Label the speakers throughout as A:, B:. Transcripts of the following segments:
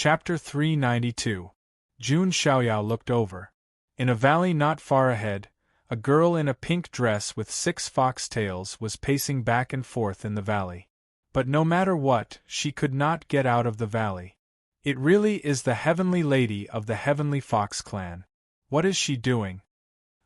A: Chapter 392. Jun Xiaoyao looked over. In a valley not far ahead, a girl in a pink dress with 6 foxtails was pacing back and forth in the valley. But no matter what, she could not get out of the valley. It really is the Heavenly Lady of the Heavenly Fox clan. What is she doing?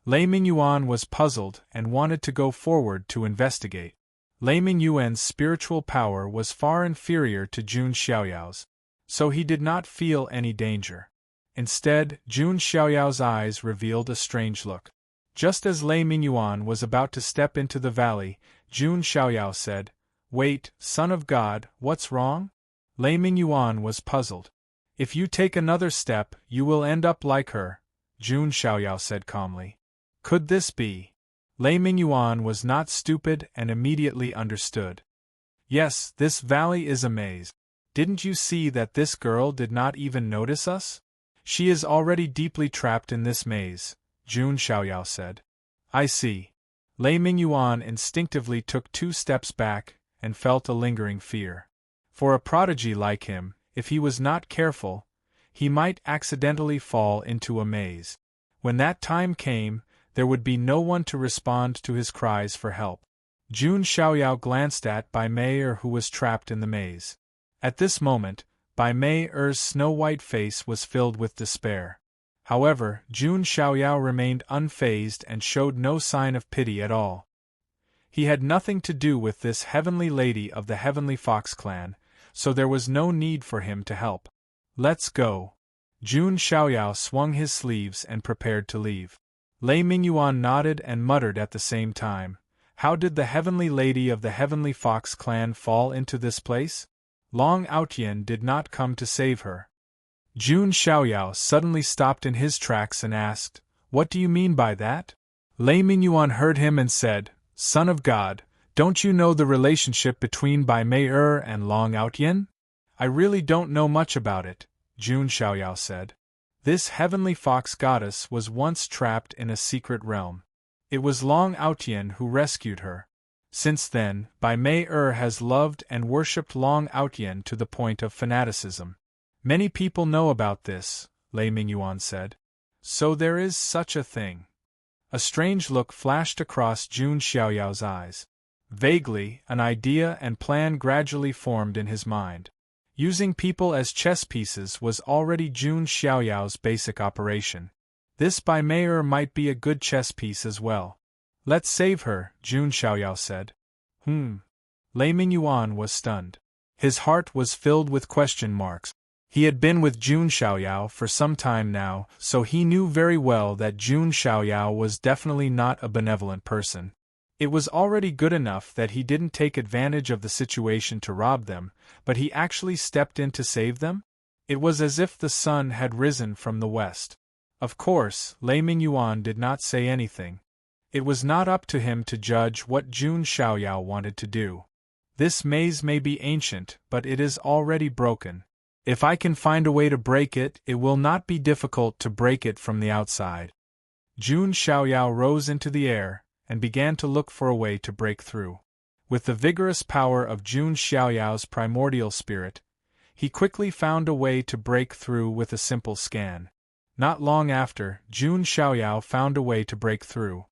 A: Lei Mingyuan was puzzled and wanted to go forward to investigate. Lei Mingyuan's spiritual power was far inferior to Jun Xiaoyao's, so he did not feel any danger. Instead, Jun Xiaoyao's eyes revealed a strange look. Just as Lei Mingyuan was about to step into the valley, Jun Xiaoyao said, "Wait, son of God, what's wrong?" Lei Mingyuan was puzzled. "If you take another step, you will end up like her," Jun Xiaoyao said calmly. Could this be? Lei Mingyuan was not stupid and immediately understood. "Yes, this valley is a maze. Didn't you see that this girl did not even notice us? She is already deeply trapped in this maze," Jun Xiaoyao said. "I see." Lei Mingyuan instinctively took 2 steps back and felt a lingering fear. For a prodigy like him, if he was not careful, he might accidentally fall into a maze. When that time came, there would be no one to respond to his cries for help. Jun Xiaoyao glanced at Bai Mei who was trapped in the maze. At this moment, Bai Mei's snow-white face was filled with despair. However, Jun Xiaoyao remained unfazed and showed no sign of pity at all. He had nothing to do with this Heavenly Lady of the Heavenly Fox clan, so there was no need for him to help. "Let's go." Jun Xiaoyao swung his sleeves and prepared to leave. Lei Mingyuan nodded and muttered at the same time, "How did the Heavenly Lady of the Heavenly Fox clan fall into this place? Long Outyan did not come to save her." Jun Xiaoyao suddenly stopped in his tracks and asked, "What do you mean by that?" Lei Mingyuan heard him and said, "Son of God, don't you know the relationship between Bai Mei and Long Outyan?" "I really don't know much about it," Jun Xiaoyao said. "This Heavenly Fox goddess was once trapped in a secret realm. It was Long Outyan who rescued her. Since then, Bai Mei has loved and worshipped Long Outyan to the point of fanaticism. Many people know about this," Lei Mingyuan said. "So there is such a thing." A strange look flashed across Jun Xiaoyao's eyes. Vaguely, an idea and plan gradually formed in his mind. Using people as chess pieces was already Jun Xiaoyao's basic operation. This Bai Mei might be a good chess piece as well. "Let's save her," Jun Xiaoyao said. Lei Mingyuan was stunned. His heart was filled with question marks. He had been with Jun Xiaoyao for some time now, so he knew very well that Jun Xiaoyao was definitely not a benevolent person. It was already good enough that he didn't take advantage of the situation to rob them, but he actually stepped in to save them? It was as if the sun had risen from the west. Of course, Lei Mingyuan did not say anything. It was not up to him to judge what Jun Xiaoyao wanted to do. "This maze may be ancient, but it is already broken. If I can find a way to break it, it will not be difficult to break it from the outside." Jun Xiaoyao rose into the air and began to look for a way to break through. With the vigorous power of Jun Xiaoyao's primordial spirit, he quickly found a way to break through with a simple scan. Not long after, Jun Xiaoyao found a way to break through.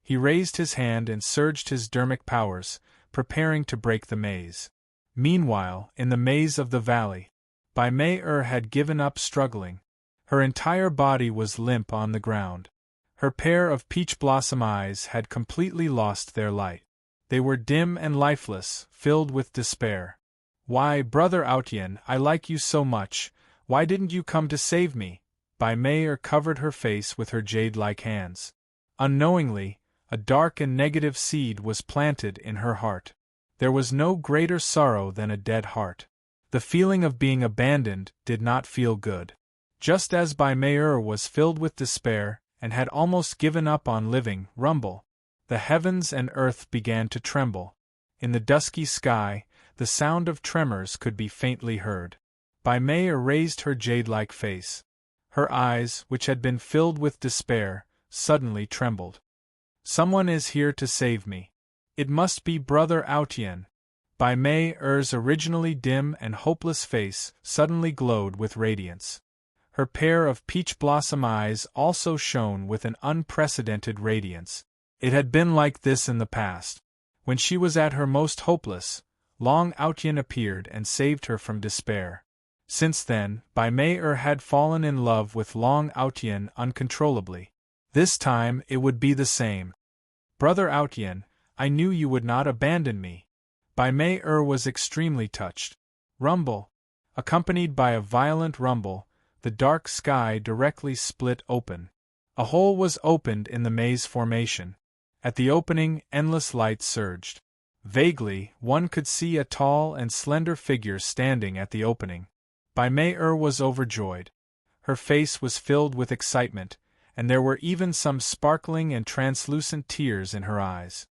A: He raised his hand and surged his dermic powers, preparing to break the maze. Meanwhile, in the maze of the valley, Bai Mei had given up struggling. Her entire body was limp on the ground. Her pair of peach blossom eyes had completely lost their light. They were dim and lifeless, filled with despair. "Why, Brother Outyan, I like you so much, why didn't you come to save me?" Bai Mei covered her face with her jade-like hands. Unknowingly, a dark and negative seed was planted in her heart. There was no greater sorrow than a dead heart. The feeling of being abandoned did not feel good. Just as Bai Mei was filled with despair, and had almost given up on living, the heavens and earth began to tremble. In the dusky sky, the sound of tremors could be faintly heard. Bai Mei raised her jade-like face. Her eyes, which had been filled with despair, suddenly trembled. "Someone is here to save me. It must be Brother Outyan." Bai Mei-er's originally dim and hopeless face suddenly glowed with radiance. Her pair of peach blossom eyes also shone with an unprecedented radiance. It had been like this in the past. When she was at her most hopeless, Long Outyen appeared and saved her from despair. Since then, Bai Mei-er had fallen in love with Long Outyen uncontrollably. This time it would be the same. Brother Outyen, I knew you would not abandon me. Bai Mei-er was extremely touched. Rumble. Accompanied by a violent rumble, the dark sky directly split open. A hole was opened in the maze formation. At the opening, endless light surged. Vaguely, one could see a tall and slender figure standing at the opening. Bai Mei-er was overjoyed. Her face was filled with excitement, and there were even some sparkling and translucent tears in her eyes.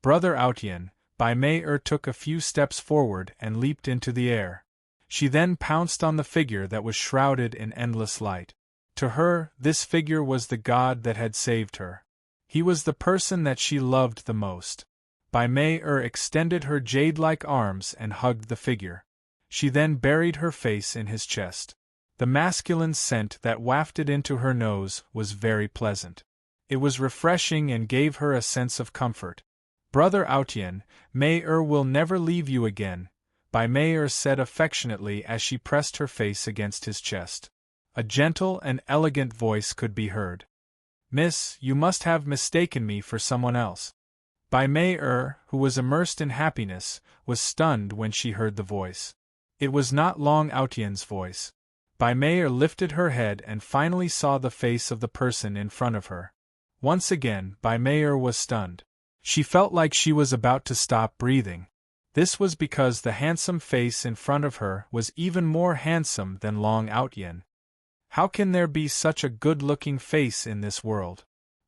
A: Brother Outyen, Bai Mei-er took a few steps forward and leaped into the air. She then pounced on the figure that was shrouded in endless light. To her, this figure was the god that had saved her. He was the person that she loved the most. Bai Mei-er extended her jade-like arms and hugged the figure. She then buried her face in his chest. The masculine scent that wafted into her nose was very pleasant. It was refreshing and gave her a sense of comfort. Brother Outyen, Mei-er will never leave you again, Bai Mei-er said affectionately as she pressed her face against his chest. A gentle and elegant voice could be heard. Miss, you must have mistaken me for someone else. Bai Mei-er, who was immersed in happiness, was stunned when she heard the voice. It was not Long Outyen's voice. Bai Mei-er lifted her head and finally saw the face of the person in front of her. Once again, Bai Mei-er was stunned. She felt like she was about to stop breathing. This was because the handsome face in front of her was even more handsome than Long Outyen. How can there be such a good-looking face in this world?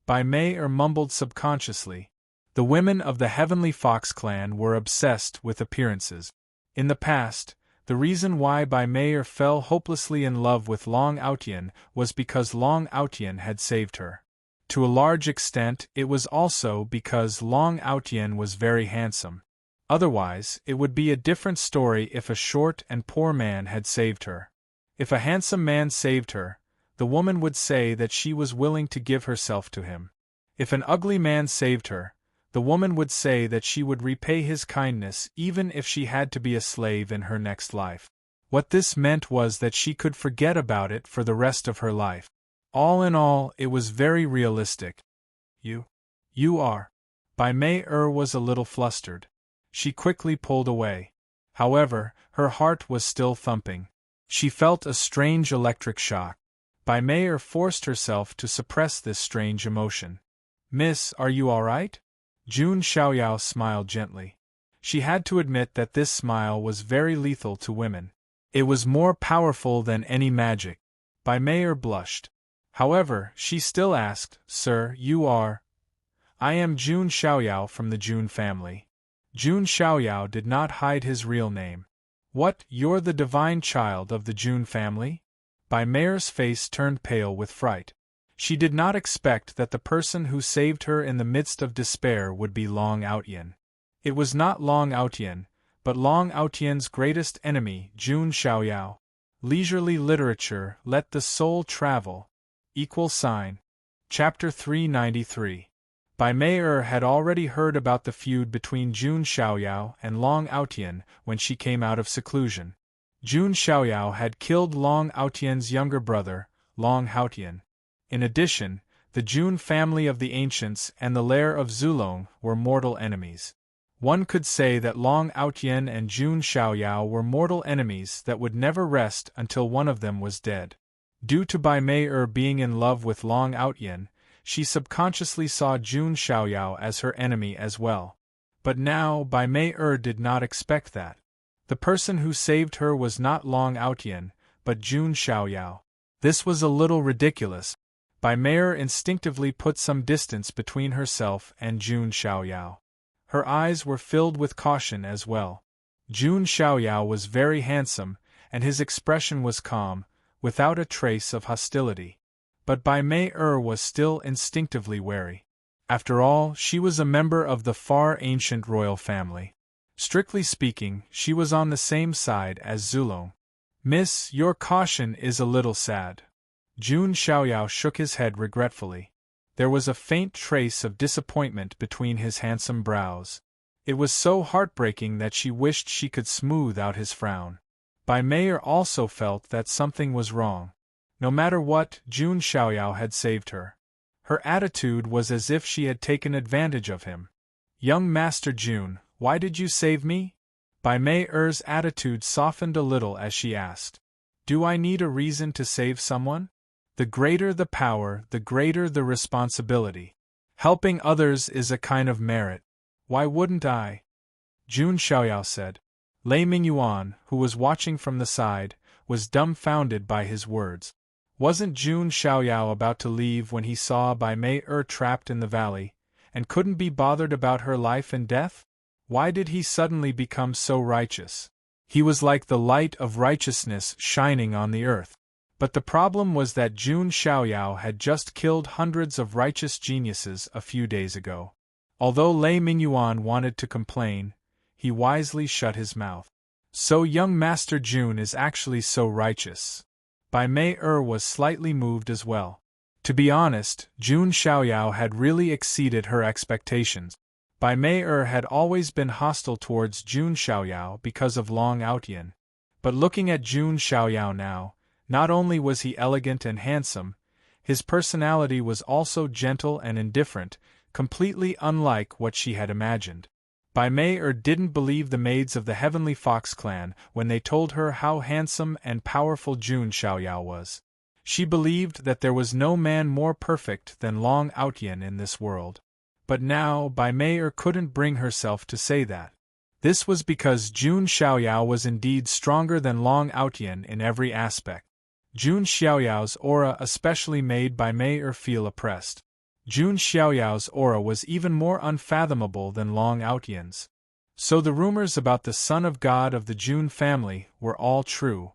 A: Bai Mei-er mumbled subconsciously. The women of the Heavenly Fox clan were obsessed with appearances. In the past, the reason why Bai Mei-er fell hopelessly in love with Long Outyen was because Long Outyen had saved her. To a large extent, it was also because Long Outyen was very handsome. Otherwise, it would be a different story if a short and poor man had saved her. If a handsome man saved her, the woman would say that she was willing to give herself to him. If an ugly man saved her, the woman would say that she would repay his kindness even if she had to be a slave in her next life. What this meant was that she could forget about it for the rest of her life. All in all, it was very realistic. You are. Bai Mei-er was a little flustered. She quickly pulled away. However, her heart was still thumping. She felt a strange electric shock. Bai Mei-er forced herself to suppress this strange emotion. Miss, are you all right? Jun Xiaoyao smiled gently. She had to admit that this smile was very lethal to women. It was more powerful than any magic. Bai Mei-er blushed. However, she still asked, Sir, you are? I am Jun Xiaoyao from the Jun family. Jun Xiaoyao did not hide his real name. What, you're the divine child of the Jun family? Bai Mei-er's face turned pale with fright. She did not expect that the person who saved her in the midst of despair would be Long Outyen. It was not Long Outyen, but Long Outyen's greatest enemy, Jun Xiaoyao. Leisurely literature, let the soul travel. Chapter 393. Bai Mei-er had already heard about the feud between Jun Xiaoyao and Long Outyen when she came out of seclusion. Jun Xiaoyao had killed Long Outyen's younger brother, Long Outyen. In addition, the Jun family of the ancients and the lair of Zulong were mortal enemies. One could say that Long Outyen and Jun Xiaoyao were mortal enemies that would never rest until one of them was dead. Due to Bai Mei-er being in love with Long Outyen, she subconsciously saw Jun Xiaoyao as her enemy as well. But now Bai Mei-er did not expect that. The person who saved her was not Long Outyen, but Jun Xiaoyao. This was a little ridiculous. Bai Mei-er instinctively put some distance between herself and Jun Xiaoyao. Her eyes were filled with caution as well. Jun Xiaoyao was very handsome, and his expression was calm, without a trace of hostility. But Bai Mei-er was still instinctively wary. After all, she was a member of the far ancient royal family. Strictly speaking, she was on the same side as Zulong. Miss, your caution is a little sad. Jun Xiaoyao shook his head regretfully. There was a faint trace of disappointment between his handsome brows. It was so heartbreaking that she wished she could smooth out his frown. Bai Mei also felt that something was wrong. No matter what, Jun Xiaoyao had saved her. Her attitude was as if she had taken advantage of him. Young Master Jun, why did you save me? Bai Mei's attitude softened a little as she asked. Do I need a reason to save someone? The greater the power, the greater the responsibility. Helping others is a kind of merit. Why wouldn't I? Jun Xiaoyao said. Lei Mingyuan, who was watching from the side, was dumbfounded by his words. Wasn't Jun Xiaoyao about to leave when he saw Bai Mei trapped in the valley, and couldn't be bothered about her life and death? Why did he suddenly become so righteous? He was like the light of righteousness shining on the earth. But the problem was that Jun Xiaoyao had just killed hundreds of righteous geniuses a few days ago. Although Lei Mingyuan wanted to complain, he wisely shut his mouth. So young Master Jun is actually so righteous. Bai Mei was slightly moved as well. To be honest, Jun Xiaoyao had really exceeded her expectations. Bai Mei had always been hostile towards Jun Xiaoyao because of Long Outyan. But looking at Jun Xiaoyao now, not only was he elegant and handsome, his personality was also gentle and indifferent, completely unlike what she had imagined. Bai Mei didn't believe the maids of the Heavenly Fox clan when they told her how handsome and powerful Jun Xiaoyao was. She believed that there was no man more perfect than Long Outyan in this world. But now Bai Mei couldn't bring herself to say that. This was because Jun Xiaoyao was indeed stronger than Long Outyan in every aspect. Jun Xiaoyao's aura especially made Bai Mei feel oppressed. Jun Xiaoyao's aura was even more unfathomable than Long Outyan's. So the rumors about the son of God of the Jun family were all true.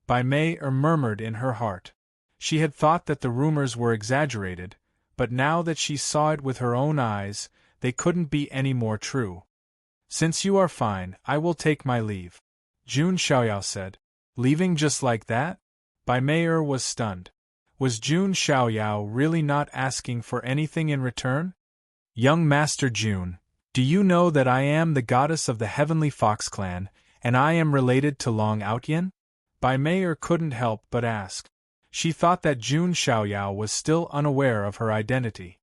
A: Bai Mei murmured in her heart. She had thought that the rumors were exaggerated, but now that she saw it with her own eyes, they couldn't be any more true. Since you are fine, I will take my leave, Jun Xiaoyao said. Leaving just like that? Bai Mei was stunned. Was Jun Xiaoyao really not asking for anything in return? Young Master Jun, do you know that I am the goddess of the Heavenly Fox clan, and I am related to Long Outyan? Bai Mei couldn't help but ask. She thought that Jun Xiaoyao was still unaware of her identity.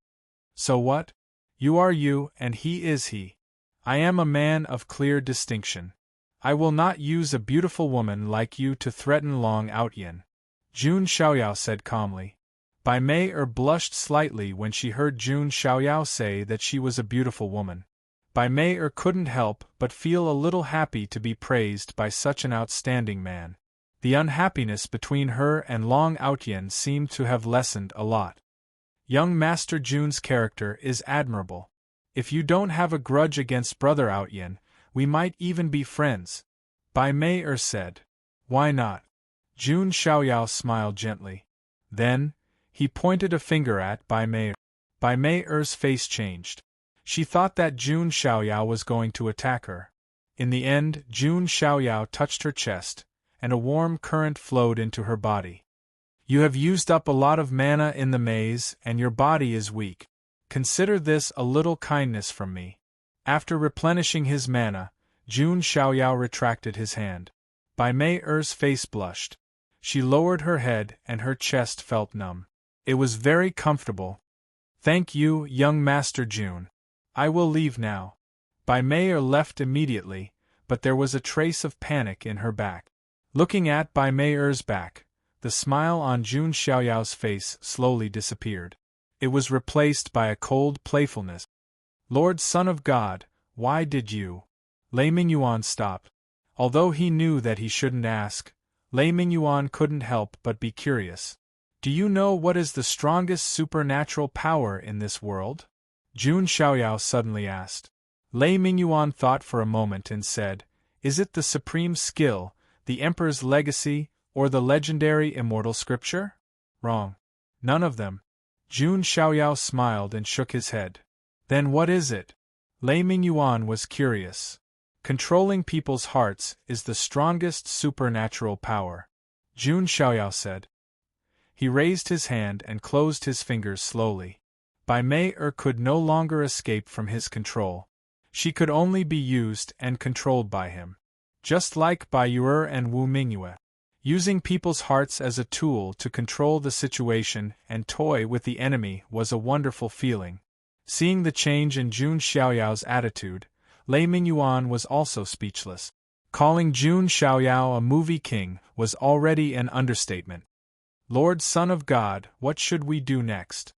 A: So what? You are you, and he is he. I am a man of clear distinction. I will not use a beautiful woman like you to threaten Long Outyan, Jun Xiaoyao said calmly. Bai Mei blushed slightly when she heard Jun Xiaoyao say that she was a beautiful woman. Bai Mei couldn't help but feel a little happy to be praised by such an outstanding man. The unhappiness between her and Long Outyan seemed to have lessened a lot. Young Master Jun's character is admirable. If you don't have a grudge against Brother Outyan, we might even be friends, Bai Mei said. Why not? Jun Xiaoyao smiled gently. Then, he pointed a finger at Bai Mei. Bai Mei's face changed. She thought that Jun Xiaoyao was going to attack her. In the end, Jun Xiaoyao touched her chest, and a warm current flowed into her body. You have used up a lot of mana in the maze, and your body is weak. Consider this a little kindness from me. After replenishing his mana, Jun Xiaoyao retracted his hand. Bai Mei's face blushed. She lowered her head and her chest felt numb. It was very comfortable. Thank you, young Master Jun. I will leave now. Bai Mei left immediately, but there was a trace of panic in her back. Looking at Bai Mei's back, the smile on Jun Xiaoyao's face slowly disappeared. It was replaced by a cold playfulness. Lord Son of God, why did you? Lei Mingyuan stopped. Although he knew that he shouldn't ask, Lei Mingyuan couldn't help but be curious. Do you know what is the strongest supernatural power in this world? Jun Xiaoyao suddenly asked. Lei Mingyuan thought for a moment and said, Is it the supreme skill, the Emperor's legacy, or the legendary immortal scripture? Wrong. None of them. Jun Xiaoyao smiled and shook his head. Then what is it? Lei Mingyuan was curious. Controlling people's hearts is the strongest supernatural power, Jun Xiaoyao said. He raised his hand and closed his fingers slowly. Bai Mei could no longer escape from his control. She could only be used and controlled by him. Just like Bai Yuer and Wu Mingyue. Using people's hearts as a tool to control the situation and toy with the enemy was a wonderful feeling. Seeing the change in Jun Xiaoyao's attitude, Lei Mingyuan was also speechless. Calling Jun Xiaoyao a movie king was already an understatement. Lord Son of God, what should we do next?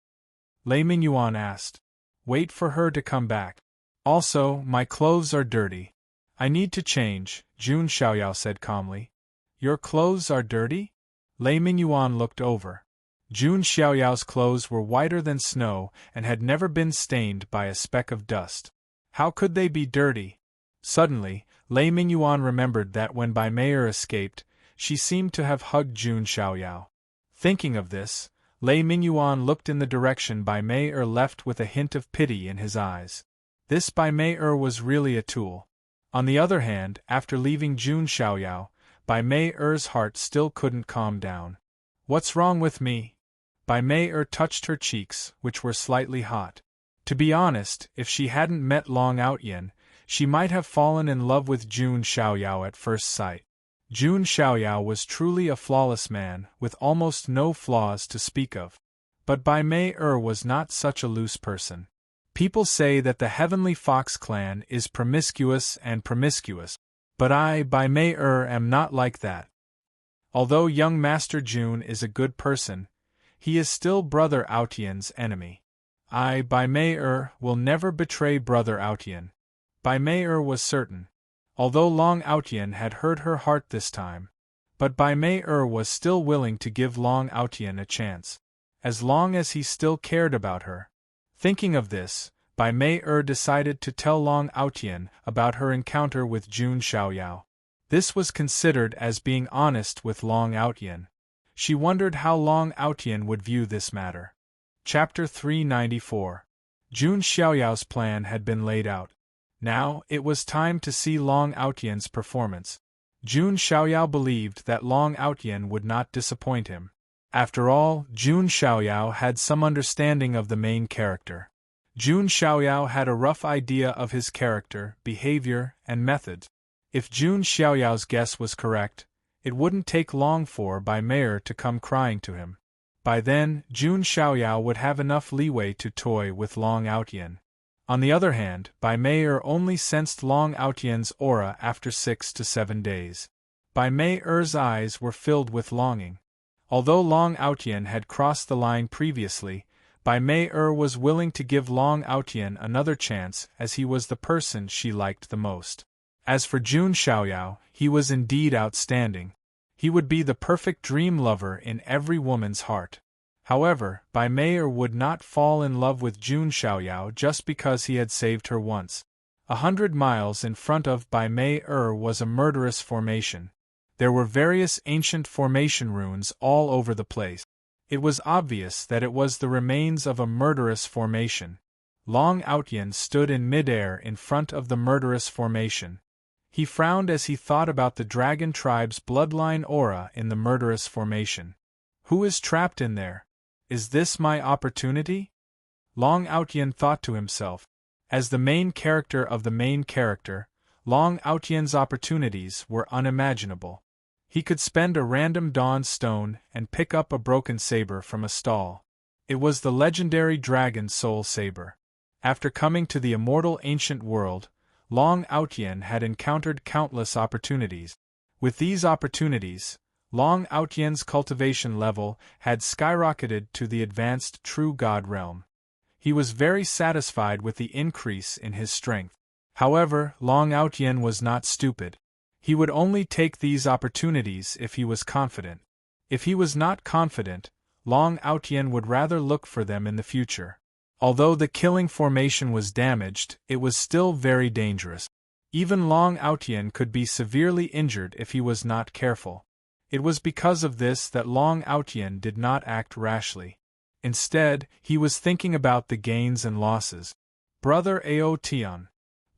A: Lei Mingyuan asked. Wait for her to come back. Also, my clothes are dirty. I need to change, Jun Xiaoyao said calmly. Your clothes are dirty? Lei Mingyuan looked over. Jun Xiaoyao's clothes were whiter than snow and had never been stained by a speck of dust. How could they be dirty? Suddenly, Lei Mingyuan remembered that when Bai Mei escaped, she seemed to have hugged Jun Xiaoyao. Thinking of this, Lei Mingyuan looked in the direction Bai Mei left with a hint of pity in his eyes. This Bai Mei was really a tool. On the other hand, after leaving Jun Xiaoyao, Bai Mei's heart still couldn't calm down. What's wrong with me? Bai Mei touched her cheeks, which were slightly hot. To be honest, if she hadn't met Long Outyen, she might have fallen in love with Jun Xiaoyao at first sight. Jun Xiaoyao was truly a flawless man, with almost no flaws to speak of. But Bai Mei was not such a loose person. People say that the Heavenly Fox clan is promiscuous, but I, Bai Mei am not like that. Although young Master Jun is a good person, he is still Brother Outyen's enemy. I, Bai Mei will never betray Brother Outyen. Bai Mei was certain. Although Long Outyen had hurt her heart this time. But Bai Mei was still willing to give Long Outyen a chance. As long as he still cared about her. Thinking of this, Bai Mei decided to tell Long Outyen about her encounter with Jun Xiaoyao. This was considered as being honest with Long Outyen. She wondered how Long Outyen would view this matter. Chapter 394. Jun Xiaoyao's plan had been laid out. Now, it was time to see Long Outyen's performance. Jun Xiaoyao believed that Long Outyen would not disappoint him. After all, Jun Xiaoyao had some understanding of the main character. Jun Xiaoyao had a rough idea of his character, behavior, and methods. If Jun Xiaoyao's guess was correct, it wouldn't take long for Bai Mei to come crying to him. By then, Jun Xiaoyao would have enough leeway to toy with Long Outyen. On the other hand, Bai Mei only sensed Long Outyen's aura after 6 to 7 days. Bai Mei's eyes were filled with longing. Although Long Outyen had crossed the line previously, Bai Mei was willing to give Long Outyen another chance as he was the person she liked the most. As for Jun Xiaoyao, he was indeed outstanding. He would be the perfect dream lover in every woman's heart. However, Bai Mei would not fall in love with Jun Xiaoyao just because he had saved her once. 100 miles in front of Bai Mei was a murderous formation. There were various ancient formation runes all over the place. It was obvious that it was the remains of a murderous formation. Long Outyen stood in midair in front of the murderous formation. He frowned as he thought about the dragon tribe's bloodline aura in the murderous formation. Who is trapped in there? Is this my opportunity? Long Outyen thought to himself. As the main character of the main character, Long Outyen's opportunities were unimaginable. He could spend a random dawn stone and pick up a broken saber from a stall. It was the legendary dragon soul saber. After coming to the immortal ancient world, Long Outyen had encountered countless opportunities. With these opportunities, Long Outyen's cultivation level had skyrocketed to the advanced true god realm. He was very satisfied with the increase in his strength. However, Long Outyen was not stupid. He would only take these opportunities if he was confident. If he was not confident, Long Outyen would rather look for them in the future. Although the killing formation was damaged, it was still very dangerous. Even Long Outyen could be severely injured if he was not careful. It was because of this that Long Outyen did not act rashly. Instead, he was thinking about the gains and losses. Brother Ao Tian.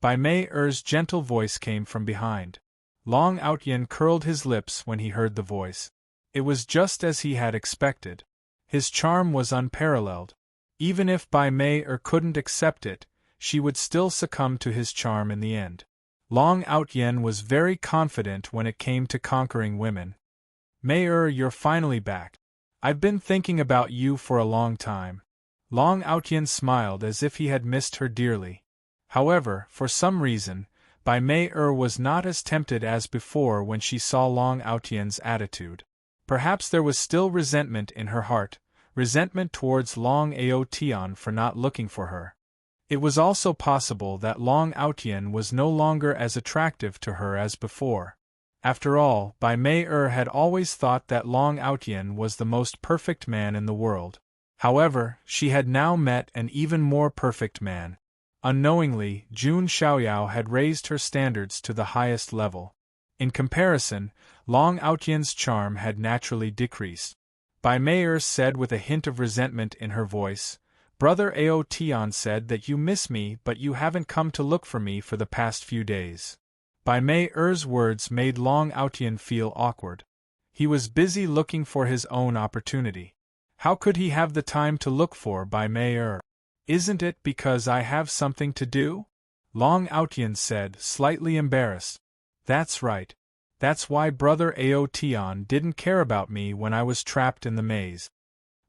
A: Bai Mei-er's gentle voice came from behind. Long Outyin curled his lips when he heard the voice. It was just as he had expected. His charm was unparalleled. Even if Bai Mei-er couldn't accept it, she would still succumb to his charm in the end. Long Outyin was very confident when it came to conquering women. Mei-er, you're finally back. I've been thinking about you for a long time. Long Outyin smiled as if he had missed her dearly. However, for some reason, Bai Mei-er was not as tempted as before when she saw Long Outyen's attitude. Perhaps there was still resentment in her heart, resentment towards Long Aotian for not looking for her. It was also possible that Long Outyin was no longer as attractive to her as before. After all, Bai Mei-er had always thought that Long Outyin was the most perfect man in the world. However, she had now met an even more perfect man. Unknowingly, Jun Xiaoyao had raised her standards to the highest level. In comparison, Long Outyen's charm had naturally decreased. Bai Mei-er said with a hint of resentment in her voice, "Brother Aotian said that you miss me but you haven't come to look for me for the past few days." Bai Mei-er's words made Long Outyen feel awkward. He was busy looking for his own opportunity. How could he have the time to look for Bai Mei-er? "Isn't it because I have something to do?" Long Outyen said, slightly embarrassed. "That's right. That's why Brother Aotian didn't care about me when I was trapped in the maze."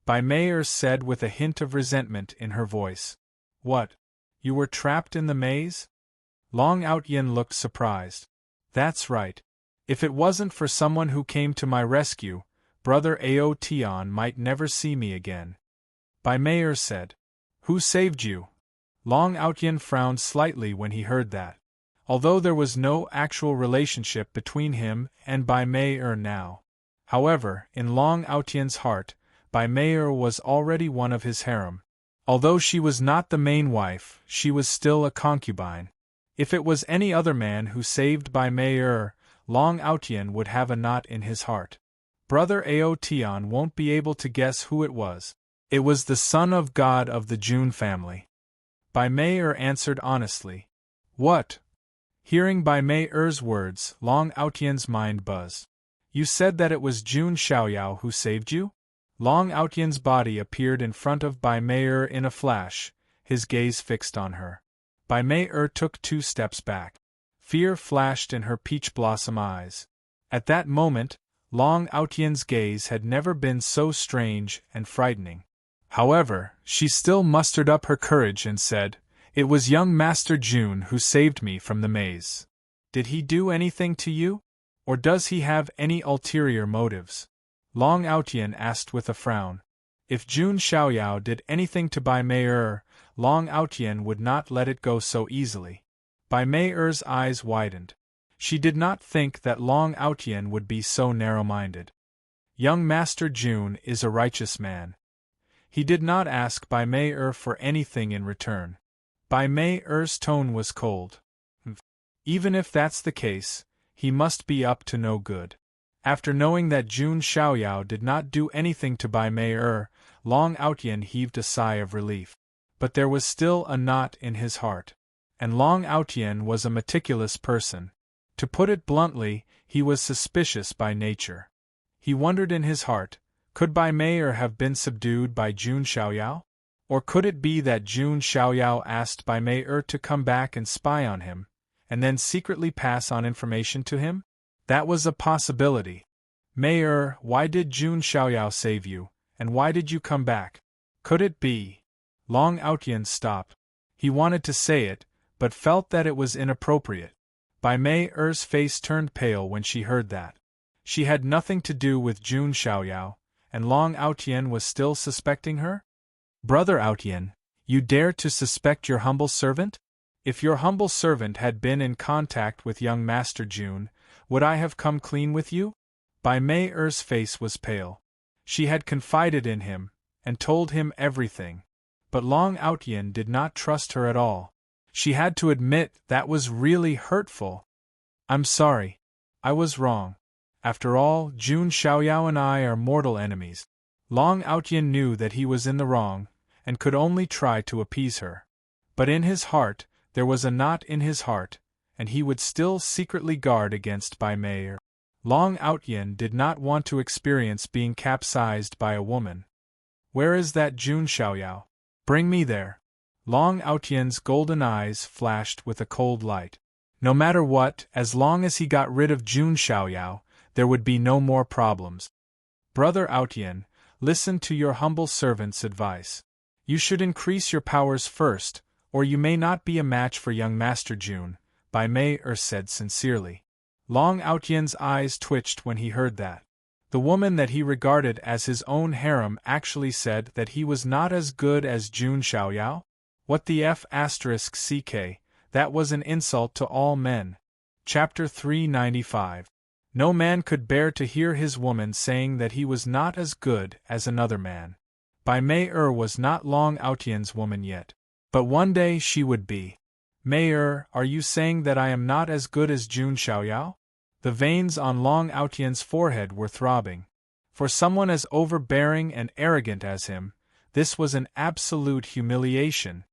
A: Bai Mei-er said with a hint of resentment in her voice. "What? You were trapped in the maze?" Long Outyen looked surprised. "That's right. If it wasn't for someone who came to my rescue, Brother Aotian might never see me again." Bai Mei-er said. "Who saved you?" Long Outyen frowned slightly when he heard that. Although there was no actual relationship between him and Bai Mei-er now. However, in Long Outyen's heart, Bai Mei-er was already one of his harem. Although she was not the main wife, she was still a concubine. If it was any other man who saved Bai Mei-er, Long Outyen would have a knot in his heart. Brother Aotian won't be able to guess who it was. It was the son of God of the Jun family. Bai Mei-er answered honestly. "What?" Hearing Bai Mei-er's words, Long Outyen's mind buzzed. "You said that it was Jun Xiaoyao who saved you?" Long Outyen's body appeared in front of Bai Mei-er in a flash, his gaze fixed on her. Bai Mei-er took 2 steps back. Fear flashed in her peach blossom eyes. At that moment, Long Outyen's gaze had never been so strange and frightening. However, she still mustered up her courage and said, "It was young Master Jun who saved me from the maze. Did he do anything to you? Or does he have any ulterior motives?" Long Outyen asked with a frown. If Jun Xiaoyao did anything to Bai Mei-er, Long Outyen would not let it go so easily. Bai Mei-er's eyes widened. She did not think that Long Outyen would be so narrow-minded. Young Master Jun is a righteous man. He did not ask Bai Mei-er for anything in return. Bai Mei-er's tone was cold. Even if that's the case, he must be up to no good. After knowing that Jun Xiaoyao did not do anything to Bai Mei-er, Long Outyen heaved a sigh of relief. But there was still a knot in his heart. And Long Outyen was a meticulous person. To put it bluntly, he was suspicious by nature. He wondered in his heart, could Bai Mei-er have been subdued by Jun Xiaoyao? Or could it be that Jun Xiaoyao asked Bai Mei-er to come back and spy on him, and then secretly pass on information to him? That was a possibility. "Mei-er, why did Jun Xiaoyao save you, and why did you come back? Could it be?" Long Outyen stopped. He wanted to say it, but felt that it was inappropriate. Bai Mei-er's face turned pale when she heard that. She had nothing to do with Jun Xiaoyao, and Long Outyen was still suspecting her? "Brother Outyen, you dare to suspect your humble servant? If your humble servant had been in contact with young Master Jun, would I have come clean with you?" Bai Mei-er's face was pale. She had confided in him, and told him everything. But Long Outyen did not trust her at all. She had to admit that was really hurtful. "I'm sorry. I was wrong. After all, Jun Xiaoyao and I are mortal enemies." Long Outyen knew that he was in the wrong, and could only try to appease her. But in his heart, There was a knot in his heart, and he would still secretly guard against Bai Mei. Long Outyen did not want to experience being capsized by a woman. Where is that Jun Xiaoyao? Bring me there. Long Outyen's golden eyes flashed with a cold light. No matter what, as long as he got rid of Jun Xiaoyao, there would be no more problems. Brother Outyen, listen to your humble servant's advice. You should increase your powers first, or you may not be a match for young Master Jun, Bai Mei said sincerely. Long Outyen's eyes twitched when he heard that. The woman that he regarded as his own harem actually said that he was not as good as Jun Xiaoyao? What the f***ck, that was an insult to all men. Chapter 395. No man could bear to hear his woman saying that he was not as good as another man. Bai Mei was not Long Outyen's woman yet. But one day she would be. Mei, are you saying that I am not as good as Jun Xiaoyao? The veins on Long Outyen's forehead were throbbing. For someone as overbearing and arrogant as him, this was an absolute humiliation.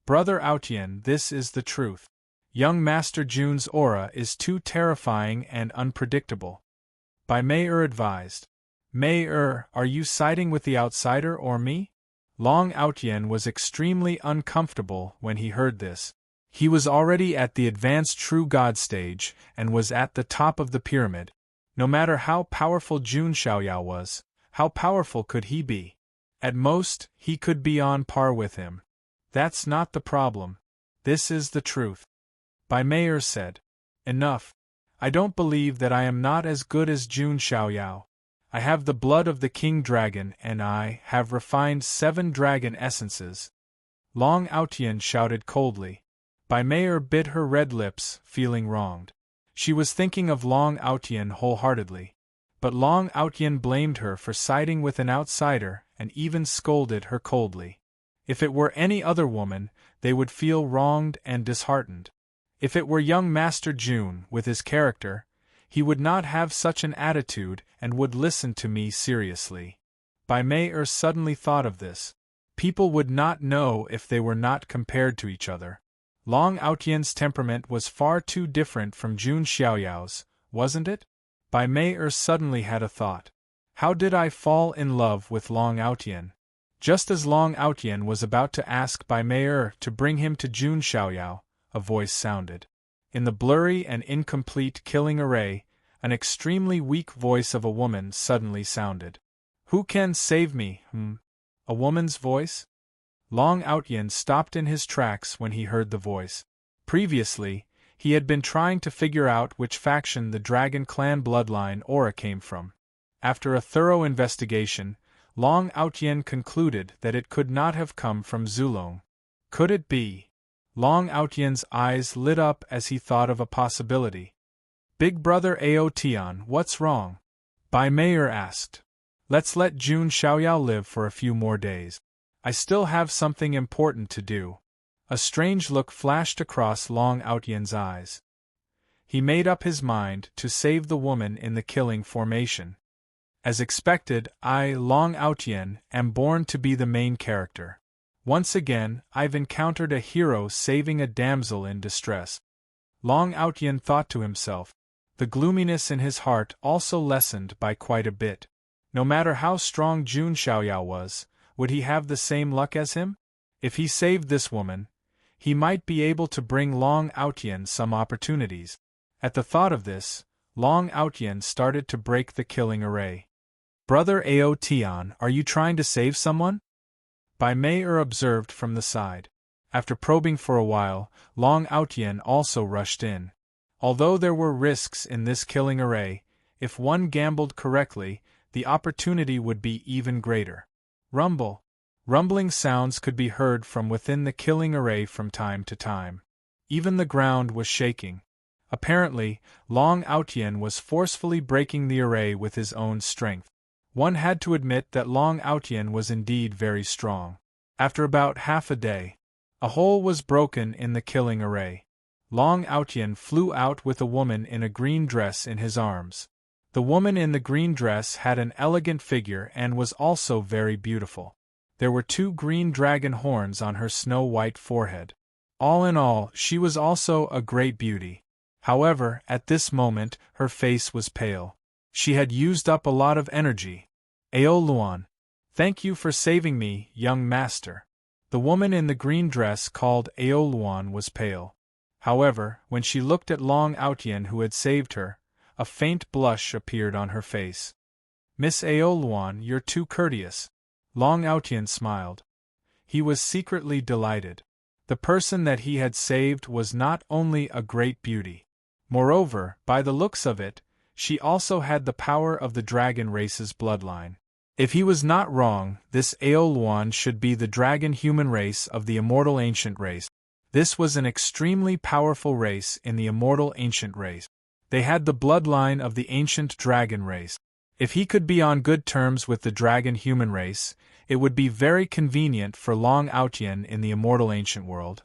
A: Brother Outyen, this is the truth. Young Master Jun's aura is too terrifying and unpredictable. Bai Mei advised. Mei, are you siding with the outsider or me? Long Outyen was extremely uncomfortable when he heard this. He was already at the advanced true god stage and was at the top of the pyramid. No matter how powerful Jun Xiaoyao was, how powerful could he be? At most, he could be on par with him. That's not the problem. This is the truth. Bai Mei said. Enough. I don't believe that I am not as good as Jun Xiaoyao. I have the blood of the king dragon and I have refined 7 dragon essences. Long Outyen shouted coldly. Bai Mei bit her red lips, feeling wronged. She was thinking of Long Outyen wholeheartedly. But Long Outyen blamed her for siding with an outsider and even scolded her coldly. If it were any other woman, they would feel wronged and disheartened. If it were young Master Jun with his character, he would not have such an attitude and would listen to me seriously. Bai Mei suddenly thought of this. People would not know if they were not compared to each other. Long Outyen's temperament was far too different from Jun Xiaoyao's, wasn't it? Bai Mei suddenly had a thought. How did I fall in love with Long Outyen? Just as Long Outyen was about to ask Bai Mei to bring him to Jun Xiaoyao, a voice sounded. In the blurry and incomplete killing array, an extremely weak voice of a woman suddenly sounded. Who can save me, A woman's voice? Long Outyen stopped in his tracks when he heard the voice. Previously, he had been trying to figure out which faction the Dragon Clan bloodline aura came from. After a thorough investigation, Long Outyen concluded that it could not have come from Zulong. Could it be? Long Outyen's eyes lit up as he thought of a possibility. Big brother Aotian, what's wrong? Bai Mei asked. Let's let Jun Xiaoyao live for a few more days. I still have something important to do. A strange look flashed across Long Outyen's eyes. He made up his mind to save the woman in the killing formation. As expected, I, Long Outyen, am born to be the main character. Once again, I've encountered a hero saving a damsel in distress. Long Outyen thought to himself. The gloominess in his heart also lessened by quite a bit. No matter how strong Jun Xiaoyao was, would he have the same luck as him? If he saved this woman, he might be able to bring Long Outyen some opportunities. At the thought of this, Long Outyen started to break the killing array. Brother Aotian, are you trying to save someone? Bai Mei observed from the side. After probing for a while, Long Outyen also rushed in. Although there were risks in this killing array, if one gambled correctly, the opportunity would be even greater. Rumble. Rumbling sounds could be heard from within the killing array from time to time. Even the ground was shaking. Apparently, Long Outyen was forcefully breaking the array with his own strength. One had to admit that Long Outyen was indeed very strong. After about half a day, a hole was broken in the killing array. Long Outyen flew out with a woman in a green dress in his arms. The woman in the green dress had an elegant figure and was also very beautiful. There were 2 green dragon horns on her snow-white forehead. All in all, she was also a great beauty. However, at this moment, her face was pale. She had used up a lot of energy. Ao Luan. Thank you for saving me, young master. The woman in the green dress called Ao Luan was pale. However, when she looked at Long Outyen who had saved her, a faint blush appeared on her face. Miss Ao Luan, you're too courteous. Long Outyen smiled. He was secretly delighted. The person that he had saved was not only a great beauty. Moreover, by the looks of it, she also had the power of the dragon race's bloodline. If he was not wrong, this Ao Luan should be the dragon human race of the immortal ancient race. This was an extremely powerful race in the immortal ancient race. They had the bloodline of the ancient dragon race. If he could be on good terms with the dragon human race, it would be very convenient for Long Outyen in the immortal ancient world.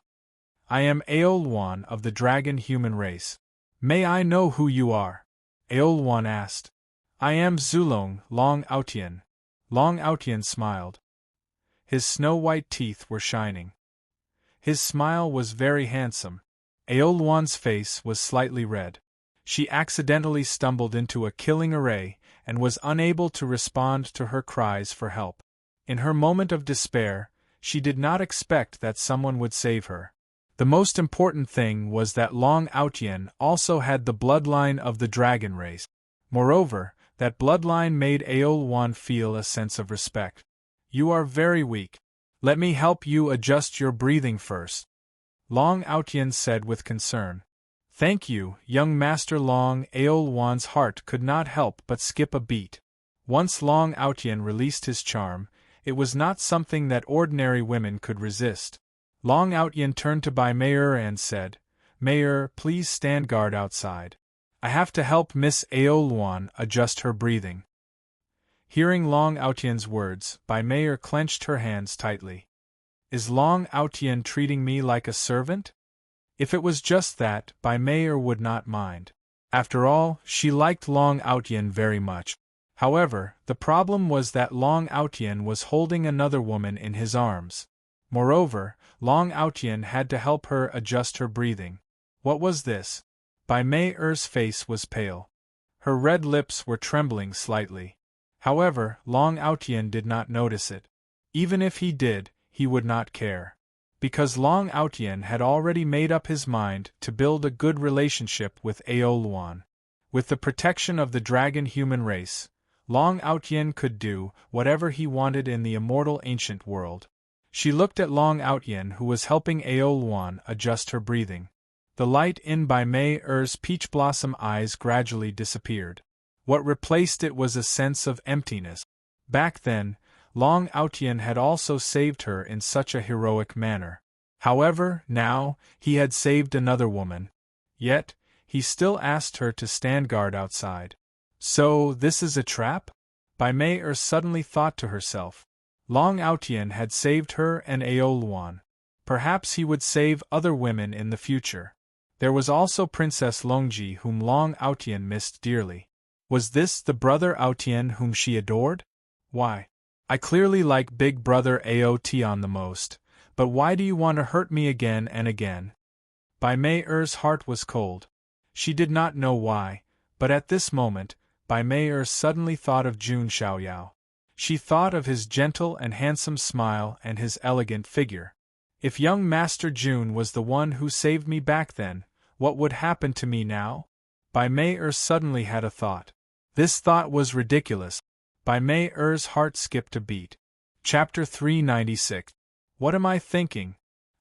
A: I am Ao Luan of the dragon human race. May I know who you are? Ao Luan asked. I am Zulong, Long Outyen. Long Outyen smiled. His snow-white teeth were shining. His smile was very handsome. Ao Luan's face was slightly red. She accidentally stumbled into a killing array and was unable to respond to her cries for help. In her moment of despair, she did not expect that someone would save her. The most important thing was that Long Outyen also had the bloodline of the dragon race. Moreover, that bloodline made Ao Luan feel a sense of respect. You are very weak. Let me help you adjust your breathing first. Long Outyen said with concern. Thank you, young Master Long. Ao Luan's heart could not help but skip a beat. Once Long Outyen released his charm, it was not something that ordinary women could resist. Long Outyen turned to Bai Meier and said, Meier, please stand guard outside. I have to help Miss Ao Luan adjust her breathing. Hearing Long Outyen's words, Bai Meier clenched her hands tightly. Is Long Outyen treating me like a servant? If it was just that, Bai Meier would not mind. After all, she liked Long Outyen very much. However, the problem was that Long Outyen was holding another woman in his arms. Moreover, Long Outyen had to help her adjust her breathing. What was this? Bai Meier's face was pale. Her red lips were trembling slightly. However, Long Outyen did not notice it. Even if he did, he would not care. Because Long Outyen had already made up his mind to build a good relationship with Ao Luan. With the protection of the dragon human race, Long Outyen could do whatever he wanted in the immortal ancient world. She looked at Long Outyen who was helping Ao Luan adjust her breathing. The light in Bai Meier's peach blossom eyes gradually disappeared. What replaced it was a sense of emptiness. Back then, Long Outyen had also saved her in such a heroic manner. However, now, he had saved another woman. Yet, he still asked her to stand guard outside. So, this is a trap? Bai Meier suddenly thought to herself. Long Outyen had saved her and Ao Luan. Perhaps he would save other women in the future. There was also Princess Longji whom Long Outyen missed dearly. Was this the brother Outyen whom she adored? Why? I clearly like big brother Ao Tian the most, but why do you want to hurt me again and again? Bai Meier's heart was cold. She did not know why, but at this moment, Bai Meier suddenly thought of Jun Xiaoyao. She thought of his gentle and handsome smile and his elegant figure. If young Master Jun was the one who saved me back then, what would happen to me now? Bai Meier suddenly had a thought. This thought was ridiculous. Bai Meier's heart skipped a beat. Chapter 396. What am I thinking?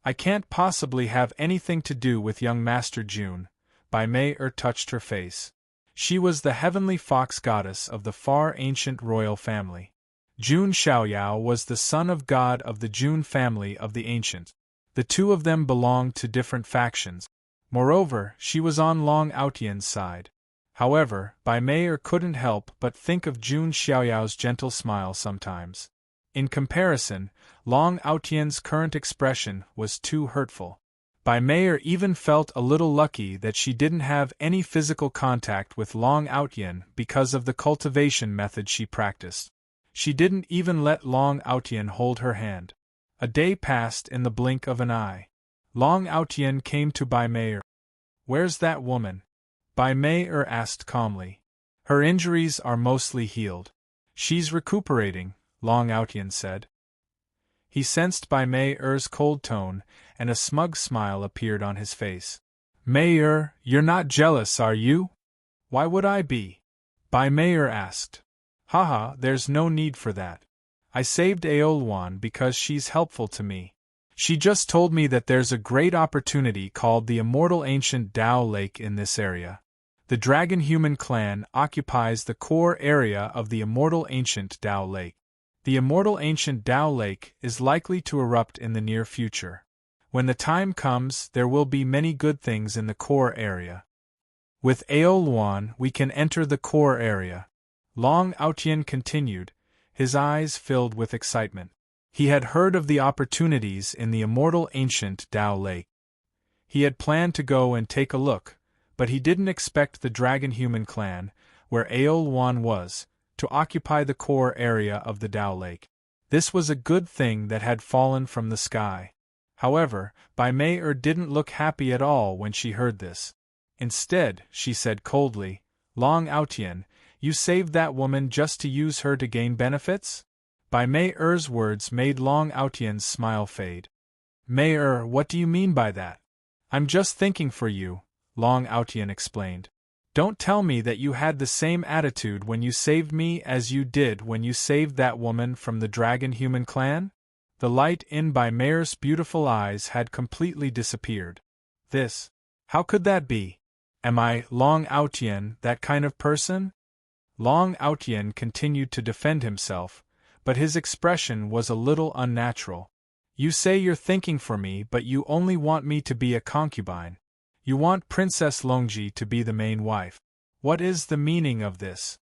A: I can't possibly have anything to do with young Master Jun. Bai Meier touched her face. She was the heavenly fox goddess of the far ancient royal family. Jun Xiaoyao was the son of god of the Jun family of the ancient. The two of them belonged to different factions. Moreover, she was on Long Outyen's side. However, Bai Meier couldn't help but think of Jun Xiaoyao's gentle smile sometimes. In comparison, Long Outyen's current expression was too hurtful. Bai Meier even felt a little lucky that she didn't have any physical contact with Long Outyen because of the cultivation method she practiced. She didn't even let Long Outyen hold her hand. A day passed in the blink of an eye. Long Aotian came to Bai Mei. Where's that woman? Bai Mei asked calmly. Her injuries are mostly healed. She's recuperating, Long Aotian said. He sensed Bai Mei's cold tone, and a smug smile appeared on his face. Mei, you're not jealous, are you? Why would I be? Bai Mei asked. Haha, there's no need for that. I saved Aoluan because she's helpful to me. She just told me that there's a great opportunity called the Immortal Ancient Tao Lake in this area. The Dragon-Human clan occupies the core area of the Immortal Ancient Tao Lake. The Immortal Ancient Tao Lake is likely to erupt in the near future. When the time comes, there will be many good things in the core area. With Aoluan, we can enter the core area. Long Aotian continued, his eyes filled with excitement. He had heard of the opportunities in the Immortal Ancient Tao Lake. He had planned to go and take a look, but he didn't expect the Dragon-Human clan, where Aoluan was, to occupy the core area of the Tao Lake. This was a good thing that had fallen from the sky. However, Bai Mei didn't look happy at all when she heard this. Instead, she said coldly, Long Aotian, you saved that woman just to use her to gain benefits? Bai Mei's words made Long Aotian's smile fade. Mei, what do you mean by that? I'm just thinking for you, Long Aotian explained. Don't tell me that you had the same attitude when you saved me as you did when you saved that woman from the Dragon-Human clan? The light in Bai Mei's beautiful eyes had completely disappeared. How could that be? Am I, Long Aotian, that kind of person? Long Aotian continued to defend himself, but his expression was a little unnatural. You say you're thinking for me, but you only want me to be a concubine. You want Princess Longji to be the main wife. What is the meaning of this?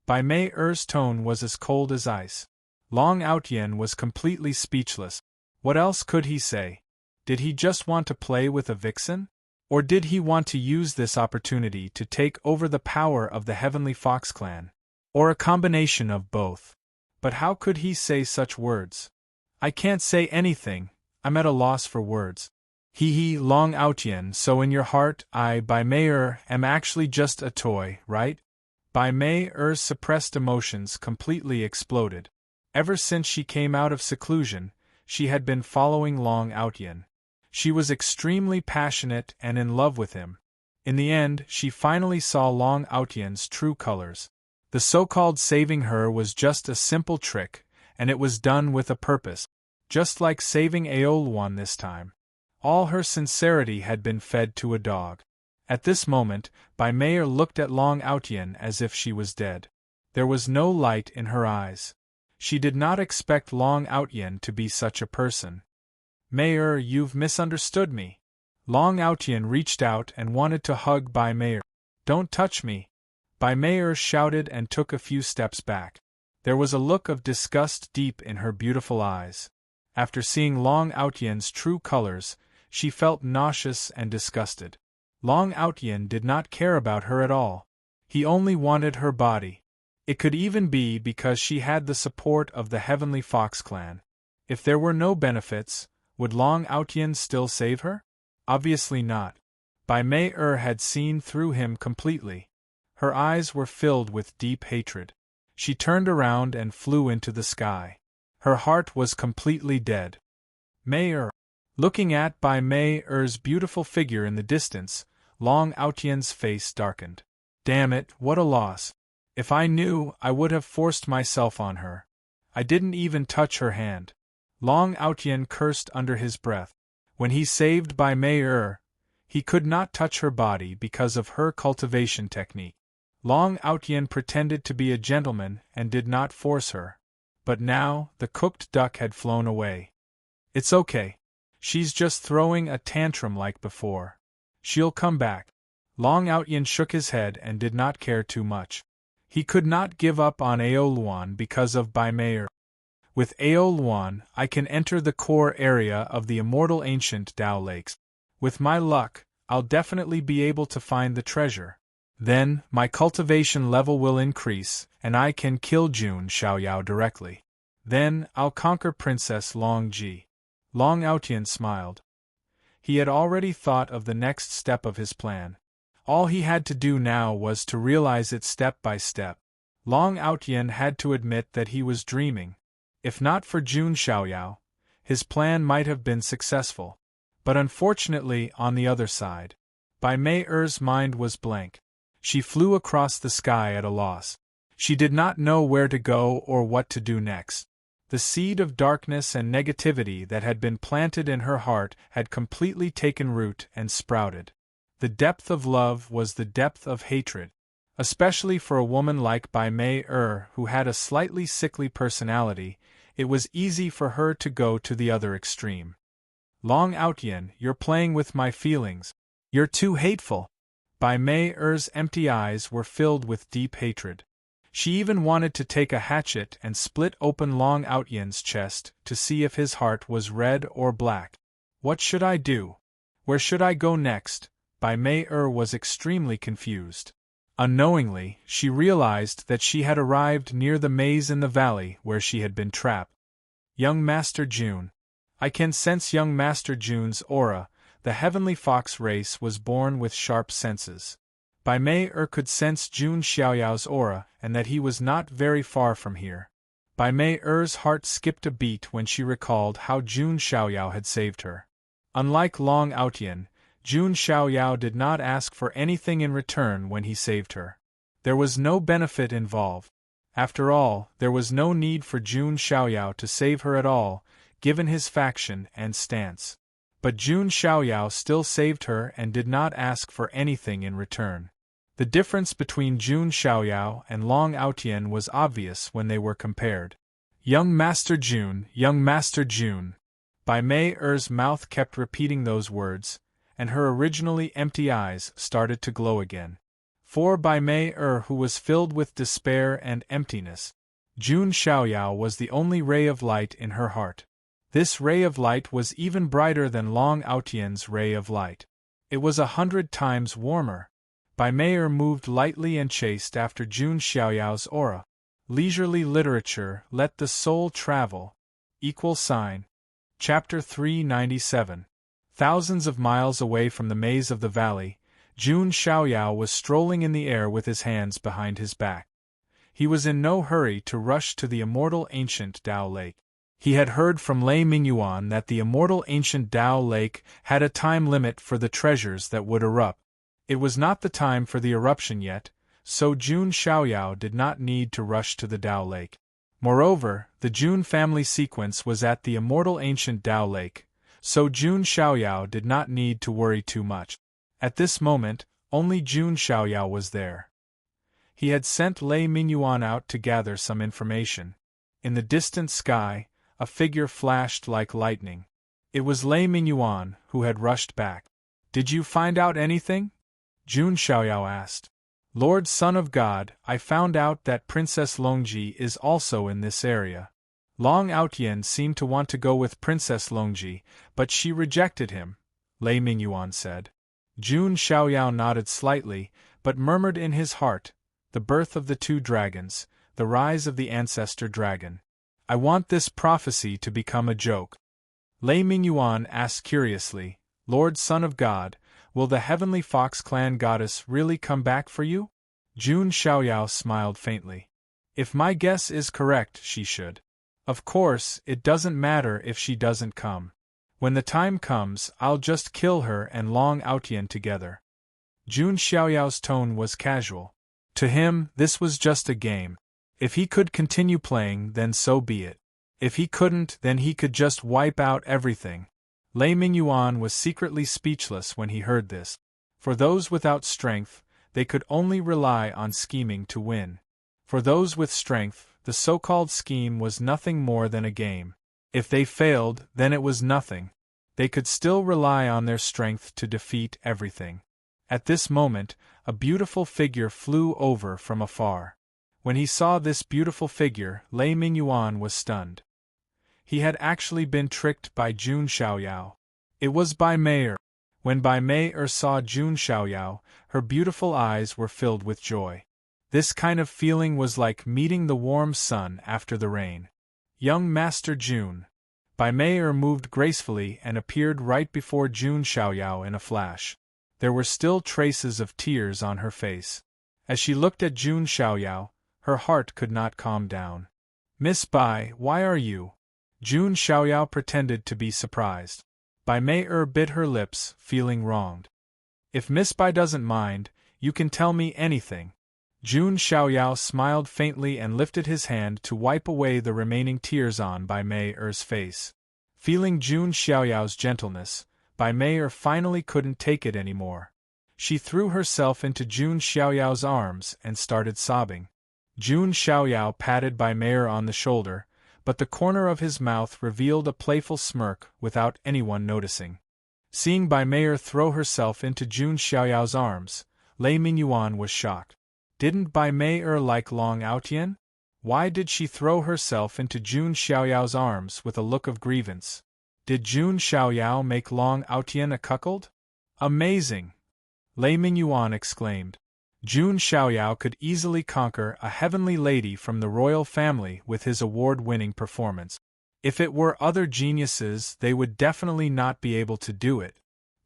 A: Bai Mei's tone was as cold as ice. Long Aotian was completely speechless. What else could he say? Did he just want to play with a vixen? Or did he want to use this opportunity to take over the power of the Heavenly Fox clan? Or a combination of both? But how could he say such words? I can't say anything, I'm at a loss for words. Long Aotian, so in your heart, I, Bai Mei, am actually just a toy, right? Bai Mei's suppressed emotions completely exploded. Ever since she came out of seclusion, she had been following Long Aotian. She was extremely passionate and in love with him. In the end, she finally saw Long Aotian's true colors. The so-called saving her was just a simple trick, and it was done with a purpose. Just like saving Aoluan this time. All her sincerity had been fed to a dog. At this moment, Bai Mei looked at Long Aotian as if she was dead. There was no light in her eyes. She did not expect Long Aotian to be such a person. Mei, you've misunderstood me. Long Aotian reached out and wanted to hug Bai Mei. Don't touch me. Bai Mei shouted and took a few steps back. There was a look of disgust deep in her beautiful eyes. After seeing Long Aotian's true colors, she felt nauseous and disgusted. Long Aotian did not care about her at all. He only wanted her body. It could even be because she had the support of the Heavenly Fox clan. If there were no benefits, would Long Aotian still save her? Obviously not. Bai Mei had seen through him completely. Her eyes were filled with deep hatred. She turned around and flew into the sky. Her heart was completely dead. Mei. Looking at Bai Mei's beautiful figure in the distance, Long Aotian's face darkened. Damn it, what a loss. If I knew, I would have forced myself on her. I didn't even touch her hand. Long Aotian cursed under his breath. When he saved Bai Mei, he could not touch her body because of her cultivation technique. Long Aotian pretended to be a gentleman and did not force her. But now, the cooked duck had flown away. It's okay. She's just throwing a tantrum like before. She'll come back. Long Aotian shook his head and did not care too much. He could not give up on Aoluan because of Bai Mei. With Aoluan, I can enter the core area of the Immortal Ancient Tao Lakes. With my luck, I'll definitely be able to find the treasure. Then, my cultivation level will increase, and I can kill Jun Xiaoyao directly. Then, I'll conquer Princess Longji. Long Aotian smiled. He had already thought of the next step of his plan. All he had to do now was to realize it step by step. Long Outyen had to admit that he was dreaming. If not for Jun Xiaoyao, his plan might have been successful. But unfortunately, on the other side, Bai Mei-er's mind was blank. She flew across the sky at a loss. She did not know where to go or what to do next. The seed of darkness and negativity that had been planted in her heart had completely taken root and sprouted. The depth of love was the depth of hatred, especially for a woman like Bai Mei-er who had a slightly sickly personality. It was easy for her to go to the other extreme. Long Outyen, you're playing with my feelings. You're too hateful. Bai Mei-er's empty eyes were filled with deep hatred. She even wanted to take a hatchet and split open Long Outyen's chest to see if his heart was red or black. What should I do? Where should I go next? Bai Mei-er was extremely confused. Unknowingly, she realized that she had arrived near the maze in the valley where she had been trapped. Young Master Jun. I can sense young Master Jun's aura. The heavenly fox race was born with sharp senses. Bai Mei-er could sense Jun Xiaoyao's aura and that he was not very far from here. Bai Mei-er's heart skipped a beat when she recalled how Jun Xiaoyao had saved her. Unlike Long Outyen, Jun Xiaoyao did not ask for anything in return when he saved her. There was no benefit involved. After all, there was no need for Jun Xiaoyao to save her at all, given his faction and stance. But Jun Xiaoyao still saved her and did not ask for anything in return. The difference between Jun Xiaoyao and Long Outyen was obvious when they were compared. Young Master Jun, young Master Jun. Bai Mei-er's mouth kept repeating those words, and her originally empty eyes started to glow again. For Bai Mei-er, who was filled with despair and emptiness, Jun Xiaoyao was the only ray of light in her heart. This ray of light was even brighter than Long Outyen's ray of light. It was 100 times warmer. Bai Mei-er moved lightly and chased after Jun Xiaoyao's aura. Leisurely literature, let the soul travel. Chapter 397. Thousands of miles away from the maze of the valley, Jun Xiaoyao was strolling in the air with his hands behind his back. He was in no hurry to rush to the immortal ancient Dao Lake. He had heard from Lei Mingyuan that the immortal ancient Dao Lake had a time limit for the treasures that would erupt. It was not the time for the eruption yet, so Jun Xiaoyao did not need to rush to the Dao Lake. Moreover, the Jun family sequence was at the immortal ancient Dao Lake, so Jun Xiaoyao did not need to worry too much. At this moment, only Jun Xiaoyao was there. He had sent Lei Mingyuan out to gather some information. In the distant sky, a figure flashed like lightning. It was Lei Mingyuan, who had rushed back. Did you find out anything? Jun Xiaoyao asked. Lord Son of God, I found out that Princess Longji is also in this area. Long Outyen seemed to want to go with Princess Longji, but she rejected him, Lei Mingyuan said. Jun Xiaoyao nodded slightly, but murmured in his heart, the birth of the two dragons, the rise of the ancestor dragon. I want this prophecy to become a joke. Lei Mingyuan asked curiously, Lord Son of God, will the heavenly fox clan goddess really come back for you? Jun Xiaoyao smiled faintly. If my guess is correct, she should. Of course, it doesn't matter if she doesn't come. When the time comes, I'll just kill her and Long Outyen together. Jun Xiaoyao's tone was casual. To him, this was just a game. If he could continue playing, then so be it. If he couldn't, then he could just wipe out everything. Lei Mingyuan was secretly speechless when he heard this. For those without strength, they could only rely on scheming to win. For those with strength, the so-called scheme was nothing more than a game. If they failed, then it was nothing. They could still rely on their strength to defeat everything. At this moment, a beautiful figure flew over from afar. When he saw this beautiful figure, Lei Mingyuan was stunned. He had actually been tricked by Jun Xiaoyao. It was Bai Mei-er. When Bai Mei-er saw Jun Xiaoyao, her beautiful eyes were filled with joy. This kind of feeling was like meeting the warm sun after the rain. Young Master Jun. Bai Mei moved gracefully and appeared right before Jun Xiaoyao in a flash. There were still traces of tears on her face. As she looked at Jun Xiaoyao, her heart could not calm down. "Miss Bai, why are you?" Jun Xiaoyao pretended to be surprised. Bai Mei bit her lips, feeling wronged. "If Miss Bai doesn't mind, you can tell me anything." Jun Xiaoyao smiled faintly and lifted his hand to wipe away the remaining tears on Bai Mei's face. Feeling Jun Xiaoyao's gentleness, Bai Mei finally couldn't take it anymore. She threw herself into Jun Xiaoyao's arms and started sobbing. Jun Xiaoyao patted Bai Mei on the shoulder, but the corner of his mouth revealed a playful smirk without anyone noticing. Seeing Bai Mei throw herself into Jun Xiaoyao's arms, Lei Mingyuan was shocked. Didn't Bai Mei like Long Aotian? Why did she throw herself into Jun Xiaoyao's arms with a look of grievance? Did Jun Xiaoyao make Long Aotian a cuckold? Amazing! Lei Mingyuan exclaimed. Jun Xiaoyao could easily conquer a heavenly lady from the royal family with his award-winning performance. If it were other geniuses, they would definitely not be able to do it.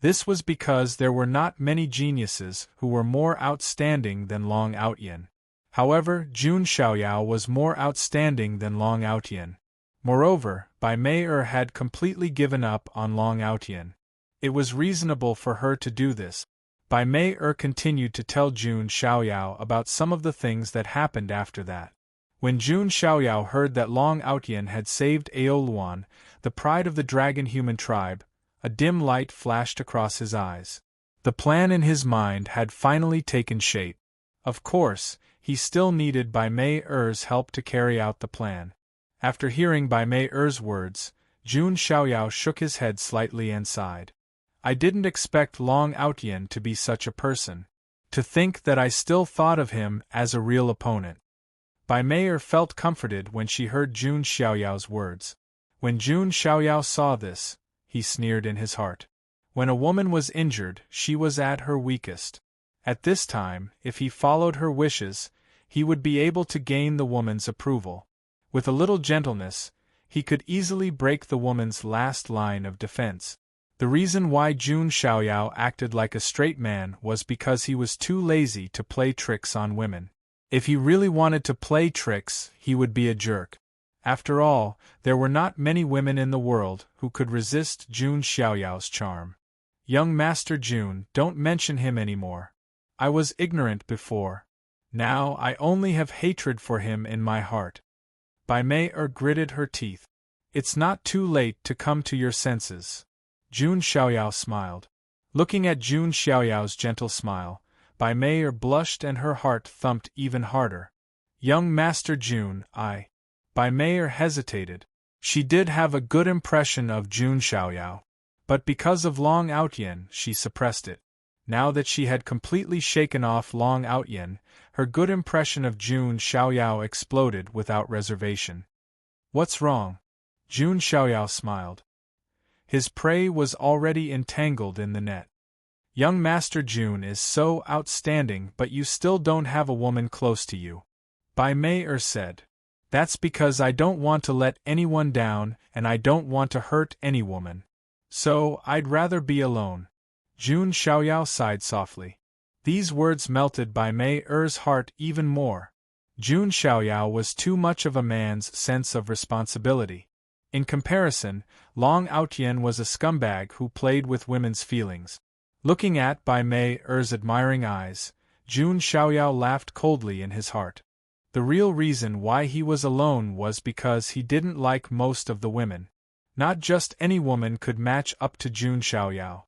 A: This was because there were not many geniuses who were more outstanding than Long Aotian. However, Jun Xiaoyao was more outstanding than Long Aotian. Moreover, Bai Mei had completely given up on Long Aotian. It was reasonable for her to do this. Bai Mei continued to tell Jun Xiaoyao about some of the things that happened after that. When Jun Xiaoyao heard that Long Aotian had saved Aoluan, the pride of the dragon human tribe, a dim light flashed across his eyes. The plan in his mind had finally taken shape. Of course, he still needed Bai Mei's help to carry out the plan. After hearing Bai Mei's words, Jun Xiaoyao shook his head slightly and sighed. I didn't expect Long Aotian to be such a person. To think that I still thought of him as a real opponent. Bai Mei felt comforted when she heard Jun Xiaoyao's words. When Jun Xiaoyao saw this, he sneered in his heart. When a woman was injured, she was at her weakest. At this time, if he followed her wishes, he would be able to gain the woman's approval. With a little gentleness, he could easily break the woman's last line of defense. The reason why Jun Xiaoyao acted like a straight man was because he was too lazy to play tricks on women. If he really wanted to play tricks, he would be a jerk. After all, there were not many women in the world who could resist Jun Xiaoyao's charm. Young Master Jun, don't mention him anymore. I was ignorant before. Now I only have hatred for him in my heart. Bai Mei gritted her teeth. It's not too late to come to your senses. Jun Xiaoyao smiled. Looking at Jun Xiaoyao's gentle smile, Bai Mei blushed and her heart thumped even harder. Young Master Jun, Bai Mei hesitated. She did have a good impression of Jun Xiaoyao. But because of Long Aotian, she suppressed it. Now that she had completely shaken off Long Aotian, her good impression of Jun Xiaoyao exploded without reservation. What's wrong? Jun Xiaoyao smiled. His prey was already entangled in the net. Young Master Jun is so outstanding, but you still don't have a woman close to you. Bai Mei said. That's because I don't want to let anyone down, and I don't want to hurt any woman. So, I'd rather be alone. Jun Xiaoyao sighed softly. These words melted Bai Mei's heart even more. Jun Xiaoyao was too much of a man's sense of responsibility. In comparison, Long Aotian was a scumbag who played with women's feelings. Looking at Bai Mei's admiring eyes, Jun Xiaoyao laughed coldly in his heart. The real reason why he was alone was because he didn't like most of the women. Not just any woman could match up to Jun Xiaoyao.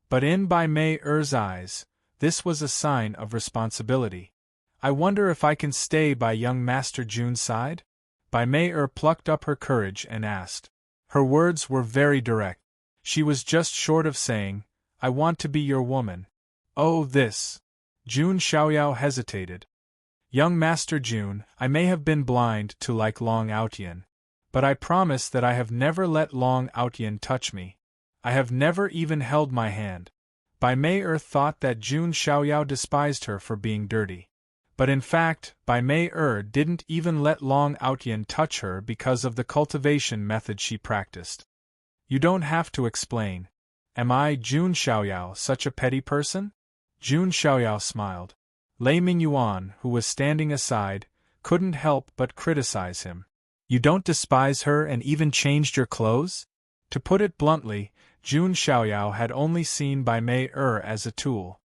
A: But in Bai Mei's eyes, this was a sign of responsibility. I wonder if I can stay by young Master Jun's side? Bai Mei plucked up her courage and asked. Her words were very direct. She was just short of saying, I want to be your woman. Oh, this. Jun Xiaoyao hesitated. Young Master Jun, I may have been blind to like Long Aotian. But I promise that I have never let Long Aotian touch me. I have never even held my hand. Bai Mei thought that Jun Xiaoyao despised her for being dirty. But in fact, Bai Mei didn't even let Long Aotian touch her because of the cultivation method she practiced. You don't have to explain. Am I, Jun Xiaoyao, such a petty person? Jun Xiaoyao smiled. Lei Mingyuan, who was standing aside, couldn't help but criticize him. You don't despise her and even changed your clothes? To put it bluntly, Jun Xiaoyao had only seen Bai Mei as a tool.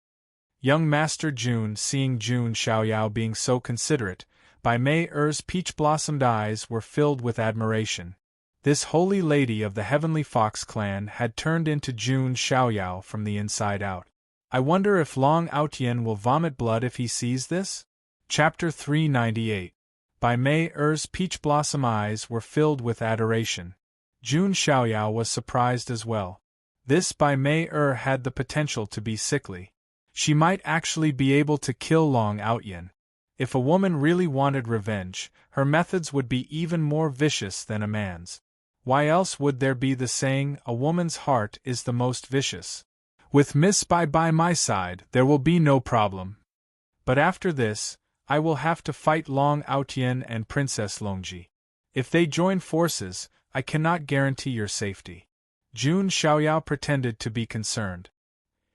A: Young Master Jun, seeing Jun Xiaoyao being so considerate, Bai Mei's peach-blossomed eyes were filled with admiration. This holy lady of the Heavenly Fox clan had turned into Jun Xiaoyao from the inside out. I wonder if Long Aotian will vomit blood if he sees this? Chapter 398. Bai Mei's peach-blossom eyes were filled with adoration. Jun Xiaoyao was surprised as well. This Bai Mei had the potential to be sickly. She might actually be able to kill Long Aotian. If a woman really wanted revenge, her methods would be even more vicious than a man's. Why else would there be the saying, a woman's heart is the most vicious? With Miss Bai by my side, there will be no problem. But after this, I will have to fight Long Aotian and Princess Longji. If they join forces, I cannot guarantee your safety. Jun Xiaoyao pretended to be concerned.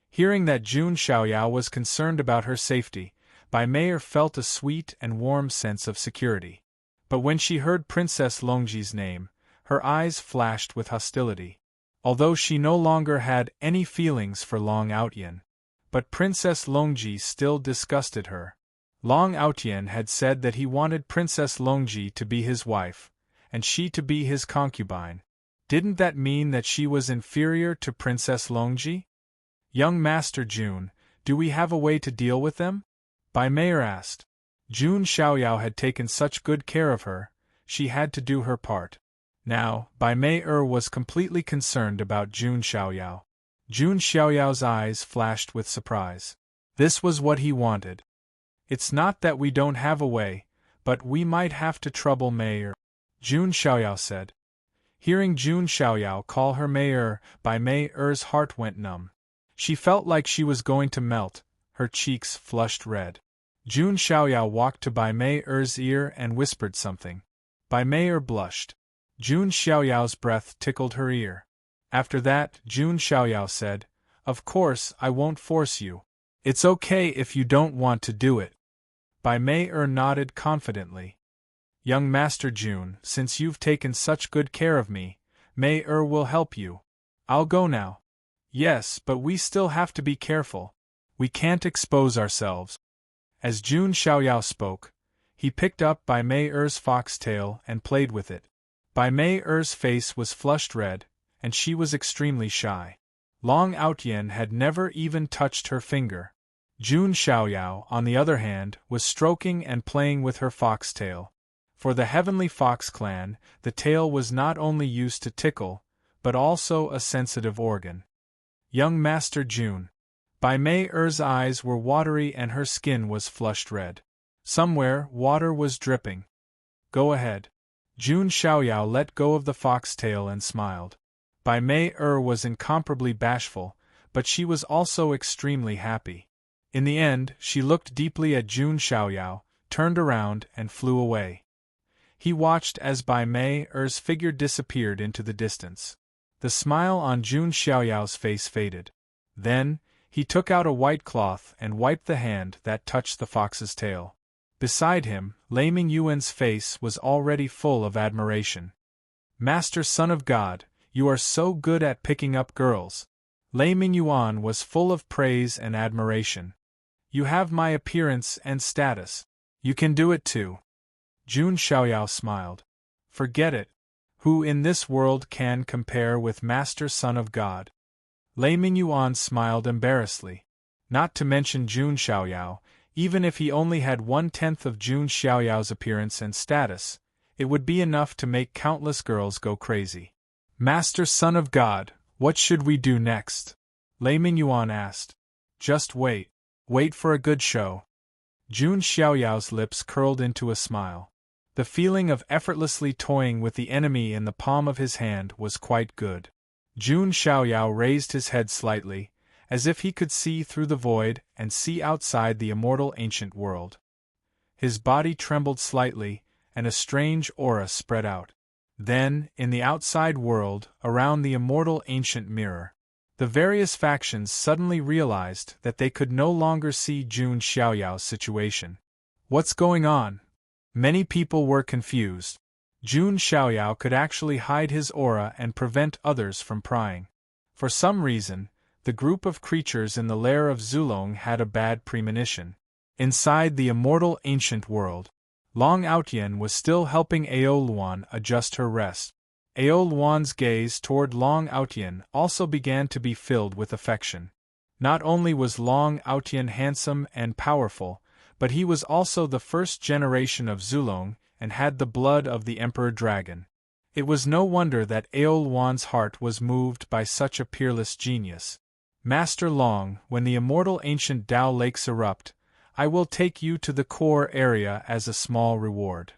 A: Hearing that Jun Xiaoyao was concerned about her safety, Bai Mei felt a sweet and warm sense of security. But when she heard Princess Longji's name, her eyes flashed with hostility. Although she no longer had any feelings for Long Aotian, but Princess Longji still disgusted her. Long Aotian had said that he wanted Princess Longji to be his wife, and she to be his concubine. Didn't that mean that she was inferior to Princess Longji? Young Master Jun, do we have a way to deal with them? Bai Mei asked. Jun Xiaoyao had taken such good care of her, she had to do her part. Now, Bai Mei was completely concerned about Jun Xiaoyao. Jun Xiaoyao's eyes flashed with surprise. This was what he wanted. It's not that we don't have a way, but we might have to trouble Mei. Jun Xiaoyao said. Hearing Jun Xiaoyao call her Mei, Bai Mei's heart went numb. She felt like she was going to melt, her cheeks flushed red. Jun Xiaoyao walked to Bai Mei's ear and whispered something. Bai Mei blushed. Jun Xiaoyao's breath tickled her ear. After that, Jun Xiaoyao said, Of course, I won't force you. It's okay if you don't want to do it. Bai Mei nodded confidently. Young Master Jun, since you've taken such good care of me, Mei will help you. I'll go now. Yes, but we still have to be careful. We can't expose ourselves. As Jun Xiaoyao spoke, he picked up Bai Mei's foxtail and played with it. Bai Mei's face was flushed red, and she was extremely shy. Long Aotian had never even touched her finger. Jun Xiaoyao, on the other hand, was stroking and playing with her foxtail. For the Heavenly Fox clan, the tail was not only used to tickle, but also a sensitive organ. Young Master Jun. Bai Mei's eyes were watery and her skin was flushed red. Somewhere, water was dripping. Go ahead. Jun Xiaoyao let go of the foxtail and smiled. Bai Mei was incomparably bashful, but she was also extremely happy. In the end, she looked deeply at Jun Xiaoyao, turned around, and flew away. He watched as Bai Mei's figure disappeared into the distance. The smile on Jun Xiaoyao's face faded. Then, he took out a white cloth and wiped the hand that touched the fox's tail. Beside him, Lei Mingyuan's face was already full of admiration. Master Son of God, you are so good at picking up girls. Lei Mingyuan was full of praise and admiration. You have my appearance and status. You can do it too. Jun Xiaoyao smiled. Forget it. Who in this world can compare with Master Son of God? Lei Mingyuan smiled embarrassedly. Not to mention Jun Xiaoyao, even if he only had 1/10 of Jun Xiaoyao's appearance and status, it would be enough to make countless girls go crazy. Master Son of God, what should we do next? Lei Mingyuan asked. Just wait. Wait for a good show. Jun Xiaoyao's lips curled into a smile. The feeling of effortlessly toying with the enemy in the palm of his hand was quite good. Jun Xiaoyao raised his head slightly, as if he could see through the void and see outside the immortal ancient world. His body trembled slightly, and a strange aura spread out. Then, in the outside world, around the immortal ancient mirror, the various factions suddenly realized that they could no longer see Jun Xiaoyao's situation. What's going on? Many people were confused. Jun Xiaoyao could actually hide his aura and prevent others from prying. For some reason, the group of creatures in the lair of Zulong had a bad premonition. Inside the immortal ancient world, Long Outyen was still helping Ao Luan adjust her rest. Ao Luan's gaze toward Long Outyen also began to be filled with affection. Not only was Long Outyen handsome and powerful, but he was also the first generation of Zulong and had the blood of the Emperor Dragon. It was no wonder that Ao Luan's heart was moved by such a peerless genius. Master Long, when the immortal ancient Tao lakes erupt, I will take you to the core area as a small reward.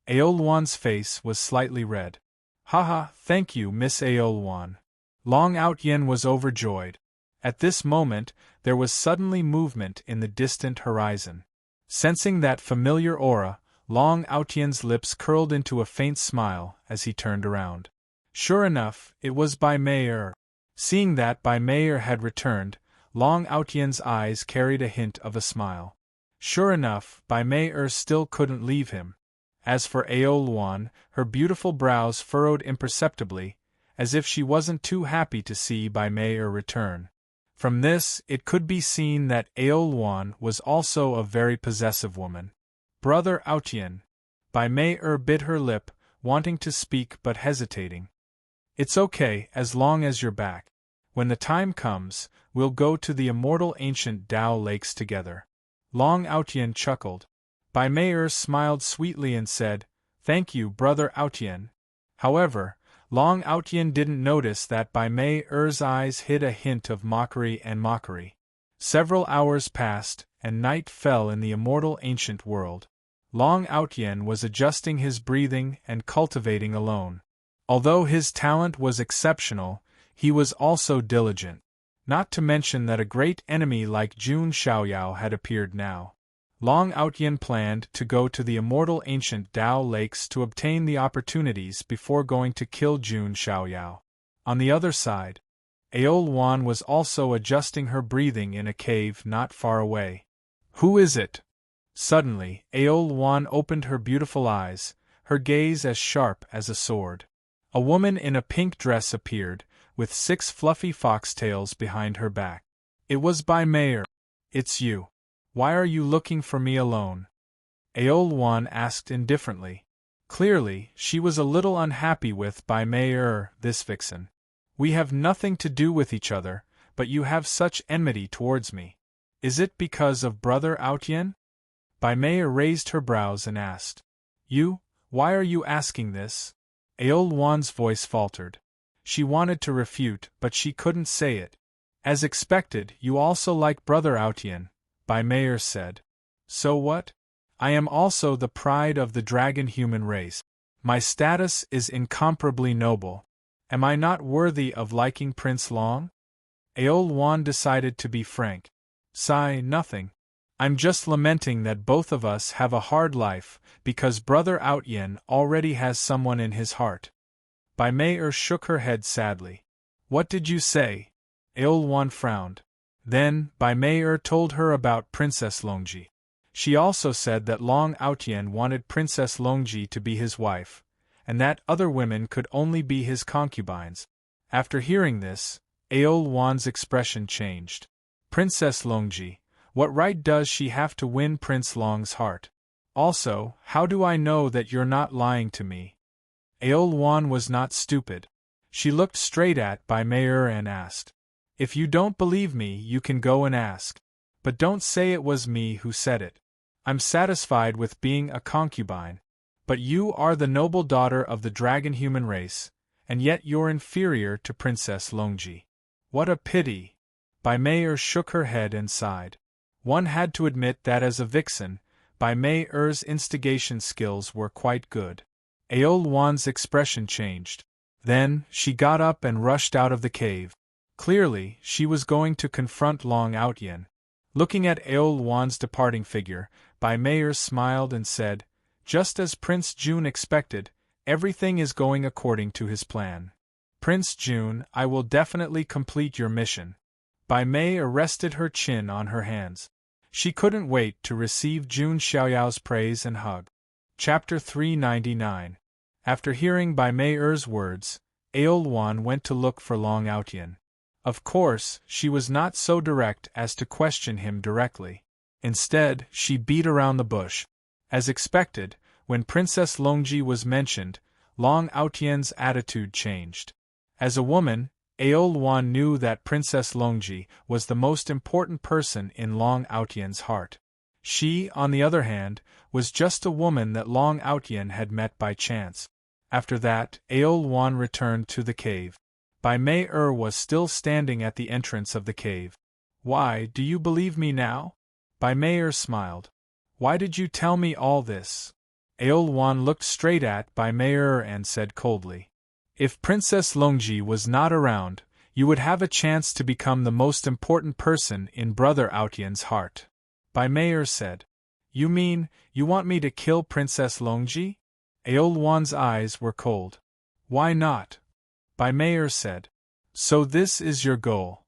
A: Ao Luan's face was slightly red. Haha, thank you, Miss Ao Luan. Long Outyen was overjoyed. At this moment, there was suddenly movement in the distant horizon. Sensing that familiar aura, Long Outyen's lips curled into a faint smile as he turned around. Sure enough, it was Bai Mei. Seeing that Bai Mei had returned, Long Outyen's eyes carried a hint of a smile. Sure enough, Bai Mei still couldn't leave him. As for Ao Luan, her beautiful brows furrowed imperceptibly, as if she wasn't too happy to see Bai Mei return. From this, it could be seen that Ao Luan was also a very possessive woman. Brother Outyen. Bai Mei bit her lip, wanting to speak but hesitating. It's okay, as long as you're back. When the time comes, we'll go to the immortal ancient Tao lakes together. Long Outyen chuckled. Bai Mei smiled sweetly and said, Thank you, Brother Outyen. However, Long Outyen didn't notice that Bai Mei's eyes hid a hint of mockery and mockery. Several hours passed, and night fell in the immortal ancient world. Long Outyen was adjusting his breathing and cultivating alone. Although his talent was exceptional, he was also diligent. Not to mention that a great enemy like Jun Xiaoyao had appeared now. Long Outyen planned to go to the immortal ancient Tao lakes to obtain the opportunities before going to kill Jun Xiaoyao. On the other side, Ao Luan was also adjusting her breathing in a cave not far away. Who is it? Suddenly, Ao Luan opened her beautiful eyes, her gaze as sharp as a sword. A woman in a pink dress appeared, with 6 fluffy foxtails behind her back. It was Bai Mei. It's you. Why are you looking for me alone? Ao Luan asked indifferently. Clearly, she was a little unhappy with Bai Mei, this vixen. We have nothing to do with each other, but you have such enmity towards me. Is it because of Brother Outyen? Bai Mei raised her brows and asked. You? Why are you asking this? Ao Luan's voice faltered. She wanted to refute, but she couldn't say it. As expected, you also like Brother Outyen, Bai Mei said. So what? I am also the pride of the dragon human race. My status is incomparably noble. Am I not worthy of liking Prince Long? Ao Luan decided to be frank. Sigh, nothing. I'm just lamenting that both of us have a hard life, because Brother Outyen already has someone in his heart. Bai Mei shook her head sadly. What did you say? Ao Luan frowned. Then, Bai Mei told her about Princess Longji. She also said that Long Outyen wanted Princess Longji to be his wife, and that other women could only be his concubines. After hearing this, Ao Luan's expression changed. Princess Longji, what right does she have to win Prince Long's heart? Also, how do I know that you're not lying to me? Ao Luan was not stupid. She looked straight at Bai Mei and asked. If you don't believe me, you can go and ask. But don't say it was me who said it. I'm satisfied with being a concubine. But you are the noble daughter of the dragon human race, and yet you're inferior to Princess Longji. What a pity! Bai Mei shook her head and sighed. One had to admit that as a vixen, Bai Mei's instigation skills were quite good. Ao Luan's expression changed. Then, she got up and rushed out of the cave. Clearly, she was going to confront Long Outyen. Looking at Ao Luan's departing figure, Bai Mei smiled and said, just as Prince Jun expected, Everything is going according to his plan. Prince June, I will definitely complete your mission. Bai Mei rested her chin on her hands. She couldn't wait to receive Jun Xiaoyao's praise and hug. Chapter 399. After hearing Bai Mei's words, Aoluan went to look for Long Outyan. Of course, she was not so direct as to question him directly. Instead, she beat around the bush. As expected, when Princess Longji was mentioned, Long Outyan's attitude changed. As a woman, Aoluan knew that Princess Longji was the most important person in Long Outyan's heart. She, on the other hand, was just a woman that Long Outyan had met by chance. After that, Aoluan returned to the cave. Bai Mei was still standing at the entrance of the cave. Why, do you believe me now? Bai Mei smiled. Why did you tell me all this? Aoluan looked straight at Bai Mei and said coldly. If Princess Longji was not around, you would have a chance to become the most important person in Brother Outyan's heart. Bai Mei said. You mean, you want me to kill Princess Longji? Aoluan's eyes were cold. Why not? Bai Mei said. So this is your goal.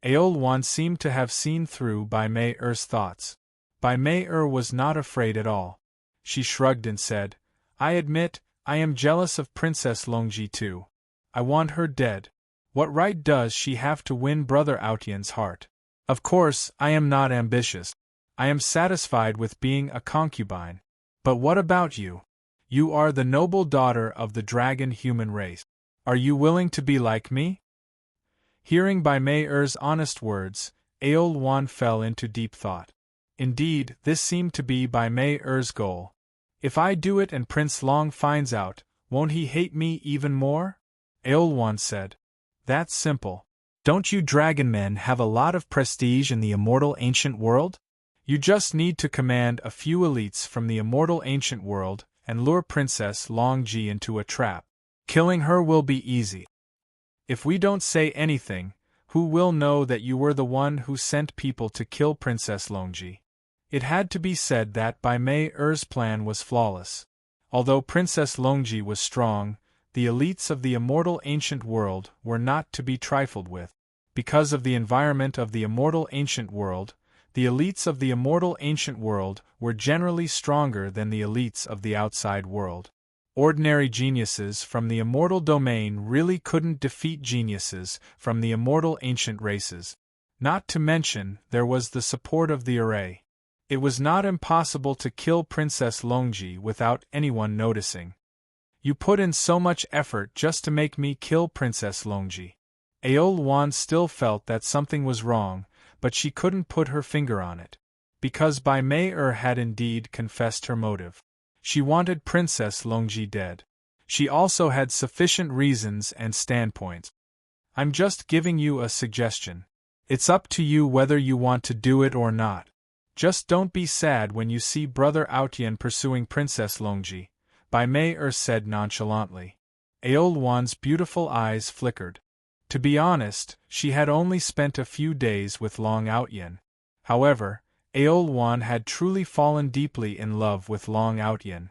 A: Aoluan seemed to have seen through Bai Mei's thoughts. Bai Mei was not afraid at all. She shrugged and said, I admit, I am jealous of Princess Longji too. I want her dead. What right does she have to win Brother Outyan's heart? Of course, I am not ambitious. I am satisfied with being a concubine. But what about you? You are the noble daughter of the dragon human race. Are you willing to be like me? Hearing Bai Mei's honest words, Aoluan fell into deep thought. Indeed, this seemed to be Bai Mei's goal. If I do it and Prince Long finds out, won't he hate me even more? Aoluan said. That's simple. Don't you dragon men have a lot of prestige in the immortal ancient world? You just need to command a few elites from the immortal ancient world and lure Princess Longji into a trap. Killing her will be easy. If we don't say anything, who will know that you were the one who sent people to kill Princess Longji? It had to be said that Bai Mei's plan was flawless. Although Princess Longji was strong, the elites of the immortal ancient world were not to be trifled with. Because of the environment of the immortal ancient world, the elites of the immortal ancient world were generally stronger than the elites of the outside world. Ordinary geniuses from the immortal domain really couldn't defeat geniuses from the immortal ancient races. Not to mention, there was the support of the array. It was not impossible to kill Princess Longji without anyone noticing. You put in so much effort just to make me kill Princess Longji. Aoluan still felt that something was wrong, but she couldn't put her finger on it. Because Bai Mei had indeed confessed her motive. She wanted Princess Longji dead. She also had sufficient reasons and standpoints. I'm just giving you a suggestion. It's up to you whether you want to do it or not. Just don't be sad when you see Brother Outyan pursuing Princess Longji, Bai Mei said nonchalantly. Aoluan's beautiful eyes flickered. To be honest, she had only spent a few days with Long Outyan. However, Aoluan had truly fallen deeply in love with Long Outyan.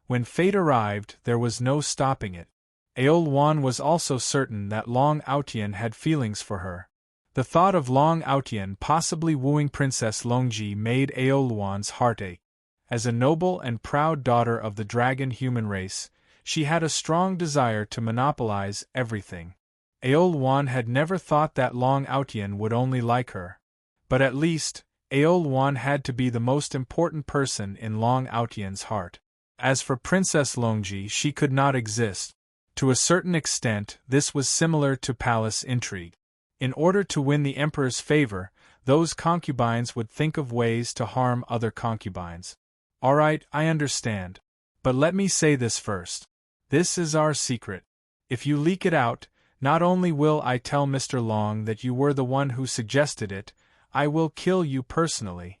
A: When fate arrived, there was no stopping it. Aoluan was also certain that Long Outyan had feelings for her. The thought of Long Outyan possibly wooing Princess Longji made Aoluan's heart ache. As a noble and proud daughter of the dragon human race, she had a strong desire to monopolize everything. Aoluan had never thought that Long Outyan would only like her. But at least, Aoluan had to be the most important person in Long Outyan's heart. As for Princess Longji, she could not exist. To a certain extent, this was similar to palace intrigue. In order to win the emperor's favor, those concubines would think of ways to harm other concubines. Alright, I understand. But let me say this first. This is our secret. If you leak it out, not only will I tell Mr. Long that you were the one who suggested it, I will kill you personally.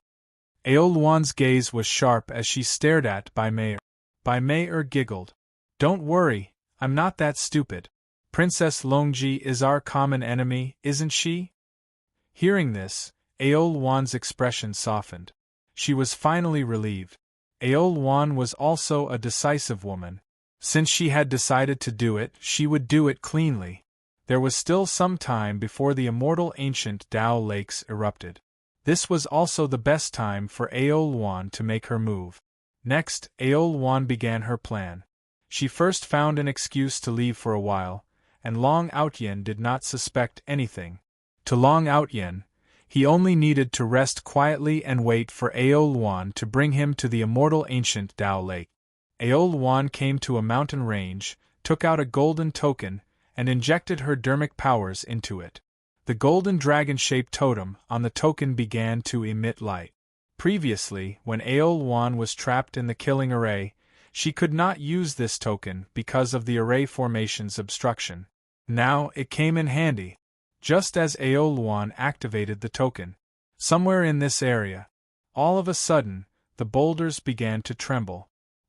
A: Aoluan's gaze was sharp as she stared at Bai Mei. Bai Mei giggled. Don't worry, I'm not that stupid. Princess Longji is our common enemy, isn't she? Hearing this, Aoluan's expression softened. She was finally relieved. Aoluan was also a decisive woman. Since she had decided to do it, she would do it cleanly. There was still some time before the immortal ancient Tao lakes erupted. This was also the best time for Aoluan to make her move. Next, Aoluan began her plan. She first found an excuse to leave for a while, and Long Outyen did not suspect anything. To Long Outyen, he only needed to rest quietly and wait for Aoluan to bring him to the immortal ancient Tao lake. Aoluan came to a mountain range, took out a golden token, and injected her dermic powers into it. The golden dragon-shaped totem on the token began to emit light. Previously, when Aoluan was trapped in the killing array, she could not use this token because of the array formation's obstruction. Now it came in handy. Just as Aoluan activated the token, somewhere in this area, all of a sudden, the boulders began to tremble.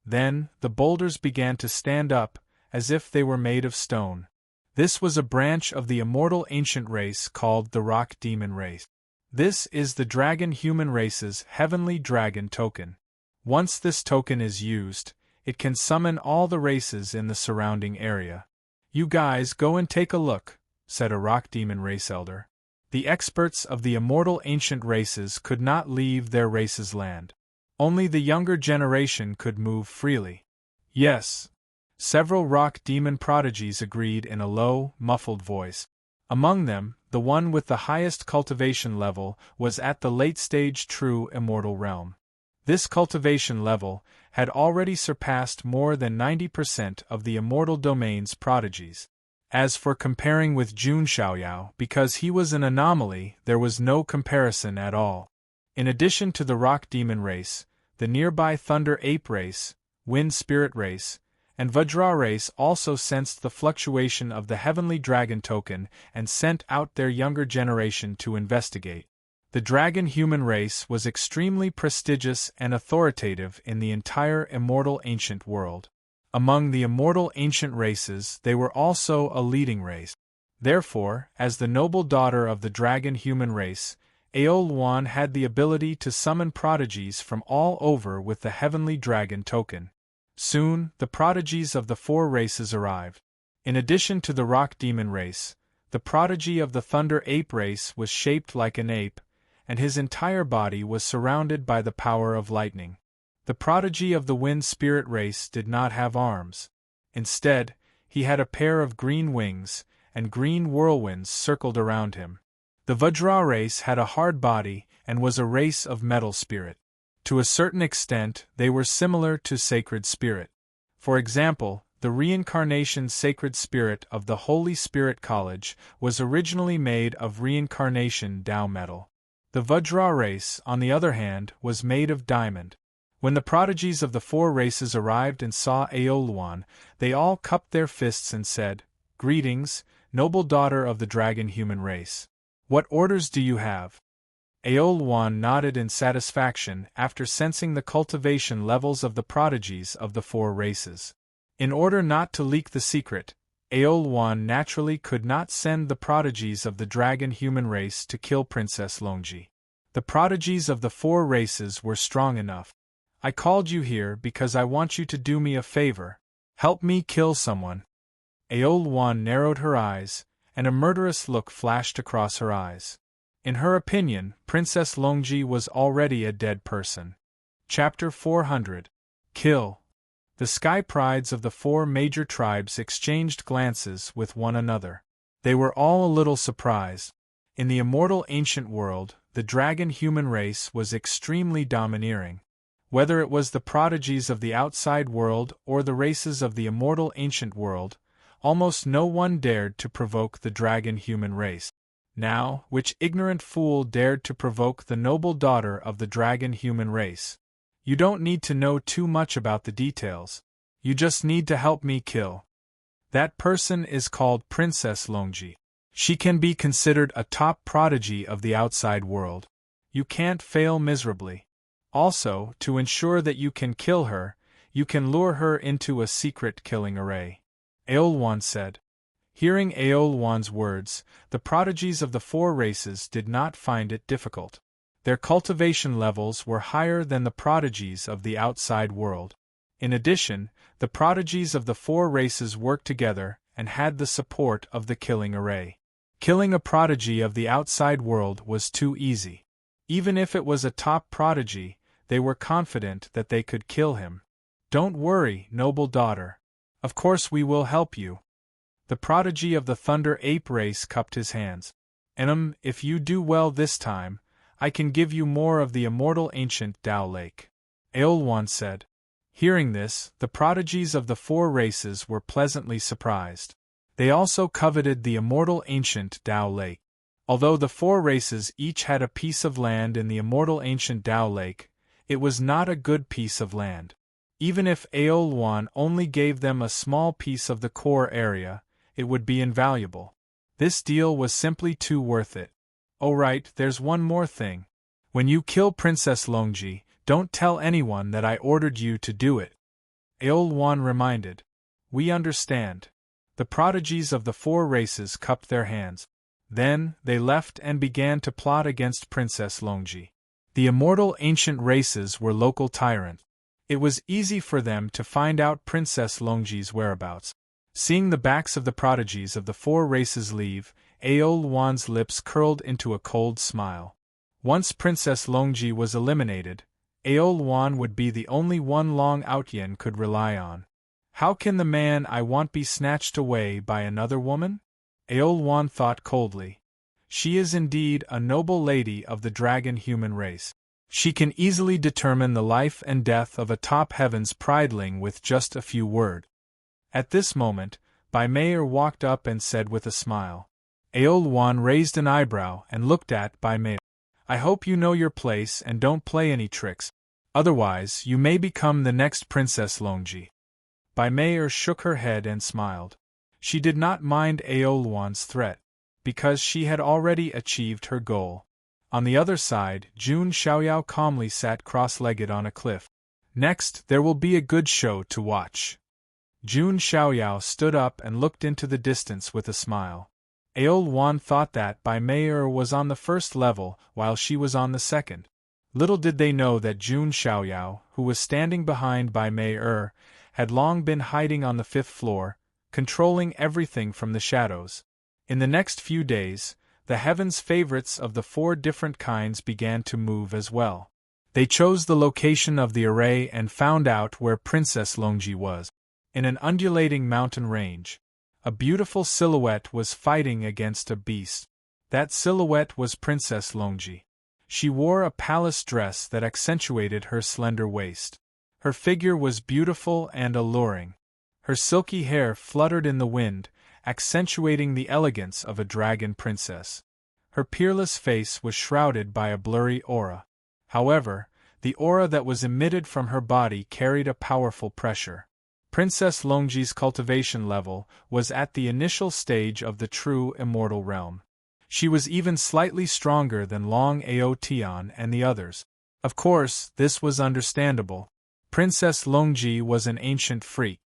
A: Then, the boulders began to stand up, as if they were made of stone. This was a branch of the immortal ancient race called the Rock Demon race. This is the dragon-human race's heavenly dragon token. Once this token is used, it can summon all the races in the surrounding area. "You guys go and take a look," said a rock demon race elder. The experts of the immortal ancient races could not leave their race's land. Only the younger generation could move freely. Yes. Several rock demon prodigies agreed in a low, muffled voice. Among them, the one with the highest cultivation level was at the late-stage true immortal realm. This cultivation level had already surpassed more than 90% of the immortal domain's prodigies. As for comparing with Jun Xiaoyao, because he was an anomaly, there was no comparison at all. In addition to the rock demon race, the nearby thunder ape race, wind spirit race, and Vajra race also sensed the fluctuation of the heavenly dragon token and sent out their younger generation to investigate. The dragon-human race was extremely prestigious and authoritative in the entire immortal ancient world. Among the immortal ancient races, they were also a leading race. Therefore, as the noble daughter of the dragon-human race, Aoluan had the ability to summon prodigies from all over with the heavenly dragon token. Soon, the prodigies of the four races arrived. In addition to the rock demon race, the prodigy of the thunder ape race was shaped like an ape, and his entire body was surrounded by the power of lightning. The prodigy of the wind spirit race did not have arms. Instead, he had a pair of green wings, and green whirlwinds circled around him. The Vajra race had a hard body and was a race of metal spirit. To a certain extent, they were similar to sacred spirit. For example, the reincarnation sacred spirit of the Holy Spirit College was originally made of reincarnation Tao metal. The Vajra race, on the other hand, was made of diamond. When the prodigies of the four races arrived and saw Aoluan, they all cupped their fists and said, "Greetings, noble daughter of the dragon-human race. What orders do you have?" Aoluan nodded in satisfaction after sensing the cultivation levels of the prodigies of the four races. In order not to leak the secret, Aoluan naturally could not send the prodigies of the dragon-human race to kill Princess Longji. The prodigies of the four races were strong enough. "I called you here because I want you to do me a favor. Help me kill someone." Aoluan narrowed her eyes, and a murderous look flashed across her eyes. In her opinion, Princess Longji was already a dead person. Chapter 400. Kill. The sky prides of the four major tribes exchanged glances with one another. They were all a little surprised. In the immortal ancient world, the dragon-human race was extremely domineering. Whether it was the prodigies of the outside world or the races of the immortal ancient world, almost no one dared to provoke the dragon-human race. Now, which ignorant fool dared to provoke the noble daughter of the dragon-human race? You don't need to know too much about the details. You just need to help me kill. That person is called Princess Longji. She can be considered a top prodigy of the outside world. You can't fail miserably. Also, to ensure that you can kill her, you can lure her into a secret killing array. Aoluan said. Hearing Aoluan's words, the prodigies of the four races did not find it difficult. Their cultivation levels were higher than the prodigies of the outside world. In addition, the prodigies of the four races worked together and had the support of the killing array. Killing a prodigy of the outside world was too easy. Even if it was a top prodigy, they were confident that they could kill him. Don't worry, noble daughter. Of course we will help you. The prodigy of the Thunder Ape race cupped his hands. If you do well this time, I can give you more of the immortal ancient Tao Lake. Aolwan said. Hearing this, the prodigies of the four races were pleasantly surprised. They also coveted the immortal ancient Tao Lake. Although the four races each had a piece of land in the immortal ancient Tao Lake, it was not a good piece of land. Even if Aolwan only gave them a small piece of the core area, it would be invaluable. This deal was simply too worth it. Oh right, there's one more thing. When you kill Princess Longji, don't tell anyone that I ordered you to do it. Aolwan reminded. We understand. The prodigies of the four races cupped their hands. Then, they left and began to plot against Princess Longji. The immortal ancient races were local tyrants. It was easy for them to find out Princess Longji's whereabouts. Seeing the backs of the prodigies of the four races leave, Aolwan's lips curled into a cold smile. Once Princess Longji was eliminated, Aolwan would be the only one Long Outyen could rely on. How can the man I want be snatched away by another woman? Aolwan thought coldly. She is indeed a noble lady of the dragon-human race. She can easily determine the life and death of a top heavens prideling with just a few words. At this moment, Bai Mei walked up and said with a smile. Aolwan raised an eyebrow and looked at Bai Mei. I hope you know your place and don't play any tricks. Otherwise, you may become the next Princess Longji. Bai Mei shook her head and smiled. She did not mind Aolwan's threat, because she had already achieved her goal. On the other side, Jun Xiaoyao calmly sat cross-legged on a cliff. Next, there will be a good show to watch. Jun Xiaoyao stood up and looked into the distance with a smile. Aolwan thought that Bai Mei was on the first level while she was on the second. Little did they know that Jun Xiaoyao, who was standing behind Bai Mei, had long been hiding on the fifth floor, controlling everything from the shadows. In the next few days, the heavens' favorites of the four different kinds began to move as well. They chose the location of the array and found out where Princess Longji was. In an undulating mountain range, a beautiful silhouette was fighting against a beast. That silhouette was Princess Longji. She wore a palace dress that accentuated her slender waist. Her figure was beautiful and alluring. Her silky hair fluttered in the wind, accentuating the elegance of a dragon princess. Her peerless face was shrouded by a blurry aura. However, the aura that was emitted from her body carried a powerful pressure. Princess Longji's cultivation level was at the initial stage of the true immortal realm. She was even slightly stronger than Long Aotian and the others. Of course, this was understandable. Princess Longji was an ancient freak.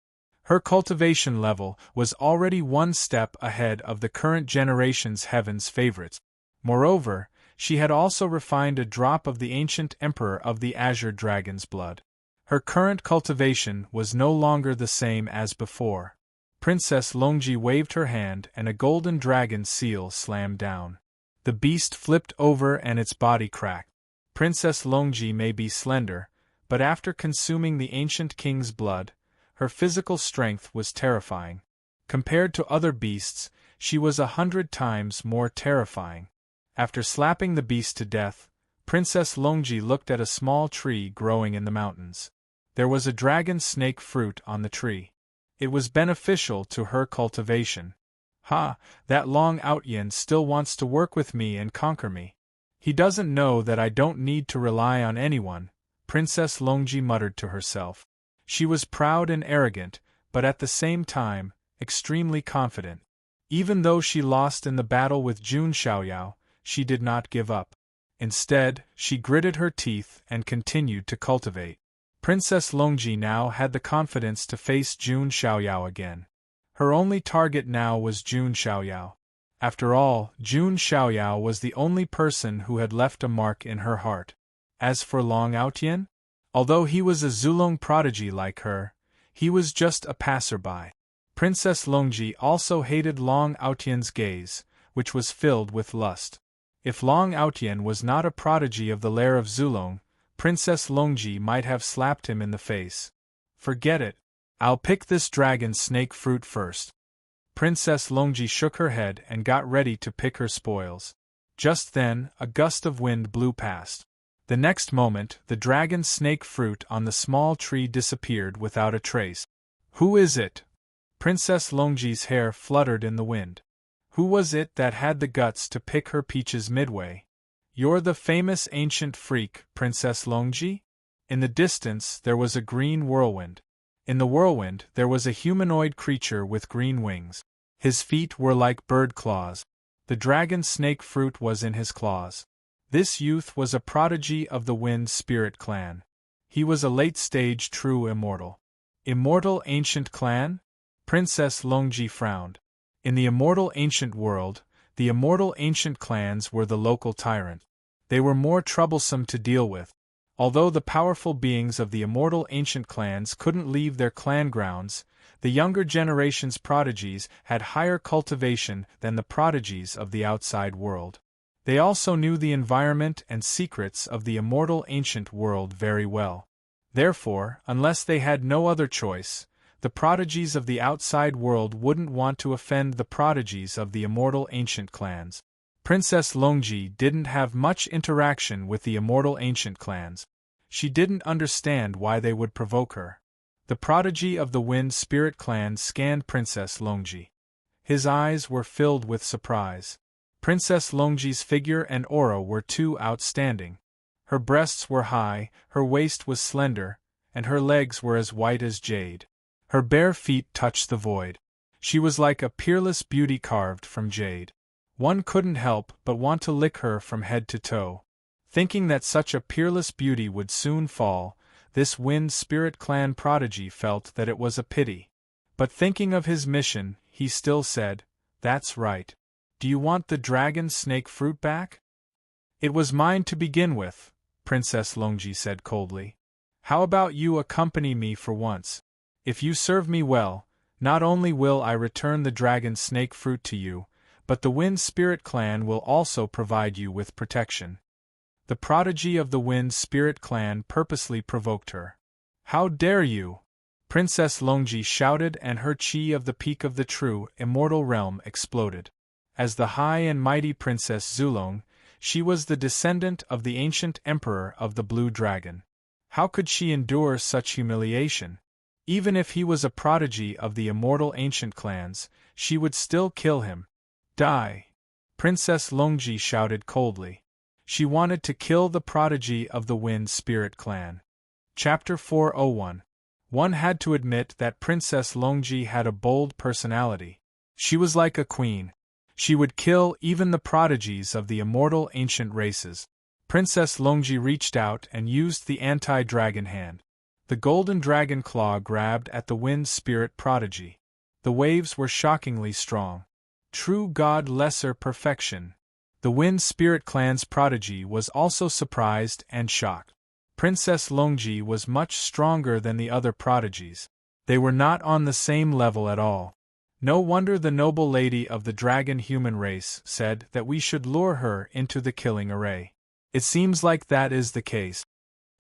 A: Her cultivation level was already one step ahead of the current generation's heaven's favorites. Moreover, she had also refined a drop of the ancient emperor of the Azure Dragon's blood. Her current cultivation was no longer the same as before. Princess Longji waved her hand and a golden dragon seal slammed down. The beast flipped over and its body cracked. Princess Longji may be slender, but after consuming the ancient king's blood, her physical strength was terrifying. Compared to other beasts, she was 100 times more terrifying. After slapping the beast to death, Princess Longji looked at a small tree growing in the mountains. There was a dragon snake fruit on the tree. It was beneficial to her cultivation. Ha, that Long Outyen still wants to work with me and conquer me. He doesn't know that I don't need to rely on anyone, Princess Longji muttered to herself. She was proud and arrogant, but at the same time, extremely confident. Even though she lost in the battle with Jun Xiaoyao, she did not give up. Instead, she gritted her teeth and continued to cultivate. Princess Longji now had the confidence to face Jun Xiaoyao again. Her only target now was Jun Xiaoyao. After all, Jun Xiaoyao was the only person who had left a mark in her heart. As for Long Outyen, Although he was a Zulong prodigy like her, he was just a passerby. Princess Longji also hated Long Aotian's gaze, which was filled with lust. If Long Aotian was not a prodigy of the lair of Zulong, Princess Longji might have slapped him in the face. Forget it. I'll pick this dragon snake fruit first. Princess Longji shook her head and got ready to pick her spoils. Just then, a gust of wind blew past. The next moment, the dragon snake fruit on the small tree disappeared without a trace. Who is it? Princess Longji's hair fluttered in the wind. Who was it that had the guts to pick her peaches midway? You're the famous ancient freak, Princess Longji? In the distance there was a green whirlwind. In the whirlwind there was a humanoid creature with green wings. His feet were like bird claws. The dragon snake fruit was in his claws. This youth was a prodigy of the Wind Spirit clan. He was a late-stage true immortal. Immortal ancient clan? Princess Longji frowned. In the immortal ancient world, the immortal ancient clans were the local tyrant. They were more troublesome to deal with. Although the powerful beings of the immortal ancient clans couldn't leave their clan grounds, the younger generation's prodigies had higher cultivation than the prodigies of the outside world. They also knew the environment and secrets of the immortal ancient world very well. Therefore, unless they had no other choice, the prodigies of the outside world wouldn't want to offend the prodigies of the immortal ancient clans. Princess Longji didn't have much interaction with the immortal ancient clans. She didn't understand why they would provoke her. The prodigy of the Wind Spirit clan scanned Princess Longji. His eyes were filled with surprise. Princess Longji's figure and aura were too outstanding. Her breasts were high, her waist was slender, and her legs were as white as jade. Her bare feet touched the void. She was like a peerless beauty carved from jade. One couldn't help but want to lick her from head to toe. Thinking that such a peerless beauty would soon fall, this Wind Spirit clan prodigy felt that it was a pity. But thinking of his mission, he still said, "That's right. Do you want the dragon snake fruit back?" "It was mine to begin with," Princess Longji said coldly. "How about you accompany me for once? If you serve me well, not only will I return the dragon snake fruit to you, but the Wind Spirit clan will also provide you with protection." The prodigy of the Wind Spirit clan purposely provoked her. "How dare you!" Princess Longji shouted, and her chi of the peak of the true, immortal realm exploded. As the high and mighty Princess Zulong, she was the descendant of the ancient emperor of the Blue Dragon. How could she endure such humiliation? Even if he was a prodigy of the immortal ancient clans, she would still kill him. "Die!" Princess Longji shouted coldly. She wanted to kill the prodigy of the Wind Spirit clan. Chapter 401. One had to admit that Princess Longji had a bold personality. She was like a queen. She would kill even the prodigies of the immortal ancient races. Princess Longji reached out and used the anti-dragon hand. The golden dragon claw grabbed at the Wind Spirit prodigy. The waves were shockingly strong. True god lesser perfection. The Wind Spirit clan's prodigy was also surprised and shocked. Princess Longji was much stronger than the other prodigies. They were not on the same level at all. No wonder the noble lady of the dragon human race said that we should lure her into the killing array. It seems like that is the case.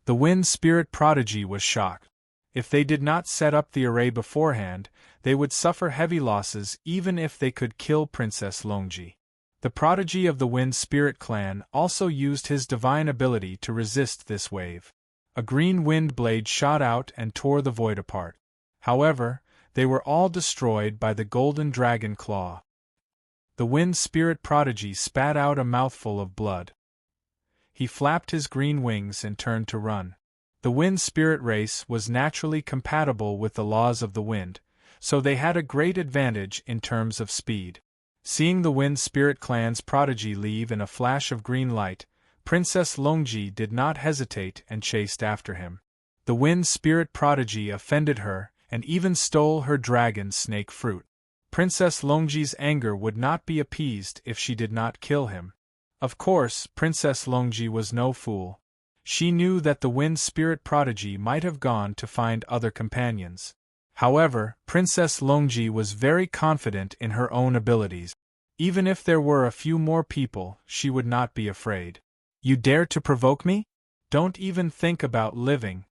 A: The Wind Spirit prodigy was shocked. If they did not set up the array beforehand, they would suffer heavy losses even if they could kill Princess Longji. The prodigy of the Wind Spirit clan also used his divine ability to resist this wave. A green wind blade shot out and tore the void apart. However, they were all destroyed by the golden dragon claw. The Wind Spirit prodigy spat out a mouthful of blood. He flapped his green wings and turned to run. The Wind Spirit race was naturally compatible with the laws of the wind, so they had a great advantage in terms of speed. Seeing the Wind Spirit clan's prodigy leave in a flash of green light, Princess Longji did not hesitate and chased after him. The Wind Spirit prodigy offended her, and even stole her dragon snake fruit. Princess Longji's anger would not be appeased if she did not kill him. Of course, Princess Longji was no fool. She knew that the wind spirit prodigy might have gone to find other companions. However, Princess Longji was very confident in her own abilities. Even if there were a few more people, she would not be afraid. You dare to provoke me? Don't even think about living.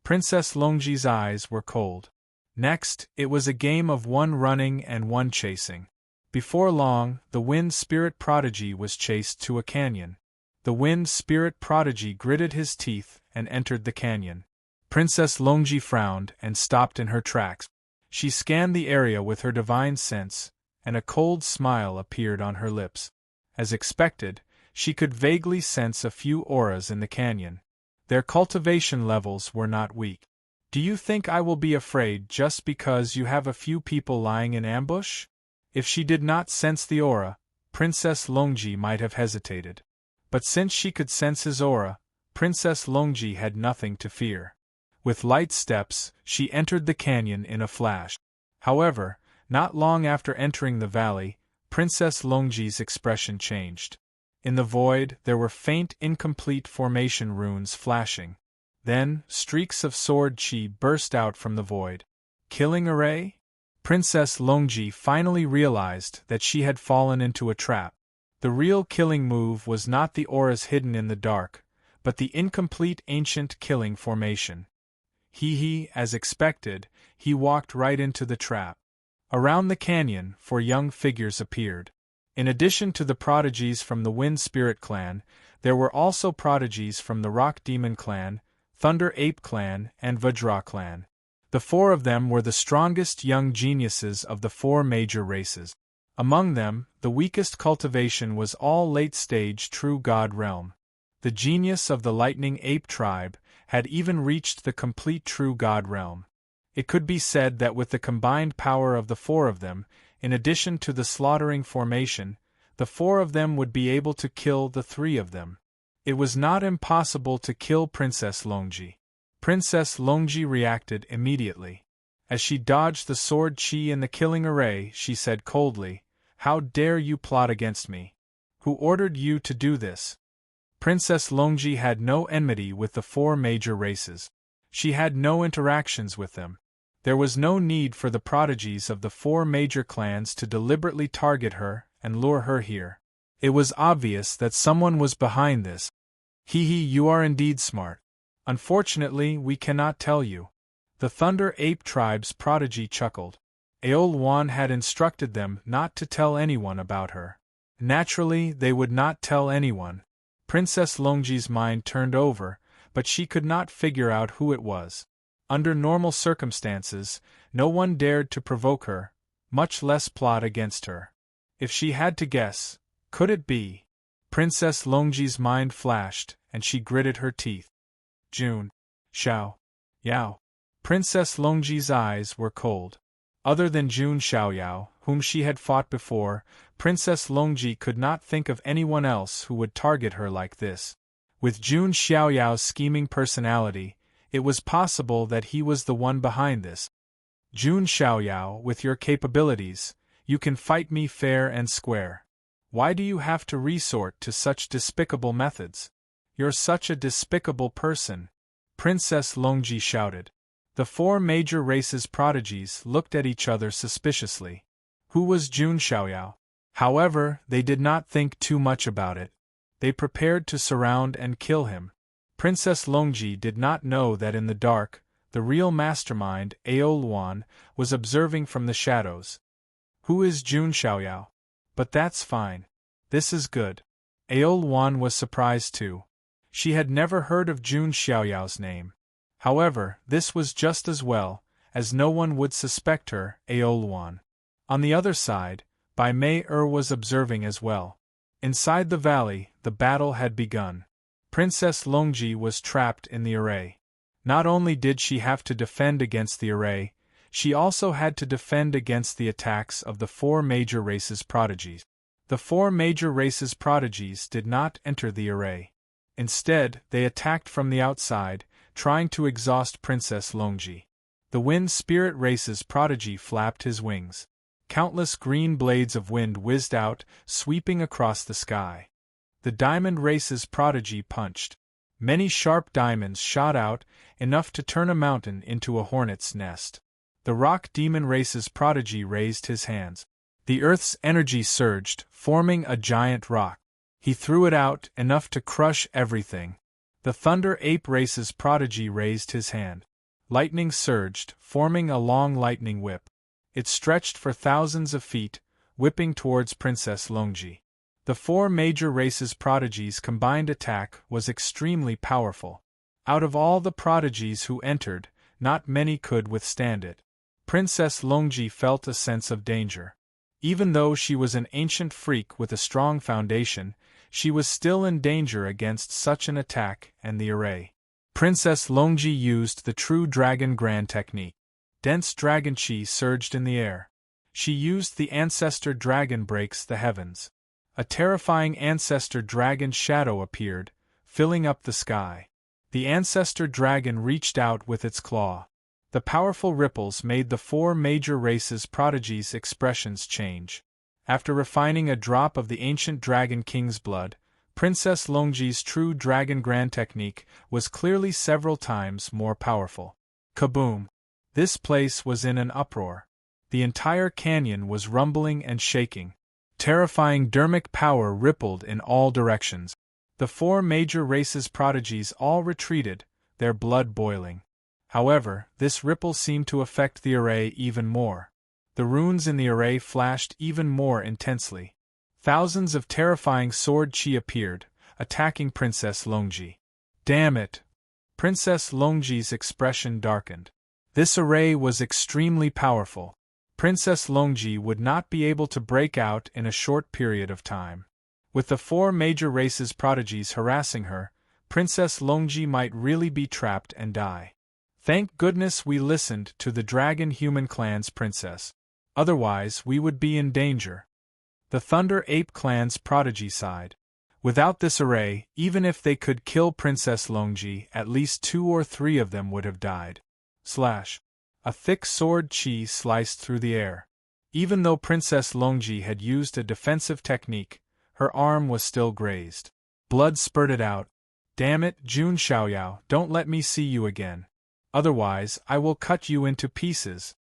A: Princess Longji's eyes were cold. Next, it was a game of one running and one chasing. Before long, the wind spirit prodigy was chased to a canyon. The wind spirit prodigy gritted his teeth and entered the canyon. Princess Longji frowned and stopped in her tracks. She scanned the area with her divine sense, and a cold smile appeared on her lips. As expected, she could vaguely sense a few auras in the canyon. Their cultivation levels were not weak. Do you think I will be afraid just because you have a few people lying in ambush? If she did not sense the aura, Princess Longji might have hesitated. But since she could sense his aura, Princess Longji had nothing to fear. With light steps, she entered the canyon in a flash. However, not long after entering the valley, Princess Longji's expression changed. In the void, there were faint, incomplete formation runes flashing. Then, streaks of sword chi burst out from the void. Killing array? Princess Longji finally realized that she had fallen into a trap. The real killing move was not the auras hidden in the dark, but the incomplete ancient killing formation. As expected, he walked right into the trap. Around the canyon, 4 young figures appeared. In addition to the prodigies from the Wind Spirit clan, there were also prodigies from the Rock Demon clan, Thunder Ape clan, and Vajra clan. The 4 of them were the strongest young geniuses of the 4 major races. Among them, the weakest cultivation was all late-stage True God realm. The genius of the Lightning Ape tribe had even reached the complete True God realm. It could be said that with the combined power of the 4 of them, in addition to the slaughtering formation, the 4 of them would be able to kill the 3 of them. It was not impossible to kill Princess Longji. Princess Longji reacted immediately. As she dodged the sword chi in the killing array, she said coldly, "How dare you plot against me? Who ordered you to do this?" Princess Longji had no enmity with the 4 major races. She had no interactions with them. There was no need for the prodigies of the 4 major clans to deliberately target her and lure her here. It was obvious that someone was behind this. You are indeed smart. Unfortunately, we cannot tell you. The Thunder Ape tribe's prodigy chuckled. Aolwan had instructed them not to tell anyone about her. Naturally, they would not tell anyone. Princess Longji's mind turned over, but she could not figure out who it was. Under normal circumstances, no one dared to provoke her, much less plot against her. If she had to guess, could it be? Princess Longji's mind flashed, and she gritted her teeth. June. Xiao. Yao. Princess Longji's eyes were cold. Other than June Xiaoyao, whom she had fought before, Princess Longji could not think of anyone else who would target her like this. With June Xiaoyao's scheming personality, it was possible that he was the one behind this. June Xiaoyao, with your capabilities, you can fight me fair and square. Why do you have to resort to such despicable methods? You're such a despicable person, Princess Longji shouted. The 4 major races' prodigies looked at each other suspiciously. Who was June Xiaoyao? However, they did not think too much about it. They prepared to surround and kill him. Princess Longji did not know that in the dark, the real mastermind, Aolwan, was observing from the shadows. Who is June Xiaoyao? But that's fine. This is good. Aolwan was surprised too. She had never heard of June Xiaoyao's name. However, this was just as well, as no one would suspect her, Aolwan. On the other side, Bai Mei was observing as well. Inside the valley, the battle had begun. Princess Longji was trapped in the array. Not only did she have to defend against the array, she also had to defend against the attacks of the 4 major races' prodigies. The 4 major races' prodigies did not enter the array. Instead, they attacked from the outside, trying to exhaust Princess Longji. The Wind Spirit race's prodigy flapped his wings. Countless green blades of wind whizzed out, sweeping across the sky. The Diamond race's prodigy punched. Many sharp diamonds shot out, enough to turn a mountain into a hornet's nest. The rock demon race's prodigy raised his hands. The earth's energy surged, forming a giant rock. He threw it out, enough to crush everything. The thunder ape race's prodigy raised his hand. Lightning surged, forming a long lightning whip. It stretched for thousands of feet, whipping towards Princess Longji. The four major races' prodigies' combined attack was extremely powerful. Out of all the prodigies who entered, not many could withstand it. Princess Longji felt a sense of danger. Even though she was an ancient freak with a strong foundation, she was still in danger against such an attack and the array. Princess Longji used the true dragon grand technique. Dense dragon chi surged in the air. She used the ancestor dragon breaks the heavens. A terrifying ancestor dragon shadow appeared, filling up the sky. The ancestor dragon reached out with its claw. The powerful ripples made the four major races' prodigies' expressions change. After refining a drop of the ancient dragon king's blood, Princess Longji's true dragon grand technique was clearly several times more powerful. Kaboom! This place was in an uproar. The entire canyon was rumbling and shaking. Terrifying dermic power rippled in all directions. The four major races' prodigies all retreated, their blood boiling. However, this ripple seemed to affect the array even more. The runes in the array flashed even more intensely. Thousands of terrifying sword chi appeared, attacking Princess Longji. Damn it! Princess Longji's expression darkened. This array was extremely powerful. Princess Longji would not be able to break out in a short period of time. With the four major races' prodigies harassing her, Princess Longji might really be trapped and die. Thank goodness we listened to the Dragon Human Clan's princess. Otherwise we would be in danger. The Thunder Ape Clan's prodigy sighed. Without this array, even if they could kill Princess Longji, at least 2 or 3 of them would have died. Slash. A thick sword chi sliced through the air. Even though Princess Longji had used a defensive technique, her arm was still grazed. Blood spurted out. Damn it, Jun Xiaoyao, don't let me see you again. Otherwise, I will cut you into pieces.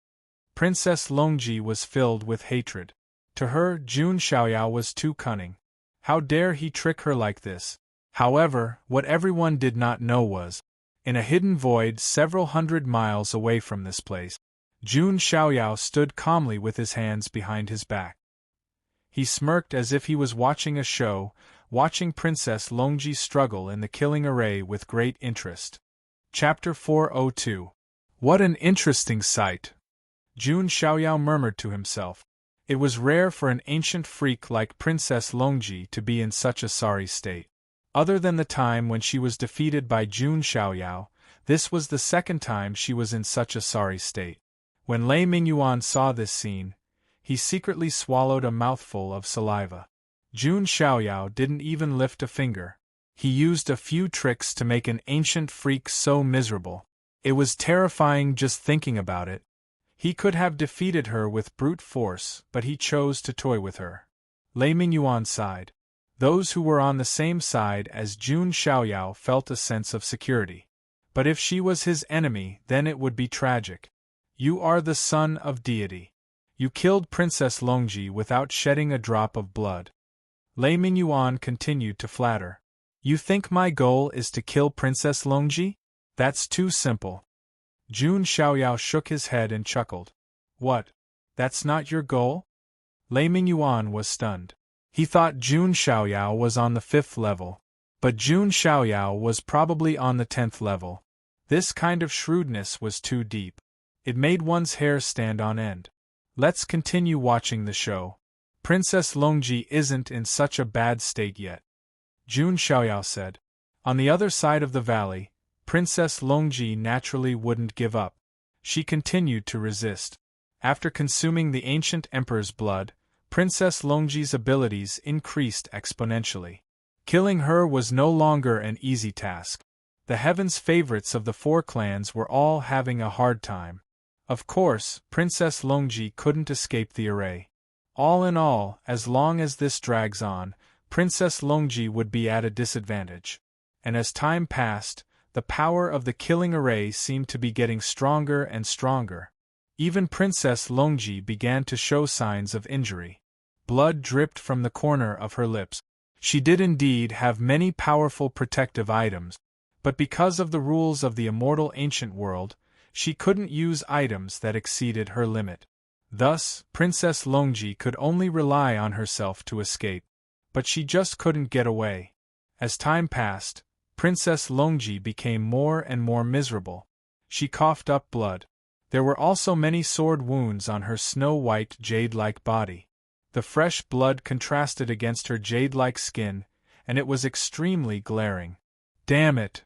A: Princess Longji was filled with hatred. To her, Jun Xiaoyao was too cunning. How dare he trick her like this? However, what everyone did not know was, in a hidden void several hundred miles away from this place, Jun Xiaoyao stood calmly with his hands behind his back. He smirked as if he was watching a show, watching Princess Longji struggle in the killing array with great interest. Chapter 402. What an interesting sight! Jun Xiaoyao murmured to himself. It was rare for an ancient freak like Princess Longji to be in such a sorry state. Other than the time when she was defeated by Jun Xiaoyao, this was the second time she was in such a sorry state. When Lei Mingyuan saw this scene, he secretly swallowed a mouthful of saliva. Jun Xiaoyao didn't even lift a finger. He used a few tricks to make an ancient freak so miserable. It was terrifying just thinking about it. He could have defeated her with brute force, but he chose to toy with her. Lei Mingyuan sighed. Those who were on the same side as Jun Xiaoyao felt a sense of security. But if she was his enemy, then it would be tragic. You are the son of deity. You killed Princess Longji without shedding a drop of blood. Lei Mingyuan continued to flatter. You think my goal is to kill Princess Longji? That's too simple. Jun Xiaoyao shook his head and chuckled. What? That's not your goal? Lei Mingyuan was stunned. He thought Jun Xiaoyao was on the 5th level. But Jun Xiaoyao was probably on the 10th level. This kind of shrewdness was too deep. It made one's hair stand on end. Let's continue watching the show. Princess Longji isn't in such a bad state yet. Jun Xiaoyao said. On the other side of the valley, Princess Longji naturally wouldn't give up. She continued to resist. After consuming the ancient emperor's blood, Princess Longji's abilities increased exponentially. Killing her was no longer an easy task. The heavens' favorites of the 4 clans were all having a hard time. Of course, Princess Longji couldn't escape the array. All in all, as long as this drags on, Princess Longji would be at a disadvantage. and as time passed, the power of the killing array seemed to be getting stronger and stronger. Even Princess Longji began to show signs of injury. Blood dripped from the corner of her lips. She did indeed have many powerful protective items, but because of the rules of the immortal ancient world, she couldn't use items that exceeded her limit. Thus, Princess Longji could only rely on herself to escape. But she just couldn't get away. As time passed, Princess Longji became more and more miserable. She coughed up blood. There were also many sword wounds on her snow-white jade-like body. The fresh blood contrasted against her jade-like skin, and it was extremely glaring. Damn it!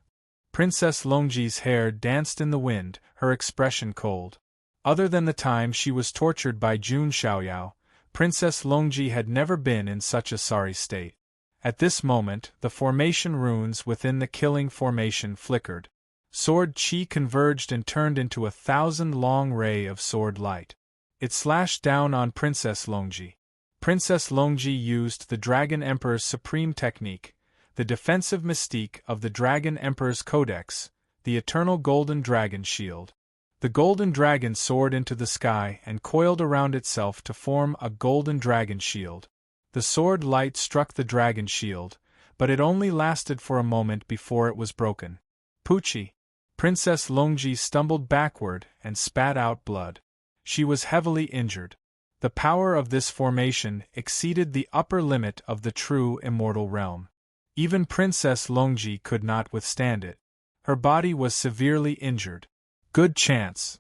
A: Princess Longji's hair danced in the wind, her expression cold. Other than the time she was tortured by Jun Xiaoyao, Princess Longji had never been in such a sorry state. At this moment, the formation runes within the killing formation flickered. Sword chi converged and turned into 1,000-long ray of sword light. It slashed down on Princess Longji. Princess Longji used the Dragon Emperor's supreme technique, the defensive mystique of the Dragon Emperor's Codex, the eternal golden dragon shield. The golden dragon soared into the sky and coiled around itself to form a golden dragon shield. The sword light struck the dragon shield, but it only lasted for a moment before it was broken. Poochie! Princess Longji stumbled backward and spat out blood. She was heavily injured. The power of this formation exceeded the upper limit of the true immortal realm. Even Princess Longji could not withstand it. Her body was severely injured. Good chance.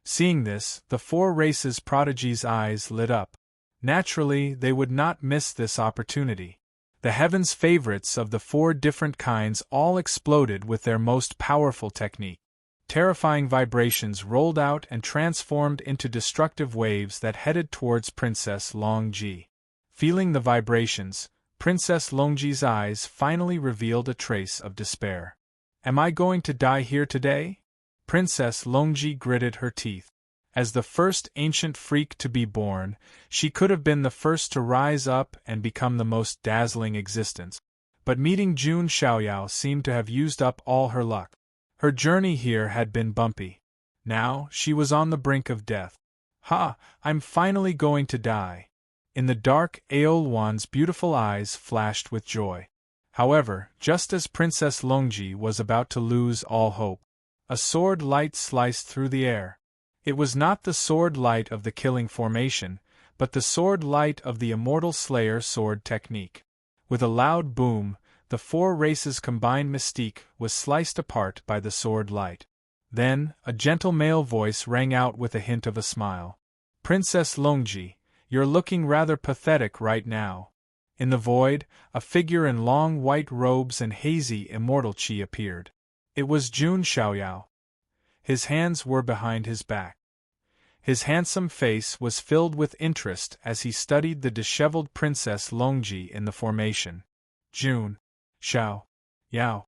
A: Seeing this, the four races' prodigies' eyes lit up. Naturally, they would not miss this opportunity. The heavens' favorites of the four different kinds all exploded with their most powerful technique. Terrifying vibrations rolled out and transformed into destructive waves that headed towards Princess Longji. Feeling the vibrations, Princess Longji's eyes finally revealed a trace of despair. Am I going to die here today? Princess Longji gritted her teeth. As the first ancient freak to be born, she could have been the first to rise up and become the most dazzling existence. But meeting Jun Xiaoyao seemed to have used up all her luck. Her journey here had been bumpy. Now, she was on the brink of death. Ha! I'm finally going to die. In the dark, Aolwan's beautiful eyes flashed with joy. However, just as Princess Longji was about to lose all hope, a sword light sliced through the air. It was not the sword light of the killing formation, but the sword light of the immortal slayer sword technique. With a loud boom, the four races' combined mystique was sliced apart by the sword light. Then, a gentle male voice rang out with a hint of a smile. Princess Longji, you're looking rather pathetic right now. In the void, a figure in long white robes and hazy immortal chi appeared. It was Jun Xiaoyao. His hands were behind his back. His handsome face was filled with interest as he studied the disheveled Princess Longji in the formation. Jun Xiaoyao.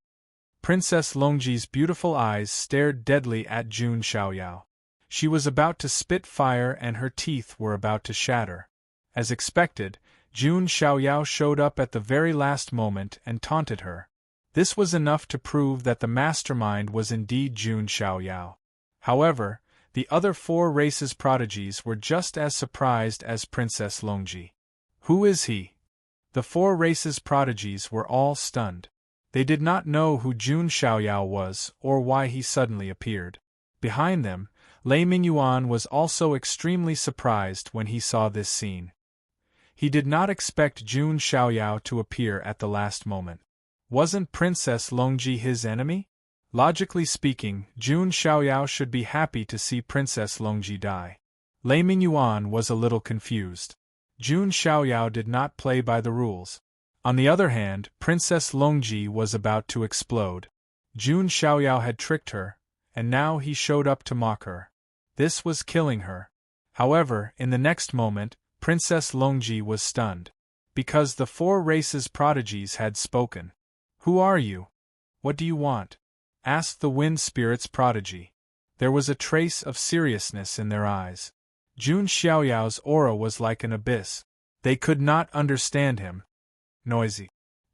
A: Princess Longji's beautiful eyes stared deadly at Jun Xiaoyao. She was about to spit fire and her teeth were about to shatter. As expected, Jun Xiaoyao showed up at the very last moment and taunted her. This was enough to prove that the mastermind was indeed Jun Xiaoyao. However, the other four races' prodigies were just as surprised as Princess Longji. Who is he? The four races' prodigies were all stunned. They did not know who Jun Xiaoyao was or why he suddenly appeared. Behind them, Lei Mingyuan was also extremely surprised when he saw this scene. He did not expect Jun Xiaoyao to appear at the last moment. Wasn't Princess Longji his enemy? Logically speaking, Jun Xiaoyao should be happy to see Princess Longji die. Lei Mingyuan was a little confused. Jun Xiaoyao did not play by the rules. On the other hand, Princess Longji was about to explode. Jun Xiaoyao had tricked her, and now he showed up to mock her. This was killing her. However, in the next moment, Princess Longji was stunned. Because the four races' prodigies had spoken. Who are you? What do you want? Asked the wind spirit's prodigy. There was a trace of seriousness in their eyes. Jun Xiaoyao's aura was like an abyss. They could not understand him. Noisy.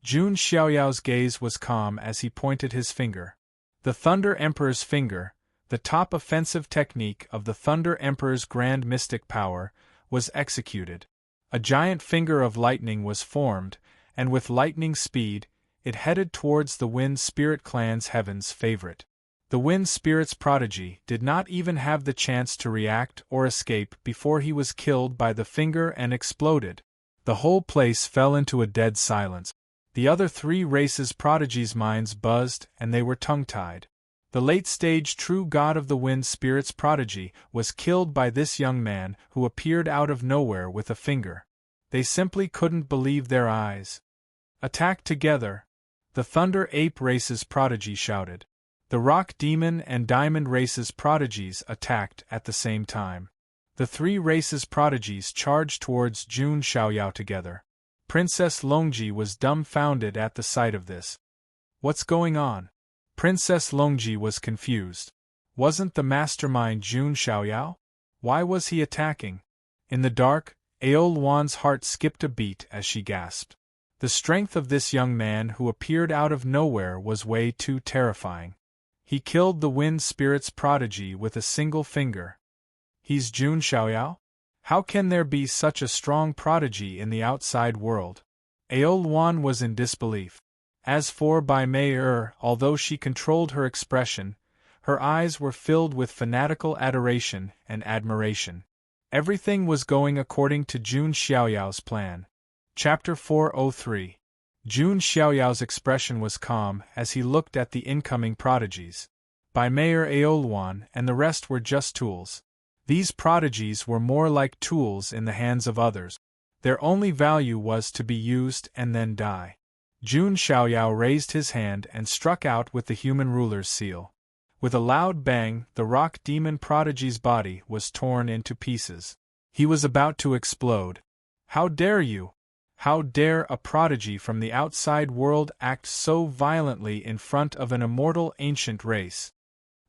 A: Jun Xiaoyao's gaze was calm as he pointed his finger. The Thunder Emperor's finger, the top offensive technique of the Thunder Emperor's grand mystic power, was executed. A giant finger of lightning was formed, and with lightning speed, it headed towards the Wind Spirit Clan's heaven's favorite. The Wind Spirit's prodigy did not even have the chance to react or escape before he was killed by the finger and exploded. The whole place fell into a dead silence. The other three races' prodigies' minds buzzed and they were tongue-tied. The late-stage true god of the Wind Spirit's prodigy was killed by this young man who appeared out of nowhere with a finger. They simply couldn't believe their eyes. "Attack together!" The Thunder Ape race's prodigy shouted. The Rock Demon and Diamond race's prodigies attacked at the same time. The three races' prodigies charged towards Jun Xiaoyao together. Princess Longji was dumbfounded at the sight of this. "What's going on?" Princess Longji was confused. Wasn't the mastermind Jun Xiaoyao? Why was he attacking? In the dark, Aoluan's heart skipped a beat as she gasped. The strength of this young man who appeared out of nowhere was way too terrifying. He killed the Wind Spirit's prodigy with a single finger. He's Jun Xiaoyao? How can there be such a strong prodigy in the outside world? Aoluan was in disbelief. As for Bai Mei, although she controlled her expression, her eyes were filled with fanatical adoration and admiration. Everything was going according to Jun Xiaoyao's plan. Chapter 403. Jun Xiaoyao's expression was calm as he looked at the incoming prodigies. Bai Mei, Aoluan, and the rest were just tools. These prodigies were more like tools in the hands of others. Their only value was to be used and then die. Jun Xiaoyao raised his hand and struck out with the human ruler's seal. With a loud bang, the Rock Demon prodigy's body was torn into pieces. He was about to explode. "How dare you? How dare a prodigy from the outside world act so violently in front of an immortal ancient race?"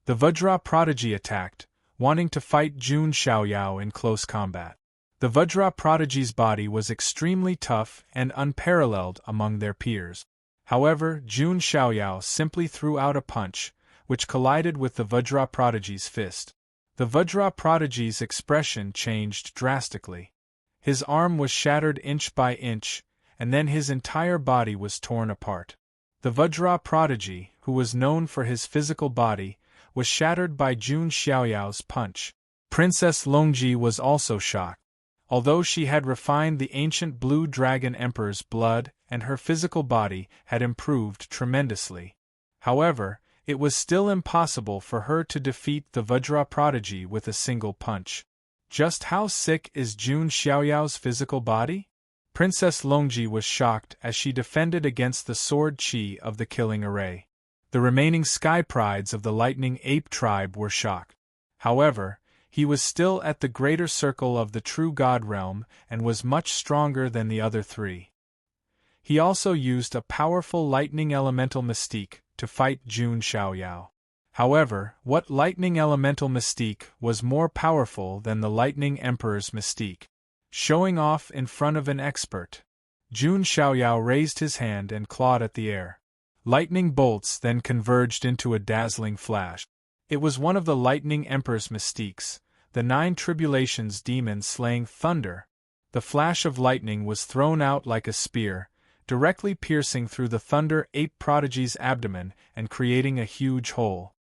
A: The Vajra prodigy attacked, wanting to fight Jun Xiaoyao in close combat. The Vajra prodigy's body was extremely tough and unparalleled among their peers. However, Jun Xiaoyao simply threw out a punch, which collided with the Vajra prodigy's fist. The Vajra prodigy's expression changed drastically. His arm was shattered inch by inch, and then his entire body was torn apart. The Vajra prodigy, who was known for his physical body, was shattered by Jun Xiaoyao's punch. Princess Longji was also shocked. Although she had refined the ancient Blue Dragon Emperor's blood and her physical body had improved tremendously. However, it was still impossible for her to defeat the Vajra prodigy with a single punch. Just how sick is Jun Xiaoyao's physical body? Princess Longji was shocked as she defended against the sword chi of the killing array. The remaining sky prides of the Lightning Ape tribe were shocked. However, he was still at the greater circle of the true god realm and was much stronger than the other three. He also used a powerful lightning elemental mystique to fight Jun Xiaoyao. However, what lightning elemental mystique was more powerful than the Lightning Emperor's mystique? Showing off in front of an expert. Jun Xiaoyao raised his hand and clawed at the air. Lightning bolts then converged into a dazzling flash. It was one of the Lightning Emperor's mystiques, the 9 Tribulations demon slaying thunder. The flash of lightning was thrown out like a spear, directly piercing through the Thunder Ape prodigy's abdomen and creating a huge hole.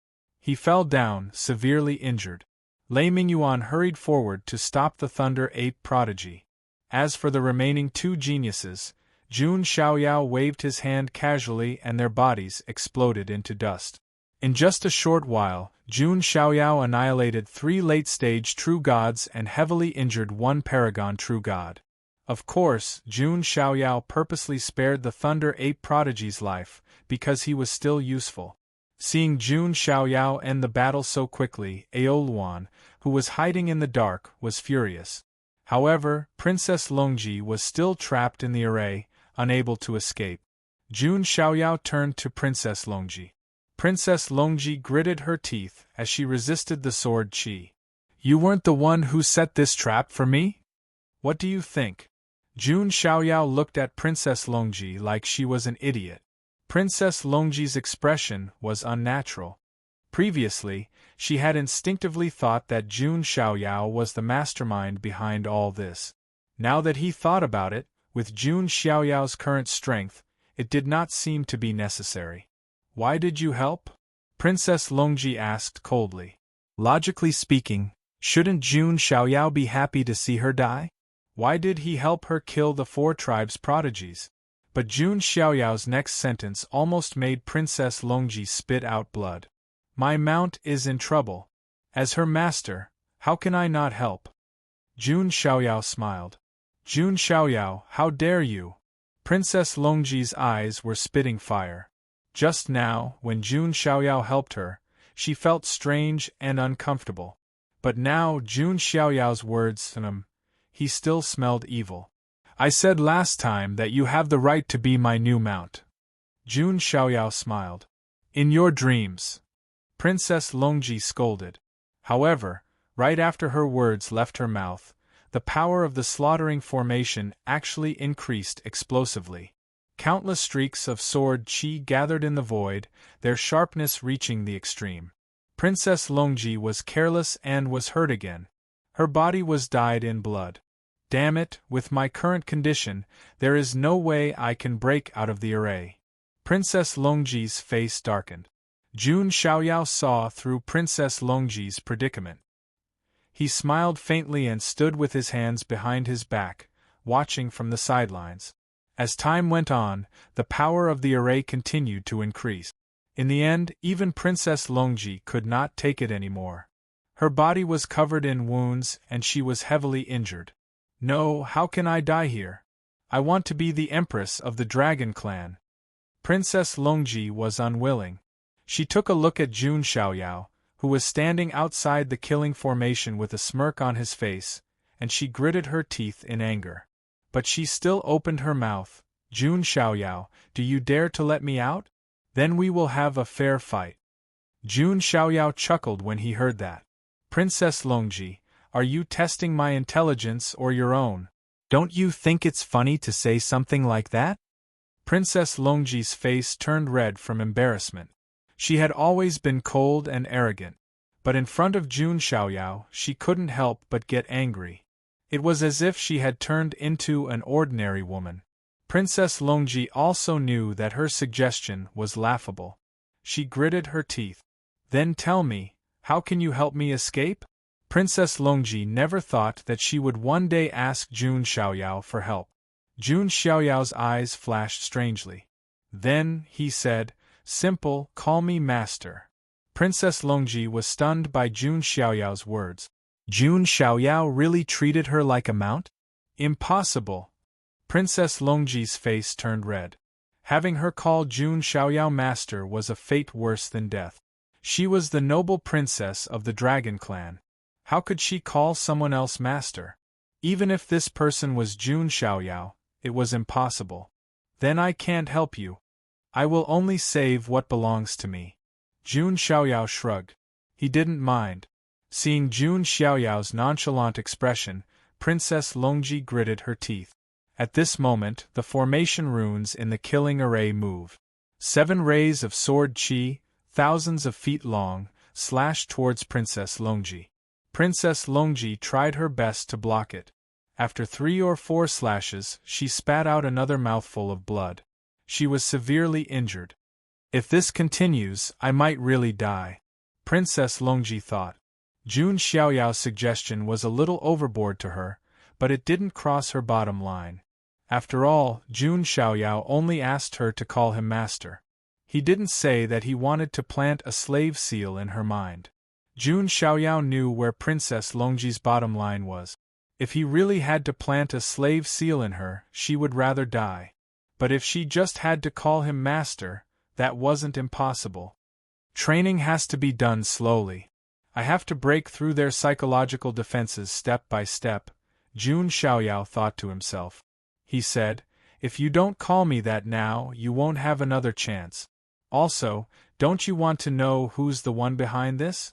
A: He fell down, severely injured. Lei Mingyuan hurried forward to stop the Thunder Ape prodigy. As for the remaining 2 geniuses, Jun Xiaoyao waved his hand casually and their bodies exploded into dust. In just a short while, Jun Xiaoyao annihilated 3 late-stage true gods and heavily injured 1 paragon true god. Of course, Jun Xiaoyao purposely spared the Thunder Ape prodigy's life, because he was still useful. Seeing Jun Xiaoyao end the battle so quickly, Aoluan, who was hiding in the dark, was furious. However, Princess Longji was still trapped in the array, unable to escape. Jun Xiaoyao turned to Princess Longji. Princess Longji gritted her teeth as she resisted the sword chi. "You weren't the one who set this trap for me? What do you think? Jun Xiaoyao looked at Princess Longji like she was an idiot. Princess Longji's expression was unnatural. Previously, she had instinctively thought that Jun Xiaoyao was the mastermind behind all this. Now that he thought about it, with Jun Xiaoyao's current strength, it did not seem to be necessary. Why did you help? Princess Longji asked coldly. Logically speaking, shouldn't Jun Xiaoyao be happy to see her die? Why did he help her kill the 4 tribes' prodigies? But Jun Xiaoyao's next sentence almost made Princess Longji spit out blood. My mount is in trouble. As her master, how can I not help? Jun Xiaoyao smiled. Jun Xiaoyao, how dare you? Princess Longji's eyes were spitting fire. Just now, when Jun Xiaoyao helped her, she felt strange and uncomfortable. But now Jun Xiaoyao's words, he still smelled evil. I said last time that you have the right to be my new mount. Jun Xiaoyao smiled. In your dreams. Princess Longji scolded. However, right after her words left her mouth, the power of the slaughtering formation actually increased explosively. Countless streaks of sword qi gathered in the void, their sharpness reaching the extreme. Princess Longji was careless and was hurt again. Her body was dyed in blood. Damn it, with my current condition, there is no way I can break out of the array. Princess Longji's face darkened. Jun Xiaoyao saw through Princess Longji's predicament. He smiled faintly and stood with his hands behind his back, watching from the sidelines. As time went on, the power of the array continued to increase. In the end, even Princess Longji could not take it anymore. Her body was covered in wounds and she was heavily injured. No, how can I die here? I want to be the empress of the Dragon Clan. Princess Longji was unwilling. She took a look at Jun Xiaoyao, who was standing outside the killing formation with a smirk on his face, and she gritted her teeth in anger. But she still opened her mouth. Jun Xiaoyao, do you dare to let me out? Then we will have a fair fight. Jun Xiaoyao chuckled when he heard that. Princess Longji, are you testing my intelligence or your own? Don't you think it's funny to say something like that? Princess Longji's face turned red from embarrassment. She had always been cold and arrogant, but in front of Jun Xiaoyao she couldn't help but get angry. It was as if she had turned into an ordinary woman. Princess Longji also knew that her suggestion was laughable. She gritted her teeth. Then tell me, how can you help me escape? Princess Longji never thought that she would one day ask Jun Xiaoyao for help. Jun Xiaoyao's eyes flashed strangely. Then, he said, simple, call me master. Princess Longji was stunned by Jun Xiaoyao's words. Jun Xiaoyao really treated her like a mount? Impossible. Princess Longji's face turned red. Having her call Jun Xiaoyao master was a fate worse than death. She was the noble princess of the Dragon Clan. How could she call someone else master? Even if this person was Jun Xiaoyao, it was impossible. Then I can't help you. I will only save what belongs to me. Jun Xiaoyao shrugged. He didn't mind. Seeing Jun Xiaoyao's nonchalant expression, Princess Longji gritted her teeth. At this moment, the formation runes in the killing array moved. 7 rays of sword qi, thousands of feet long, slashed towards Princess Longji. Princess Longji tried her best to block it. After 3 or 4 slashes, she spat out another mouthful of blood. She was severely injured. If this continues, I might really die. Princess Longji thought. Jun Xiaoyao's suggestion was a little overboard to her, but it didn't cross her bottom line. After all, Jun Xiaoyao only asked her to call him master. He didn't say that he wanted to plant a slave seal in her mind. Jun Xiaoyao knew where Princess Longji's bottom line was. If he really had to plant a slave seal in her, she would rather die. But if she just had to call him master, that wasn't impossible. Training has to be done slowly. I have to break through their psychological defenses step by step, Jun Xiaoyao thought to himself. He said, if you don't call me that now, you won't have another chance. Also, don't you want to know who's the one behind this?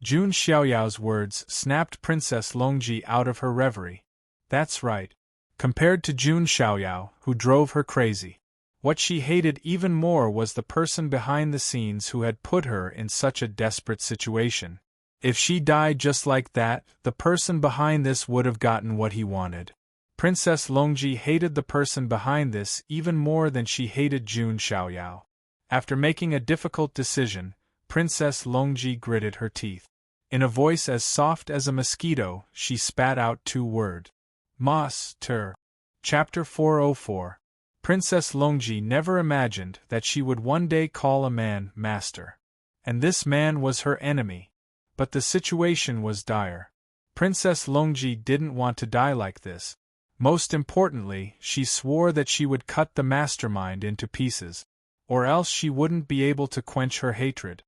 A: Jun Xiaoyao's words snapped Princess Longji out of her reverie. That's right. compared to Jun Xiaoyao, who drove her crazy. What she hated even more was the person behind the scenes who had put her in such a desperate situation. If she died just like that, the person behind this would have gotten what he wanted. Princess Longji hated the person behind this even more than she hated Jun Xiaoyao. After making a difficult decision, Princess Longji gritted her teeth. In a voice as soft as a mosquito, she spat out 2 words. Master. Chapter 404. Princess Longji never imagined that she would one day call a man master. And this man was her enemy. But the situation was dire. Princess Longji didn't want to die like this. Most importantly, she swore that she would cut the mastermind into pieces. Or else she wouldn't be able to quench her hatred.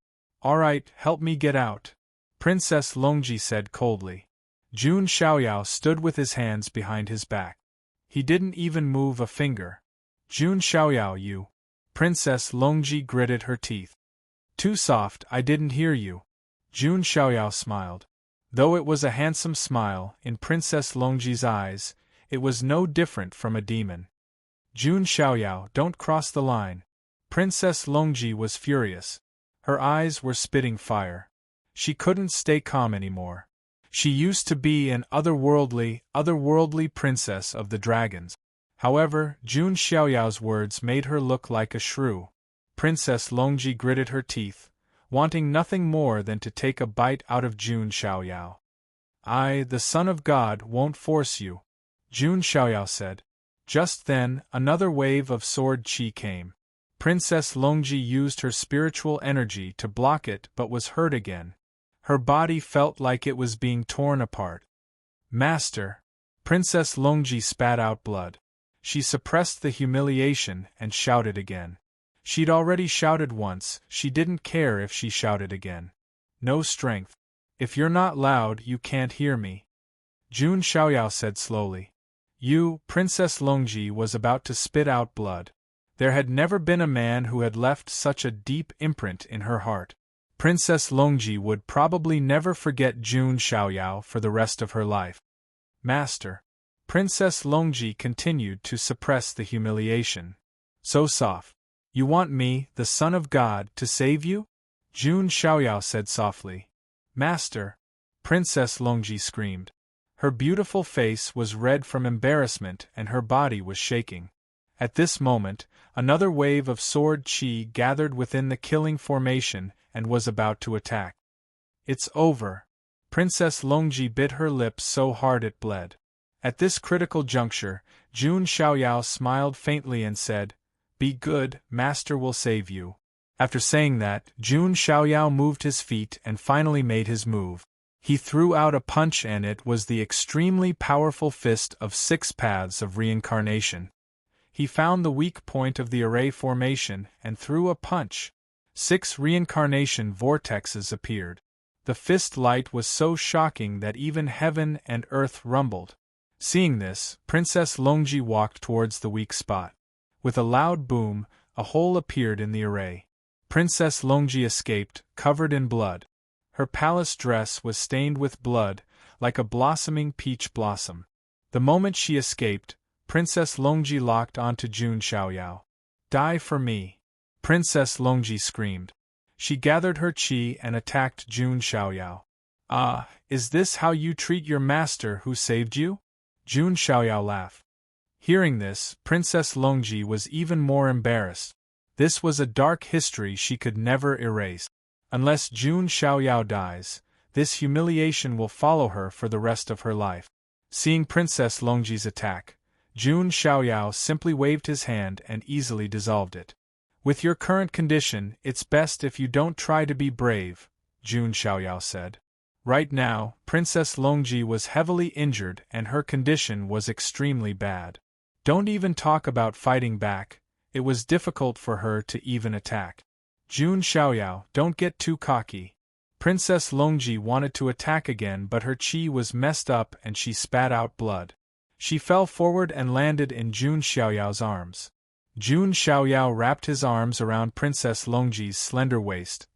A: Alright, help me get out, Princess Longji said coldly. Jun Xiaoyao stood with his hands behind his back. He didn't even move a finger. Jun Xiaoyao, you. Princess Longji gritted her teeth. Too soft, I didn't hear you. Jun Xiaoyao smiled. Though it was a handsome smile, in Princess Longji's eyes, it was no different from a demon. Jun Xiaoyao, don't cross the line. Princess Longji was furious. Her eyes were spitting fire. She couldn't stay calm anymore. She used to be an otherworldly princess of the dragons. However, Jun Xiaoyao's words made her look like a shrew. Princess Longji gritted her teeth, wanting nothing more than to take a bite out of Jun Xiaoyao. I, the son of God, won't force you, Jun Xiaoyao said. Just then, another wave of sword qi came. Princess Longji used her spiritual energy to block it but was hurt again. Her body felt like it was being torn apart. Master! Princess Longji spat out blood. She suppressed the humiliation and shouted again. She'd already shouted once, she didn't care if she shouted again. No strength. If you're not loud, you can't hear me, Jun Xiaoyao said slowly. Princess Longji was about to spit out blood. There had never been a man who had left such a deep imprint in her heart. Princess Longji would probably never forget Jun Xiaoyao for the rest of her life. Master. Princess Longji continued to suppress the humiliation. So soft. You want me, the son of God, to save you? Jun Xiaoyao said softly. Master. Princess Longji screamed. Her beautiful face was red from embarrassment and her body was shaking. At this moment, another wave of sword qi gathered within the killing formation and was about to attack. It's over. Princess Longji bit her lips so hard it bled. At this critical juncture, Jun Xiaoyao smiled faintly and said, Be good, Master will save you. After saying that, Jun Xiaoyao moved his feet and finally made his move. He threw out a punch and it was the extremely powerful fist of 6 paths of reincarnation. He found the weak point of the array formation and threw a punch. 6 reincarnation vortexes appeared. The fist light was so shocking that even heaven and earth rumbled. Seeing this, Princess Longji walked towards the weak spot. With a loud boom, a hole appeared in the array. Princess Longji escaped, covered in blood. Her palace dress was stained with blood, like a blossoming peach blossom. The moment she escaped, Princess Longji locked onto Jun Xiaoyao. Die for me! Princess Longji screamed. She gathered her qi and attacked Jun Xiaoyao. Ah, is this how you treat your master who saved you? Jun Xiaoyao laughed. Hearing this, Princess Longji was even more embarrassed. This was a dark history she could never erase. Unless Jun Xiaoyao dies, this humiliation will follow her for the rest of her life. Seeing Princess Longji's attack, Jun Xiaoyao simply waved his hand and easily dissolved it. With your current condition, it's best if you don't try to be brave, Jun Xiaoyao said. Right now, Princess Longji was heavily injured and her condition was extremely bad. Don't even talk about fighting back, it was difficult for her to even attack. Jun Xiaoyao, don't get too cocky. Princess Longji wanted to attack again but her qi was messed up and she spat out blood. She fell forward and landed in Jun Xiaoyao's arms. Jun Xiaoyao wrapped his arms around Princess Longji's slender waist.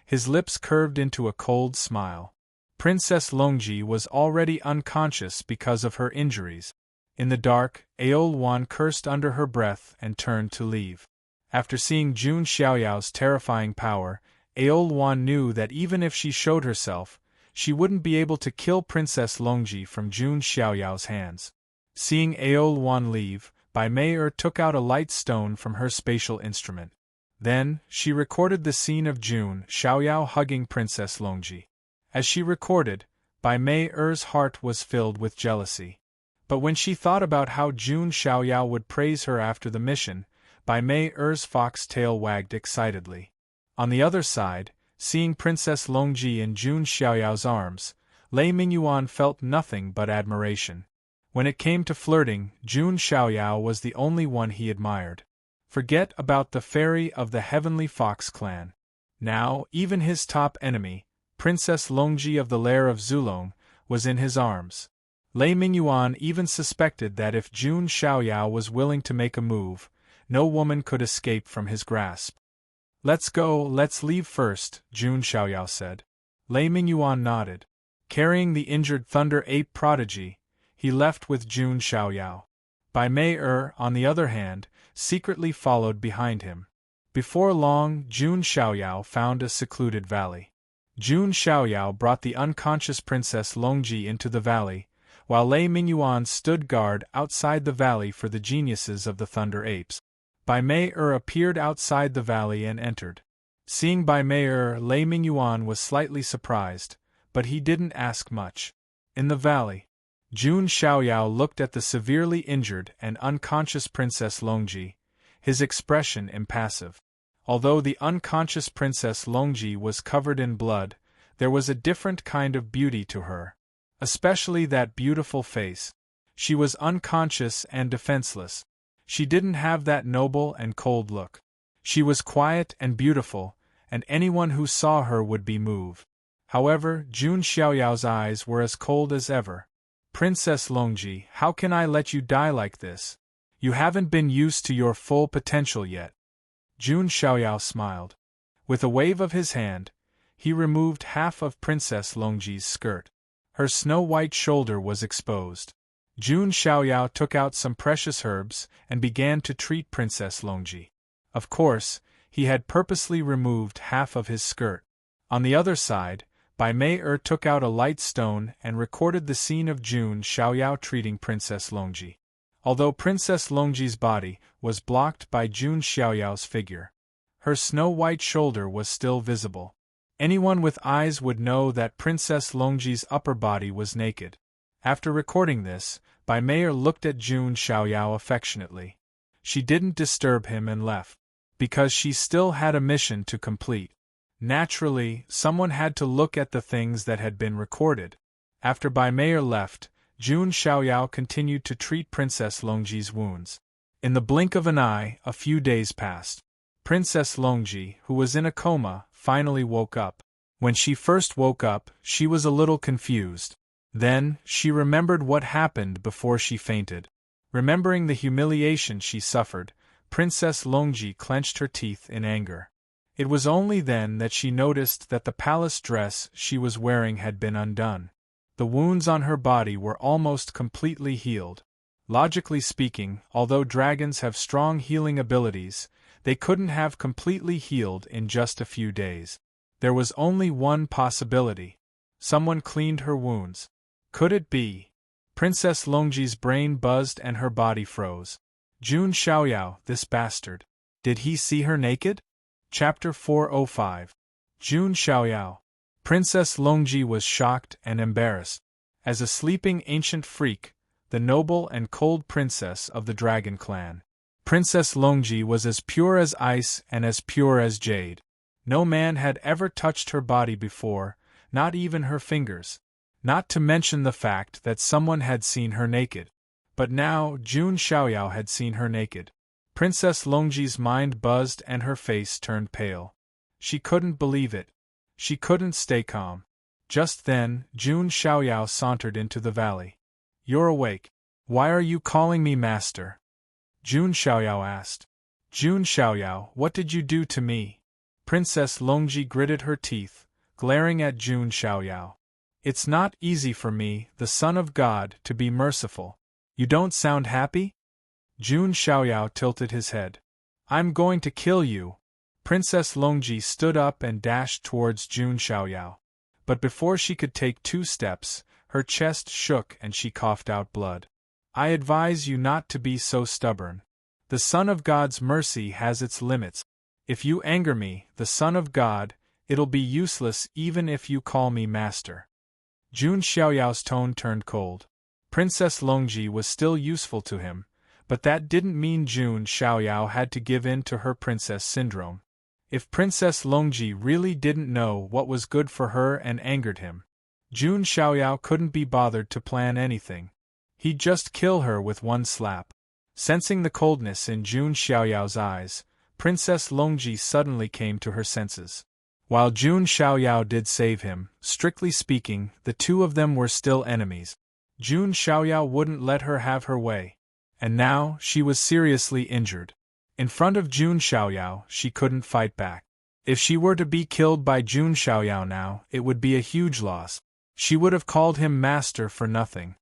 A: His lips curved into a cold smile. Princess Longji was already unconscious because of her injuries. In the dark, Aol cursed under her breath and turned to leave. After seeing Jun Xiaoyao's terrifying power, Aol knew that even if she showed herself, she wouldn't be able to kill Princess Longji from Jun Xiaoyao's hands. Seeing Aol leave, Bai Mei took out a light stone from her spatial instrument. Then, she recorded the scene of Jun Xiaoyao hugging Princess Longji. As she recorded, Bai Mei's heart was filled with jealousy. But when she thought about how Jun Xiaoyao would praise her after the mission, Bai Mei's fox tail wagged excitedly. On the other side, seeing Princess Longji in Jun Xiaoyao's arms, Lei Mingyuan felt nothing but admiration. When it came to flirting, Jun Xiaoyao was the only one he admired. Forget about the fairy of the Heavenly Fox clan. Now, even his top enemy, Princess Longji of the lair of Zulong, was in his arms. Lei Mingyuan even suspected that if Jun Xiaoyao was willing to make a move, no woman could escape from his grasp. Let's leave first, Jun Xiaoyao said. Lei Mingyuan nodded. Carrying the injured Thunder Ape prodigy, he left with Jun Xiaoyao. Bai Mei, on the other hand, secretly followed behind him. Before long, Jun Xiaoyao found a secluded valley. Jun Xiaoyao brought the unconscious Princess Longji into the valley, while Lei Mingyuan stood guard outside the valley for the geniuses of the Thunder Apes. Bai Mei appeared outside the valley and entered. Seeing Bai Mei, Lei Mingyuan was slightly surprised, but he didn't ask much. In the valley, Jun Xiaoyao looked at the severely injured and unconscious Princess Longji, his expression impassive. Although the unconscious Princess Longji was covered in blood, there was a different kind of beauty to her. Especially that beautiful face. She was unconscious and defenseless. She didn't have that noble and cold look. She was quiet and beautiful, and anyone who saw her would be moved. However, Jun Xiaoyao's eyes were as cold as ever. Princess Longji, how can I let you die like this? You haven't been used to your full potential yet. Jun Xiaoyao smiled. With a wave of his hand, he removed half of Princess Longji's skirt. Her snow-white shoulder was exposed. Jun Xiaoyao took out some precious herbs and began to treat Princess Longji. Of course, he had purposely removed half of his skirt. On the other side, Bai Mei took out a light stone and recorded the scene of Jun Xiaoyao treating Princess Longji. Although Princess Longji's body was blocked by Jun Xiaoyao's figure, her snow-white shoulder was still visible. Anyone with eyes would know that Princess Longji's upper body was naked. After recording this, Bai Mei looked at Jun Xiaoyao affectionately. She didn't disturb him and left, because she still had a mission to complete. Naturally, someone had to look at the things that had been recorded. After Bai Mei left, Jun Xiaoyao continued to treat Princess Longji's wounds. In the blink of an eye, a few days passed. Princess Longji, who was in a coma, finally woke up. When she first woke up, she was a little confused. Then, she remembered what happened before she fainted. Remembering the humiliation she suffered, Princess Longji clenched her teeth in anger. It was only then that she noticed that the palace dress she was wearing had been undone. The wounds on her body were almost completely healed. Logically speaking, although dragons have strong healing abilities, they couldn't have completely healed in just a few days. There was only one possibility. Someone cleaned her wounds. Could it be? Princess Longji's brain buzzed and her body froze. Jun Xiaoyao, this bastard. Did he see her naked? Chapter 405. Jun Xiaoyao. Princess Longji was shocked and embarrassed. As a sleeping ancient freak, the noble and cold princess of the dragon clan, Princess Longji was as pure as ice and as pure as jade. No man had ever touched her body before, not even her fingers. Not to mention the fact that someone had seen her naked. But now, Jun Xiaoyao had seen her naked. Princess Longji's mind buzzed and her face turned pale. She couldn't believe it. She couldn't stay calm. Just then, Jun Xiaoyao sauntered into the valley. You're awake. Why are you calling me master? Jun Xiaoyao asked. Jun Xiaoyao, what did you do to me? Princess Longji gritted her teeth, glaring at Jun Xiaoyao. It's not easy for me, the son of God, to be merciful. You don't sound happy? Jun Xiaoyao tilted his head. I'm going to kill you. Princess Longji stood up and dashed towards Jun Xiaoyao. But before she could take 2 steps, her chest shook and she coughed out blood. I advise you not to be so stubborn. The Son of God's mercy has its limits. If you anger me, the Son of God, it'll be useless even if you call me master. Jun Xiaoyao's tone turned cold. Princess Longji was still useful to him, but that didn't mean Jun Xiaoyao had to give in to her princess syndrome. If Princess Longji really didn't know what was good for her and angered him, Jun Xiaoyao couldn't be bothered to plan anything. He'd just kill her with one slap. Sensing the coldness in Jun Xiaoyao's eyes, Princess Longji suddenly came to her senses. While Jun Xiaoyao did save him, strictly speaking, the 2 of them were still enemies. Jun Xiaoyao wouldn't let her have her way. And now, she was seriously injured. In front of Jun Xiaoyao, she couldn't fight back. If she were to be killed by Jun Xiaoyao now, it would be a huge loss. She would have called him master for nothing.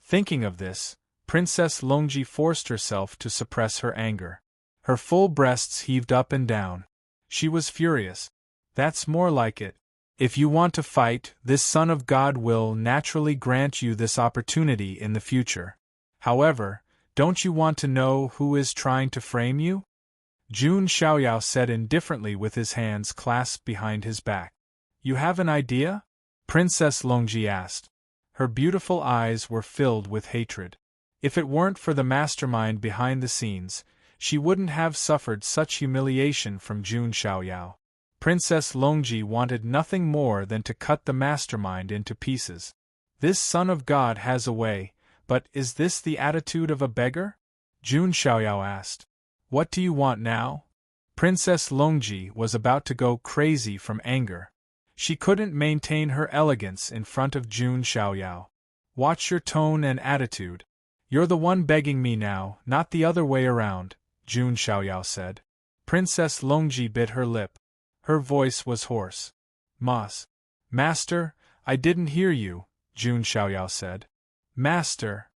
A: Thinking of this, Princess Longji forced herself to suppress her anger. Her full breasts heaved up and down. She was furious. That's more like it. If you want to fight, this Son of God will naturally grant you this opportunity in the future. However, don't you want to know who is trying to frame you? Jun Xiaoyao said indifferently with his hands clasped behind his back. You have an idea? Princess Longji asked. Her beautiful eyes were filled with hatred. If it weren't for the mastermind behind the scenes, she wouldn't have suffered such humiliation from Jun Xiaoyao. Princess Longji wanted nothing more than to cut the mastermind into pieces. This Son of God has a way, but is this the attitude of a beggar? Jun Xiaoyao asked. What do you want now? Princess Longji was about to go crazy from anger. She couldn't maintain her elegance in front of Jun Xiaoyao. Watch your tone and attitude. You're the one begging me now, not the other way around, Jun Xiaoyao said. Princess Longji bit her lip. Her voice was hoarse. Master, I didn't hear you, Jun Xiaoyao said. Master!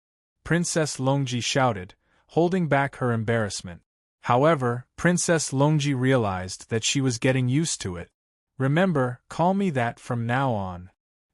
A: Princess Longji shouted, holding back her embarrassment. However, Princess Longji realized that she was getting used to it. Remember, call me that from now on.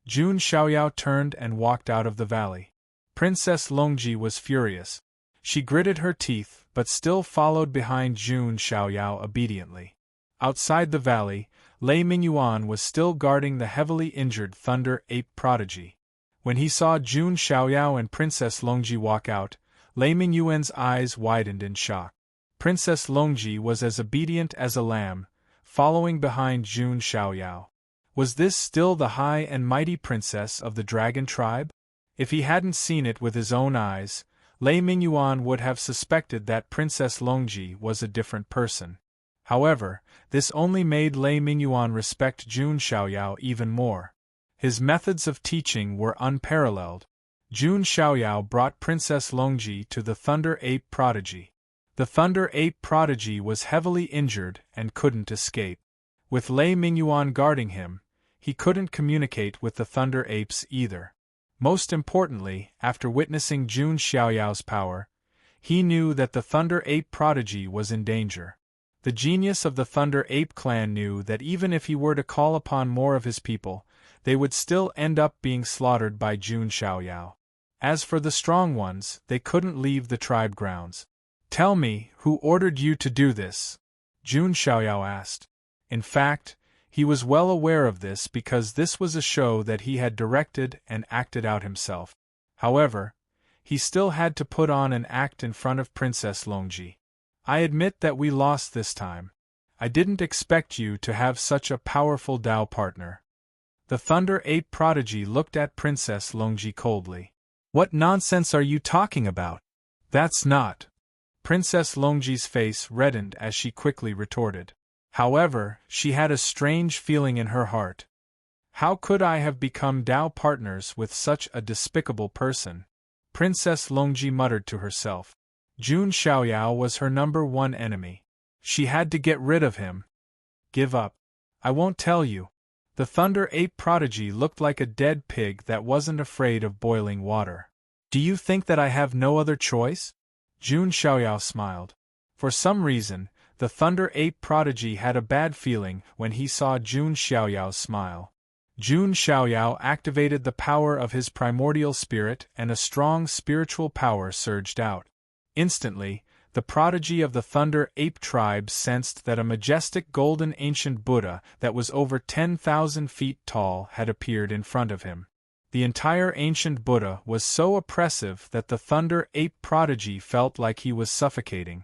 A: Jun Xiaoyao turned and walked out of the valley. Princess Longji was furious. She gritted her teeth, but still followed behind Jun Xiaoyao obediently. Outside the valley, Lei Mingyuan was still guarding the heavily injured Thunder Ape prodigy. When he saw Jun Xiaoyao and Princess Longji walk out, Lei Mingyuan's eyes widened in shock. Princess Longji was as obedient as a lamb, following behind Jun Xiaoyao. Was this still the high and mighty princess of the dragon tribe? If he hadn't seen it with his own eyes, Lei Mingyuan would have suspected that Princess Longji was a different person. However, this only made Lei Mingyuan respect Jun Xiaoyao even more. His methods of teaching were unparalleled. Jun Xiaoyao brought Princess Longji to the Thunder Ape prodigy. The Thunder Ape prodigy was heavily injured and couldn't escape. With Lei Mingyuan guarding him, he couldn't communicate with the Thunder Apes either. Most importantly, after witnessing Jun Xiaoyao's power, he knew that the Thunder Ape prodigy was in danger. The genius of the Thunder Ape clan knew that even if he were to call upon more of his people, they would still end up being slaughtered by Jun Xiaoyao. As for the strong ones, they couldn't leave the tribe grounds. Tell me, who ordered you to do this? Jun Xiaoyao asked. In fact, he was well aware of this because this was a show that he had directed and acted out himself. However, he still had to put on an act in front of Princess Longji. I admit that we lost this time. I didn't expect you to have such a powerful Dao partner. The Thunder Ape prodigy looked at Princess Longji coldly. What nonsense are you talking about? That's not. Princess Longji's face reddened as she quickly retorted. However, she had a strange feeling in her heart. How could I have become Dao partners with such a despicable person? Princess Longji muttered to herself. Jun Xiaoyao was her #1 enemy. She had to get rid of him. Give up. I won't tell you. The Thunder Ape prodigy looked like a dead pig that wasn't afraid of boiling water. Do you think that I have no other choice? Jun Xiaoyao smiled. For some reason, the Thunder Ape prodigy had a bad feeling when he saw Jun Xiaoyao's smile. Jun Xiaoyao activated the power of his primordial spirit and a strong spiritual power surged out. Instantly, the prodigy of the Thunder Ape tribe sensed that a majestic golden ancient Buddha that was over 10,000 feet tall had appeared in front of him. The entire ancient Buddha was so oppressive that the Thunder Ape prodigy felt like he was suffocating.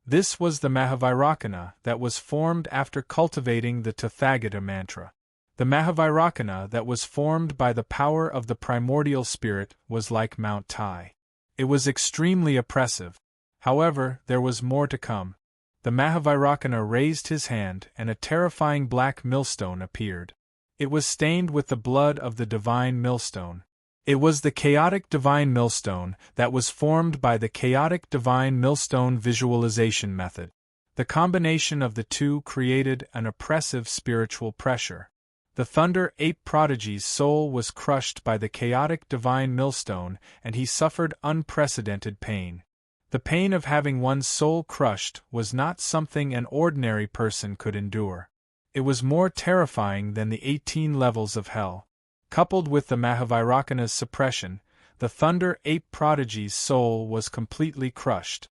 A: This was the Mahavairakana that was formed after cultivating the Tathagata mantra. The Mahavairakana that was formed by the power of the primordial spirit was like Mount Tai. It was extremely oppressive. However, there was more to come. The Mahavairakana raised his hand and a terrifying black millstone appeared. It was stained with the blood of the divine millstone. It was the chaotic divine millstone that was formed by the chaotic divine millstone visualization method. The combination of the two created an oppressive spiritual pressure. The Thunder Ape prodigy's soul was crushed by the chaotic divine millstone and he suffered unprecedented pain. The pain of having one's soul crushed was not something an ordinary person could endure. It was more terrifying than the 18 levels of hell. Coupled with the Mahavairakana's suppression, the Thunder Ape prodigy's soul was completely crushed.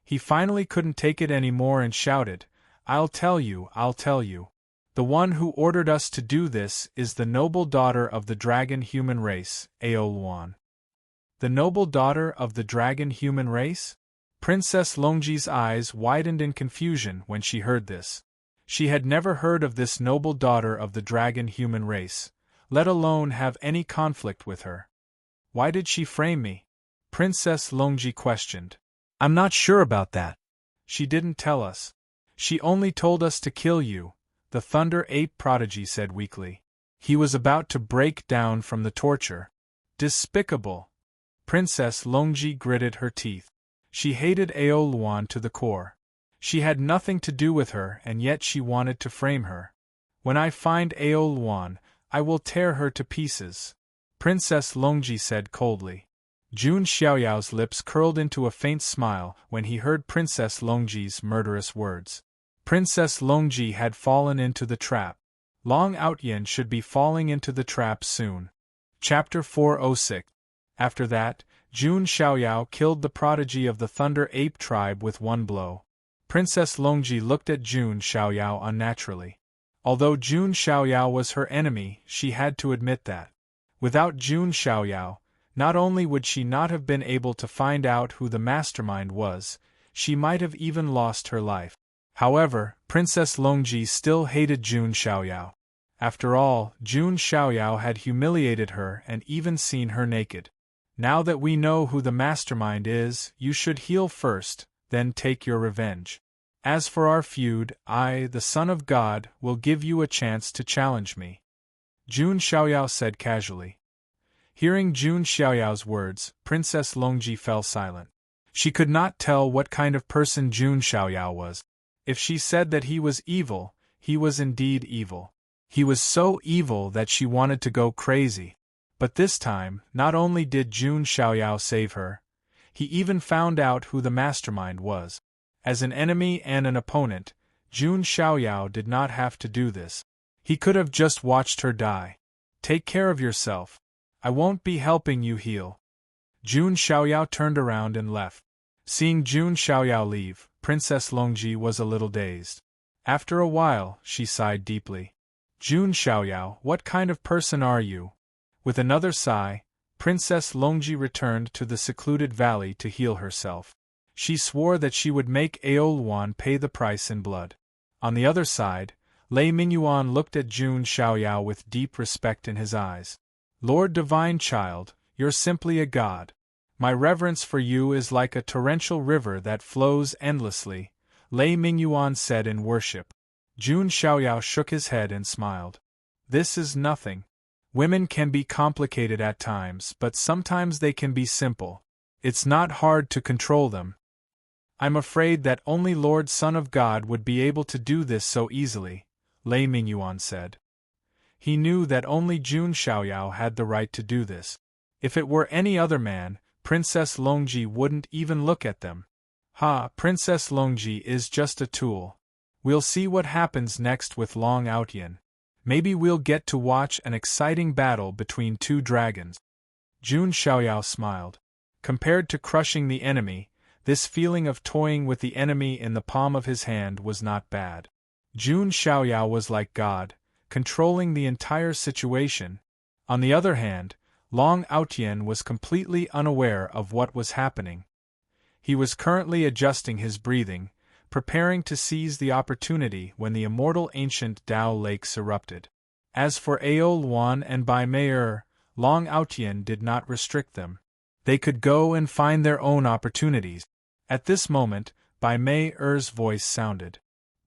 A: He finally couldn't take it anymore and shouted, I'll tell you. The one who ordered us to do this is the noble daughter of the dragon human race, Ao Luan. The noble daughter of the dragon human race? Princess Longji's eyes widened in confusion when she heard this. She had never heard of this noble daughter of the dragon human race, let alone have any conflict with her. Why did she frame me? Princess Longji questioned. I'm not sure about that. She didn't tell us. She only told us to kill you, the Thunder Ape prodigy said weakly. He was about to break down from the torture. Despicable. Princess Longji gritted her teeth. She hated Ao Luan to the core. She had nothing to do with her and yet she wanted to frame her. When I find Ao Luan, I will tear her to pieces, Princess Longji said coldly. Jun Xiaoyao's lips curled into a faint smile when he heard Princess Longji's murderous words. Princess Longji had fallen into the trap. Long Outyin should be falling into the trap soon. Chapter 406. After that, Jun Xiaoyao killed the prodigy of the Thunder Ape tribe with one blow. Princess Longji looked at Jun Xiaoyao unnaturally. Although Jun Xiaoyao was her enemy, she had to admit that. Without Jun Xiaoyao, not only would she not have been able to find out who the mastermind was, she might have even lost her life. However, Princess Longji still hated Jun Xiaoyao. After all, Jun Xiaoyao had humiliated her and even seen her naked. Now that we know who the mastermind is, you should heal first, then take your revenge. As for our feud, I, the Son of God, will give you a chance to challenge me. Jun Xiaoyao said casually. Hearing Jun Xiaoyao's words, Princess Longji fell silent. She could not tell what kind of person Jun Xiaoyao was. If she said that he was evil, he was indeed evil. He was so evil that she wanted to go crazy. But this time, not only did Jun Xiaoyao save her, he even found out who the mastermind was. As an enemy and an opponent, Jun Xiaoyao did not have to do this. He could have just watched her die. Take care of yourself. I won't be helping you heal. Jun Xiaoyao turned around and left. Seeing Jun Xiaoyao leave, Princess Longji was a little dazed. After a while, she sighed deeply. Jun Xiaoyao, what kind of person are you? With another sigh, Princess Longji returned to the secluded valley to heal herself. She swore that she would make Ao Luan pay the price in blood. On the other side, Lei Mingyuan looked at Jun Xiaoyao with deep respect in his eyes. Lord Divine Child, you're simply a god. My reverence for you is like a torrential river that flows endlessly, Lei Mingyuan said in worship. Jun Xiaoyao shook his head and smiled. This is nothing. Women can be complicated at times, but sometimes they can be simple. It's not hard to control them. I'm afraid that only Lord Son of God would be able to do this so easily, Lei Mingyuan said. He knew that only Jun Xiaoyao had the right to do this. If it were any other man, Princess Longji wouldn't even look at them. Ha, Princess Longji is just a tool. We'll see what happens next with Long Outyen. Maybe we'll get to watch an exciting battle between two dragons. Jun Xiaoyao smiled. Compared to crushing the enemy, this feeling of toying with the enemy in the palm of his hand was not bad. Jun Xiaoyao was like God, controlling the entire situation. On the other hand, Long Outyen was completely unaware of what was happening. He was currently adjusting his breathing, preparing to seize the opportunity when the immortal ancient Dao lakes erupted. As for Ao Luan and Bai Mei, Long Outyen did not restrict them. They could go and find their own opportunities. At this moment, Bai Mei's voice sounded.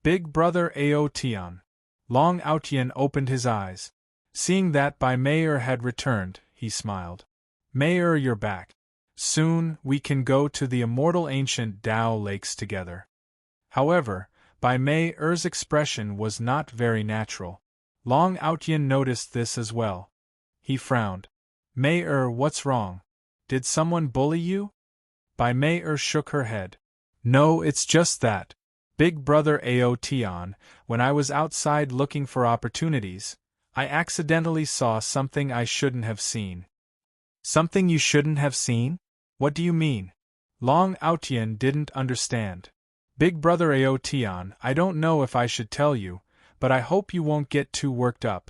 A: Big brother Ao Tian. Long Outyen opened his eyes. Seeing that Bai Mei had returned, he smiled. Mei, you're back. Soon, we can go to the immortal ancient Dao lakes together. However, Bai Mei's expression was not very natural. Long Outyen noticed this as well. He frowned. Mei, what's wrong? Did someone bully you? Bai Mei shook her head. No, it's just that. Big brother Ao Tian, when I was outside looking for opportunities, I accidentally saw something I shouldn't have seen. Something you shouldn't have seen? What do you mean? Long Outyen didn't understand. Big brother Ao Tian, I don't know if I should tell you, but I hope you won't get too worked up.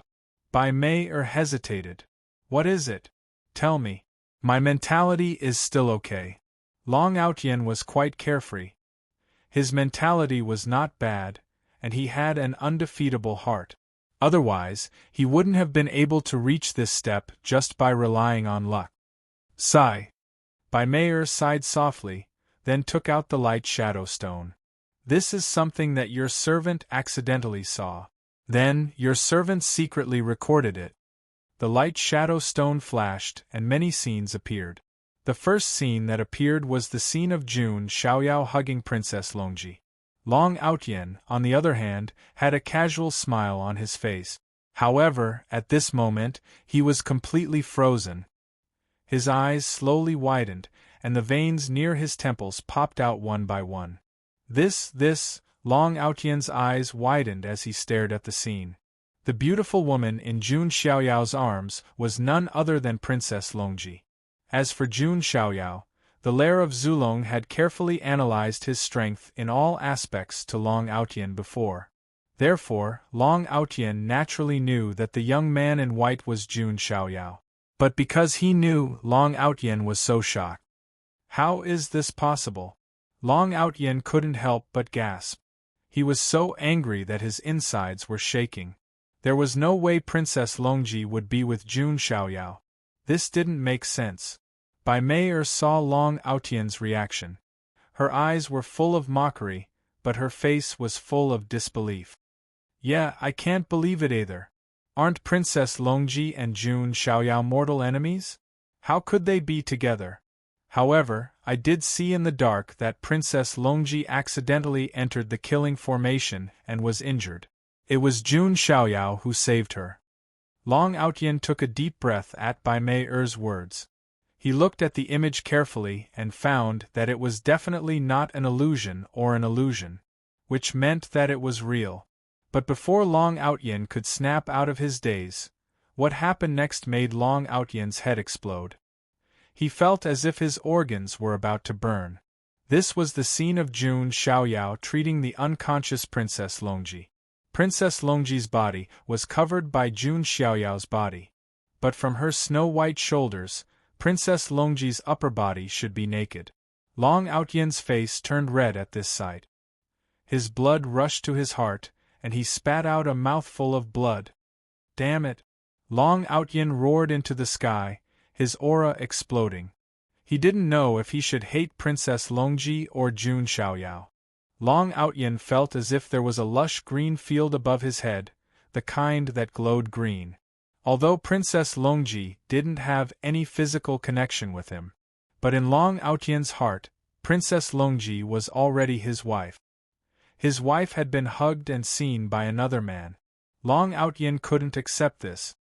A: Bai Mei hesitated. What is it? Tell me. My mentality is still okay. Long Outyen was quite carefree. His mentality was not bad, and he had an undefeatable heart. Otherwise, he wouldn't have been able to reach this step just by relying on luck. Sigh. Bai Mei sighed softly, then took out the light shadow stone. This is something that your servant accidentally saw. Then, your servant secretly recorded it. The light shadow stone flashed, and many scenes appeared. The first scene that appeared was the scene of Jun Xiaoyao hugging Princess Longji. Long Outyen, on the other hand, had a casual smile on his face. However, at this moment, he was completely frozen. His eyes slowly widened, and the veins near his temples popped out one by one. Long Outyen's eyes widened as he stared at the scene. The beautiful woman in Jun Xiaoyao's arms was none other than Princess Longji. As for Jun Xiaoyao, the lair of Zulong had carefully analyzed his strength in all aspects to Long Outyen before. Therefore, Long Outyen naturally knew that the young man in white was Jun Xiaoyao. But because he knew, Long Outyen was so shocked. How is this possible? Long Outyen couldn't help but gasp. He was so angry that his insides were shaking. There was no way Princess Longji would be with Jun Xiaoyao. This didn't make sense. Bai Mei saw Long Outyen's reaction. Her eyes were full of mockery, but her face was full of disbelief. Yeah, I can't believe it either. Aren't Princess Longji and Jun Xiaoyao mortal enemies? How could they be together? However, I did see in the dark that Princess Longji accidentally entered the killing formation and was injured. It was Jun Xiaoyao who saved her. Long Outyen took a deep breath at Bai Mei's words. He looked at the image carefully and found that it was definitely not an illusion or an illusion, which meant that it was real. But before Long Outyen could snap out of his daze, what happened next made Long Outyen's head explode. He felt as if his organs were about to burn. This was the scene of Jun Xiaoyao treating the unconscious Princess Longji. Princess Longji's body was covered by Jun Xiaoyao's body. But from her snow-white shoulders, Princess Longji's upper body should be naked. Long Outyen's face turned red at this sight. His blood rushed to his heart, and he spat out a mouthful of blood. Damn it! Long Outyen roared into the sky, his aura exploding. He didn't know if he should hate Princess Longji or Jun Xiaoyao. Long Outyen felt as if there was a lush green field above his head, the kind that glowed green. Although Princess Longji didn't have any physical connection with him. But in Long Outyen's heart, Princess Longji was already his wife. His wife had been hugged and seen by another man. Long Outyen couldn't accept this.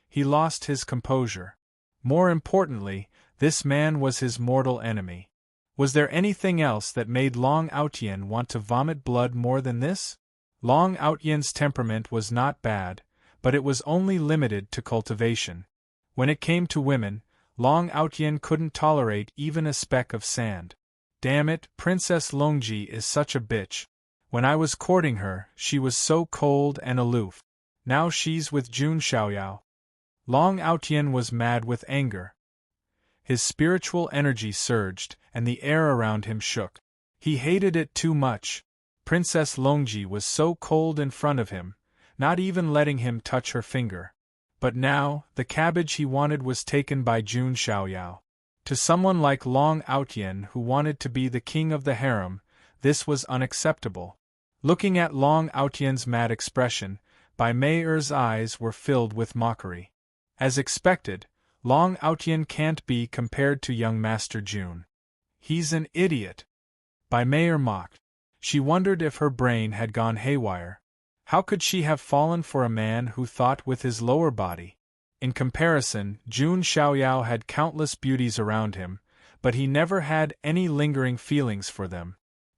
A: He lost his composure. More importantly, This man was his mortal enemy. Was there anything else that made Long Outyen want to vomit blood more than this? Long Outyen's temperament was not bad, but it was only limited to cultivation. When it came to women, Long Outyen couldn't tolerate even a speck of sand. Damn it, Princess Longji is such a bitch. When I was courting her, she was so cold and aloof. Now she's with Jun Xiaoyao. Long Outyen was mad with anger. His spiritual energy surged, and the air around him shook. He hated it too much. Princess Longji was so cold in front of him, not even letting him touch her finger. But now, the cabbage he wanted was taken by Jun Xiaoyao. To someone like Long Outyen who wanted to be the king of the harem, this was unacceptable. Looking at Long Outyen's mad expression, Bai Mei's eyes were filled with mockery. As expected, Long Outyen can't be compared to young Master Jun. He's an idiot. Bai Mei mocked. She wondered if her brain had gone haywire. How could she have fallen for a man who thought with his lower body? In comparison, Jun Xiaoyao had countless beauties around him, but he never had any lingering feelings for them.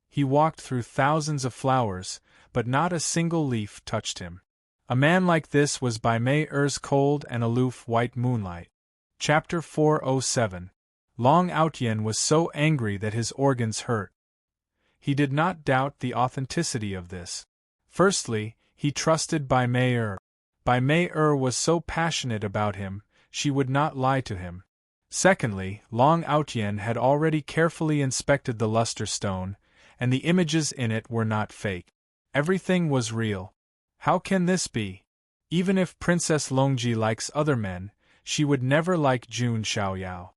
A: He walked through thousands of flowers, but not a single leaf touched him. A man like this was Bai Mei's cold and aloof white moonlight. Chapter 407. Long Outyen was so angry that his organs hurt. He did not doubt the authenticity of this. Firstly, he trusted Bai Mei. Bai Mei was so passionate about him, she would not lie to him. Secondly, Long Outyen had already carefully inspected the luster stone, and the images in it were not fake. Everything was real. How can this be? Even if Princess Longji likes other men, she would never like Jun Xiaoyao.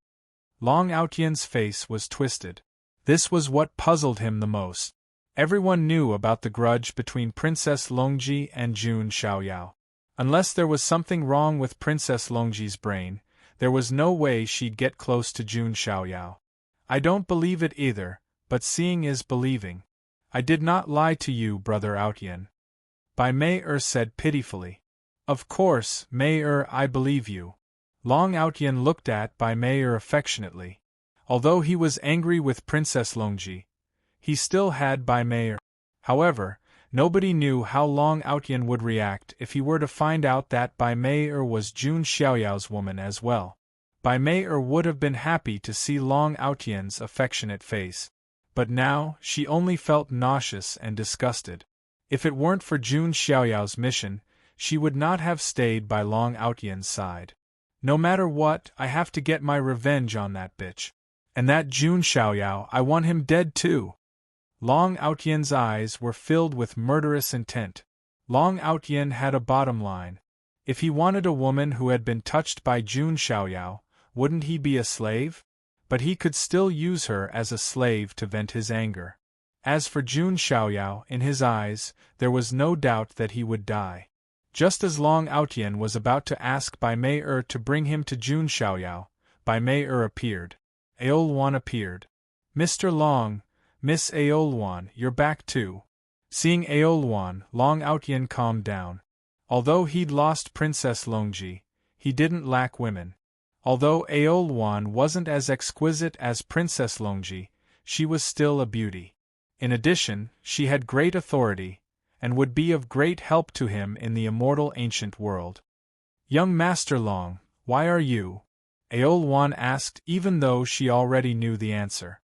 A: Long Outyen's face was twisted. This was what puzzled him the most. Everyone knew about the grudge between Princess Longji and Jun Xiaoyao. Unless there was something wrong with Princess Longji's brain, there was no way she'd get close to Jun Xiaoyao. I don't believe it either, but seeing is believing. I did not lie to you, Brother Outyen. Bai Mei said pitifully. Of course, Mei I believe you. Long Outyen looked at Bai Mei affectionately. Although he was angry with Princess Longji, he still had Bai Mei. However, nobody knew how Long Outyen would react if he were to find out that Bai Mei was Jun Xiaoyao's woman as well. Bai Mei would have been happy to see Long Outyen's affectionate face. But now, she only felt nauseous and disgusted. If it weren't for Jun Xiaoyao's mission, she would not have stayed by Long Outyen's side. No matter what, I have to get my revenge on that bitch. And that Jun Xiaoyao, I want him dead too. Long Outyen's eyes were filled with murderous intent. Long Outyen had a bottom line. If he wanted a woman who had been touched by Jun Xiaoyao, wouldn't he be a slave? But he could still use her as a slave to vent his anger. As for Jun Xiaoyao, in his eyes, there was no doubt that he would die. Just as Long Outyen was about to ask Bai Mei to bring him to Jun Xiaoyao, Bai Mei appeared. Aolwan appeared. Mr. Long, Miss Aolwan, you're back too. Seeing Aolwan, Long Outyen calmed down. Although he'd lost Princess Longji, he didn't lack women. Although Aolwan wasn't as exquisite as Princess Longji, she was still a beauty. In addition, she had great authority, and would be of great help to him in the immortal ancient world. Young Master Long, why are you? Aolwan asked, even though she already knew the answer.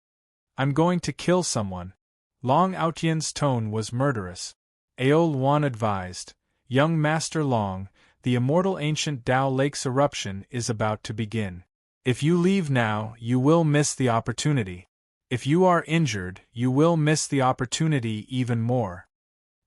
A: I'm going to kill someone. Long Outyen's tone was murderous. Aolwan advised, Young Master Long, the immortal ancient Tao Lake's eruption is about to begin. If you leave now, you will miss the opportunity. If you are injured, you will miss the opportunity even more.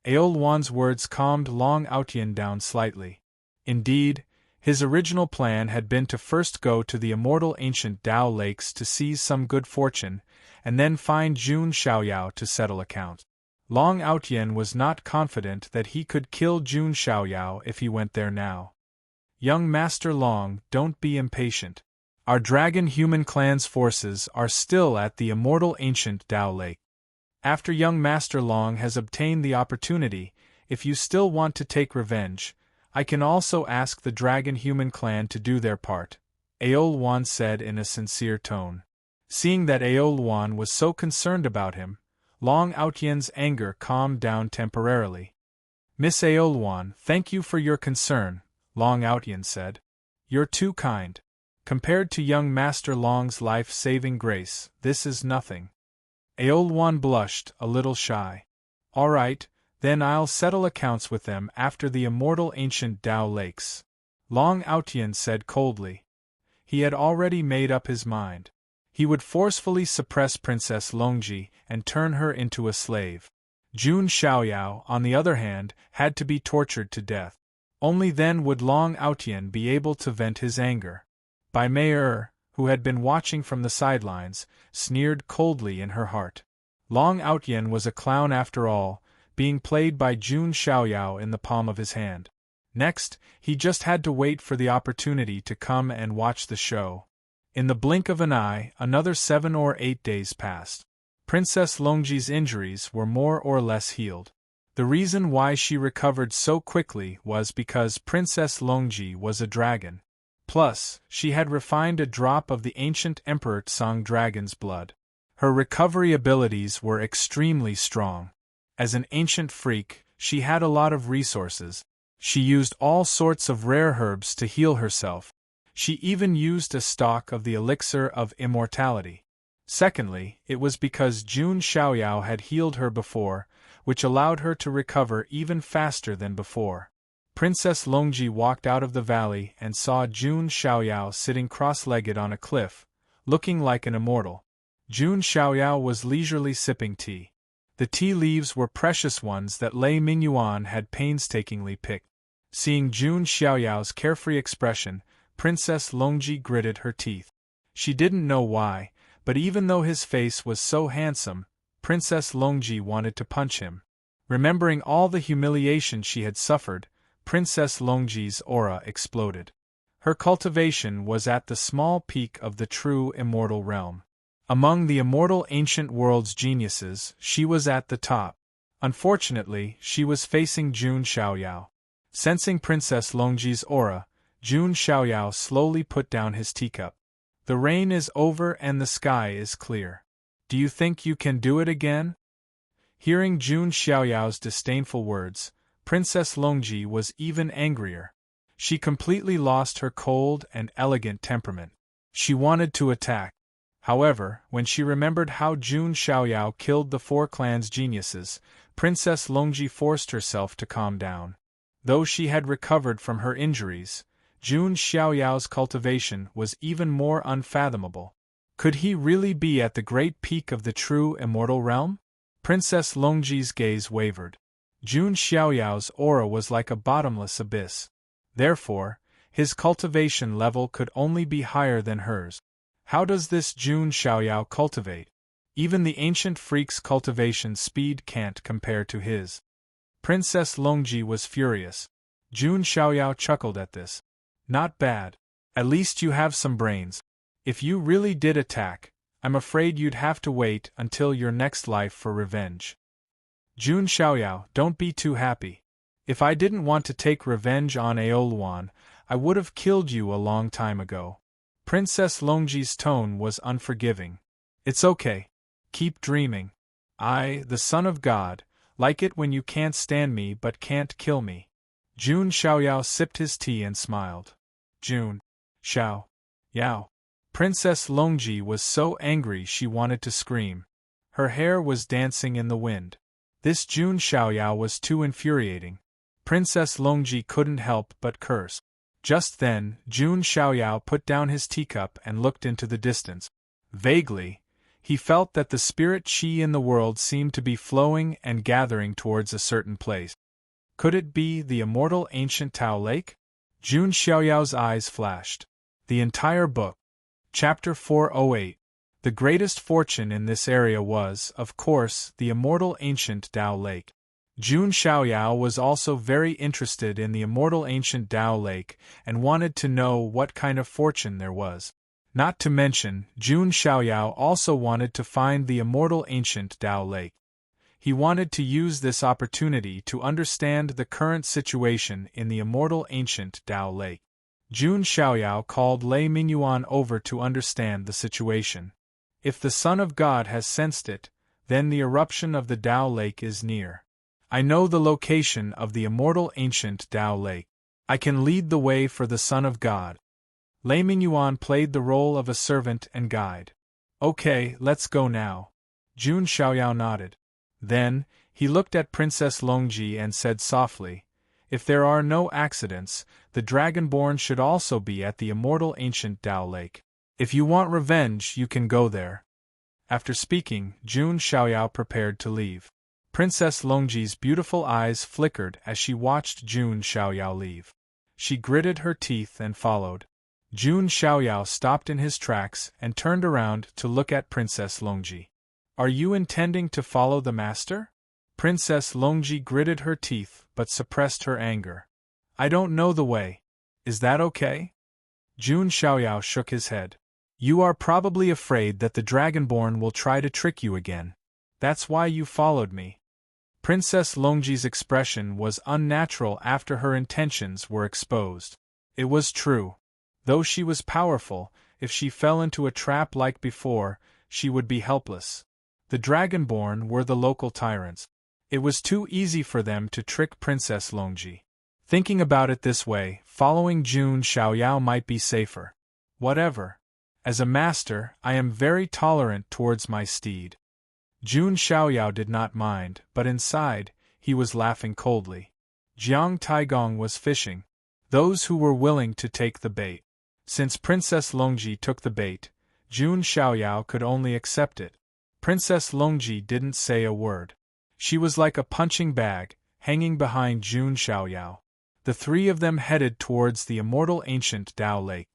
A: Aolwan's words calmed Long Outyen down slightly. Indeed, his original plan had been to first go to the immortal ancient Tao Lakes to seize some good fortune, and then find Jun Xiaoyao to settle account. Long Outyen was not confident that he could kill Jun Xiaoyao if he went there now. Young Master Long, don't be impatient. Our dragon-human clan's forces are still at the immortal ancient Tao Lake. After young Master Long has obtained the opportunity, if you still want to take revenge, I can also ask the dragon-human clan to do their part. Aolwan said in a sincere tone. Seeing that Aolwan was so concerned about him, Long Outyen's anger calmed down temporarily. Miss Aolwan, thank you for your concern, Long Outyen said. You're too kind. Compared to young Master Long's life-saving grace, this is nothing. Aolwan blushed, a little shy. All right, then I'll settle accounts with them after the immortal ancient Tao Lakes. Long Outyen said coldly. He had already made up his mind. He would forcefully suppress Princess Longji and turn her into a slave. Jun Xiaoyao, on the other hand, had to be tortured to death. Only then would Long Outyen be able to vent his anger. Bai Mei, who had been watching from the sidelines, sneered coldly in her heart. Long Outyen was a clown after all, being played by Jun Xiaoyao in the palm of his hand. Next, he just had to wait for the opportunity to come and watch the show. In the blink of an eye, another 7 or 8 days passed. Princess Longji's injuries were more or less healed. The reason why she recovered so quickly was because Princess Longji was a dragon. Plus, she had refined a drop of the ancient Emperor Tsang dragon's blood. Her recovery abilities were extremely strong. As an ancient freak, she had a lot of resources. She used all sorts of rare herbs to heal herself. She even used a stalk of the elixir of immortality. Secondly, it was because Jun Xiaoyao had healed her before, which allowed her to recover even faster than before. Princess Longji walked out of the valley and saw Jun Xiaoyao sitting cross-legged on a cliff, looking like an immortal. Jun Xiaoyao was leisurely sipping tea. The tea leaves were precious ones that Lei Mingyuan had painstakingly picked. Seeing Jun Xiaoyao's carefree expression, Princess Longji gritted her teeth. She didn't know why, but even though his face was so handsome, Princess Longji wanted to punch him. Remembering all the humiliation she had suffered, Princess Longji's aura exploded. Her cultivation was at the small peak of the true immortal realm. Among the immortal ancient world's geniuses, she was at the top. Unfortunately, she was facing Jun Xiaoyao. Sensing Princess Longji's aura, Jun Xiaoyao slowly put down his teacup. The rain is over and the sky is clear. Do you think you can do it again? Hearing Jun Xiaoyao's disdainful words, Princess Longji was even angrier. She completely lost her cold and elegant temperament. She wanted to attack. However, when she remembered how Jun Xiaoyao killed the 4 clans' geniuses, Princess Longji forced herself to calm down. Though she had recovered from her injuries, Jun Xiaoyao's cultivation was even more unfathomable. Could he really be at the great peak of the true immortal realm? Princess Longji's gaze wavered. Jun Xiaoyao's aura was like a bottomless abyss. Therefore, his cultivation level could only be higher than hers. How does this Jun Xiaoyao cultivate? Even the ancient freak's cultivation speed can't compare to his. Princess Longji was furious. Jun Xiaoyao chuckled at this. Not bad. At least you have some brains. If you really did attack, I'm afraid you'd have to wait until your next life for revenge. Jun Xiaoyao, don't be too happy. If I didn't want to take revenge on Aolwan, I would have killed you a long time ago. Princess Longji's tone was unforgiving. It's okay. Keep dreaming. I, the son of God, like it when you can't stand me but can't kill me. Jun Xiaoyao sipped his tea and smiled. Jun Xiaoyao. Princess Longji was so angry she wanted to scream. Her hair was dancing in the wind. This Jun Xiaoyao was too infuriating. Princess Longji couldn't help but curse. Just then, Jun Xiaoyao put down his teacup and looked into the distance. Vaguely, he felt that the spirit qi in the world seemed to be flowing and gathering towards a certain place. Could it be the immortal ancient Tao Lake? Jun Xiaoyao's eyes flashed. The entire book. Chapter 408. The greatest fortune in this area was, of course, the immortal ancient Tao Lake. Jun Xiaoyao was also very interested in the immortal ancient Tao Lake and wanted to know what kind of fortune there was. Not to mention, Jun Xiaoyao also wanted to find the immortal ancient Tao Lake. He wanted to use this opportunity to understand the current situation in the immortal ancient Tao Lake. Jun Xiaoyao called Lei Mingyuan over to understand the situation. If the Son of God has sensed it, then the eruption of the Tao Lake is near. I know the location of the immortal ancient Tao Lake. I can lead the way for the Son of God. Lei Mingyuan played the role of a servant and guide. Okay, let's go now. Jun Xiaoyao nodded. Then, he looked at Princess Longji and said softly, if there are no accidents, the Dragonborn should also be at the immortal ancient Tao Lake. If you want revenge, you can go there. After speaking, Jun Xiaoyao prepared to leave. Princess Longji's beautiful eyes flickered as she watched Jun Xiaoyao leave. She gritted her teeth and followed. Jun Xiaoyao stopped in his tracks and turned around to look at Princess Longji. Are you intending to follow the master? Princess Longji gritted her teeth but suppressed her anger. I don't know the way. Is that okay? Jun Xiaoyao shook his head. You are probably afraid that the Dragonborn will try to trick you again. That's why you followed me. Princess Longji's expression was unnatural after her intentions were exposed. It was true. Though she was powerful, if she fell into a trap like before, she would be helpless. The Dragonborn were the local tyrants. It was too easy for them to trick Princess Longji. Thinking about it this way, following Jun Xiaoyao might be safer. Whatever. As a master, I am very tolerant towards my steed. Jun Xiaoyao did not mind, but inside, he was laughing coldly. Jiang Taigong was fishing. Those who were willing to take the bait. Since Princess Longji took the bait, Jun Xiaoyao could only accept it. Princess Longji didn't say a word. She was like a punching bag, hanging behind Jun Xiaoyao. The three of them headed towards the immortal ancient Tao Lake.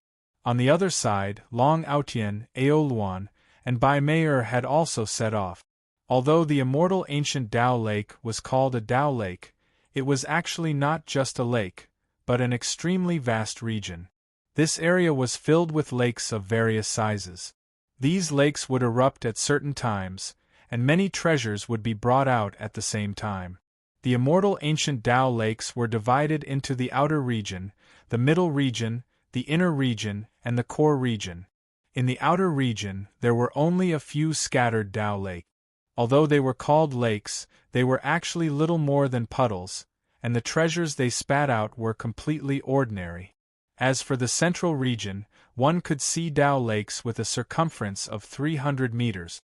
A: On the other side, Long Aotian, Aoluan, and Bai Meier had also set off. Although the immortal ancient Tao Lake was called a Tao Lake, it was actually not just a lake, but an extremely vast region. This area was filled with lakes of various sizes. These lakes would erupt at certain times, and many treasures would be brought out at the same time. The immortal ancient Tao lakes were divided into the outer region, the middle region, the inner region, and the core region. In the outer region, there were only a few scattered Tao lakes. Although they were called lakes, they were actually little more than puddles, and the treasures they spat out were completely ordinary. As for the central region, one could see Tao lakes with a circumference of 300 meters.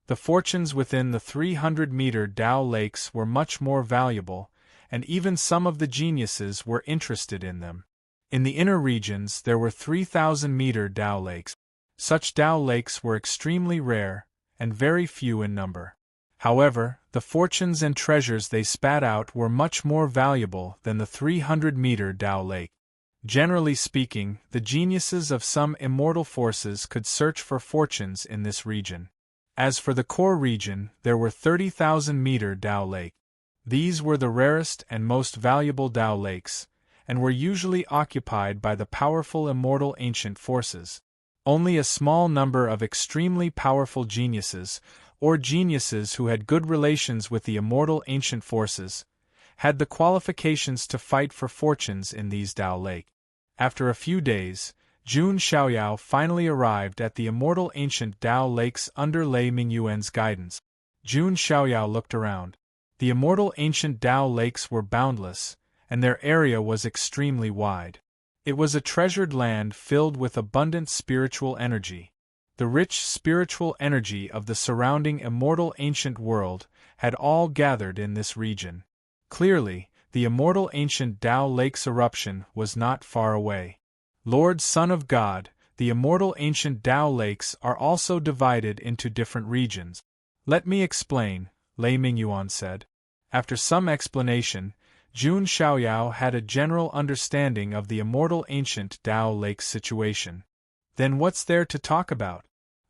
A: The fortunes within the 300-meter Tao lakes were much more valuable, and even some of the geniuses were interested in them. In the inner regions there were 3,000-meter Tao lakes. Such Tao lakes were extremely rare, and very few in number. However, the fortunes and treasures they spat out were much more valuable than the 300-meter Tao lake. Generally speaking, the geniuses of some immortal forces could search for fortunes in this region. As for the core region, there were 30,000-meter Tao lakes. These were the rarest and most valuable Tao lakes, and were usually occupied by the powerful immortal ancient forces. Only a small number of extremely powerful geniuses, or geniuses who had good relations with the immortal ancient forces, had the qualifications to fight for fortunes in these Tao lakes. After a few days, Jun Xiaoyao finally arrived at the immortal ancient Tao lakes under Lei Mingyuan's guidance. Jun Xiaoyao looked around. The immortal ancient Tao lakes were boundless, and their area was extremely wide. It was a treasured land filled with abundant spiritual energy. The rich spiritual energy of the surrounding immortal ancient world had all gathered in this region. Clearly, the immortal ancient Tao lake's eruption was not far away. Lord Son of God, the immortal ancient Tao lakes are also divided into different regions. Let me explain, Lei Mingyuan said. After some explanation, Jun Xiaoyao had a general understanding of the immortal ancient Tao lake's situation. Then what's there to talk about?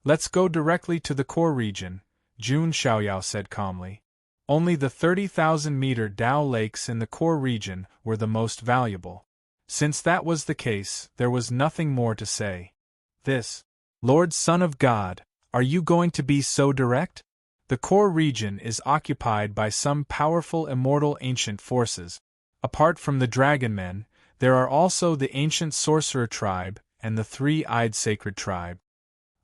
A: Let's go directly to the core region, Jun Xiaoyao said calmly. Only the 30,000-meter Tao lakes in the core region were the most valuable. Since that was the case, there was nothing more to say. This, Lord Son of God, are you going to be so direct? The core region is occupied by some powerful immortal ancient forces. Apart from the dragon men, There are also the ancient sorcerer tribe and the three-eyed sacred tribe.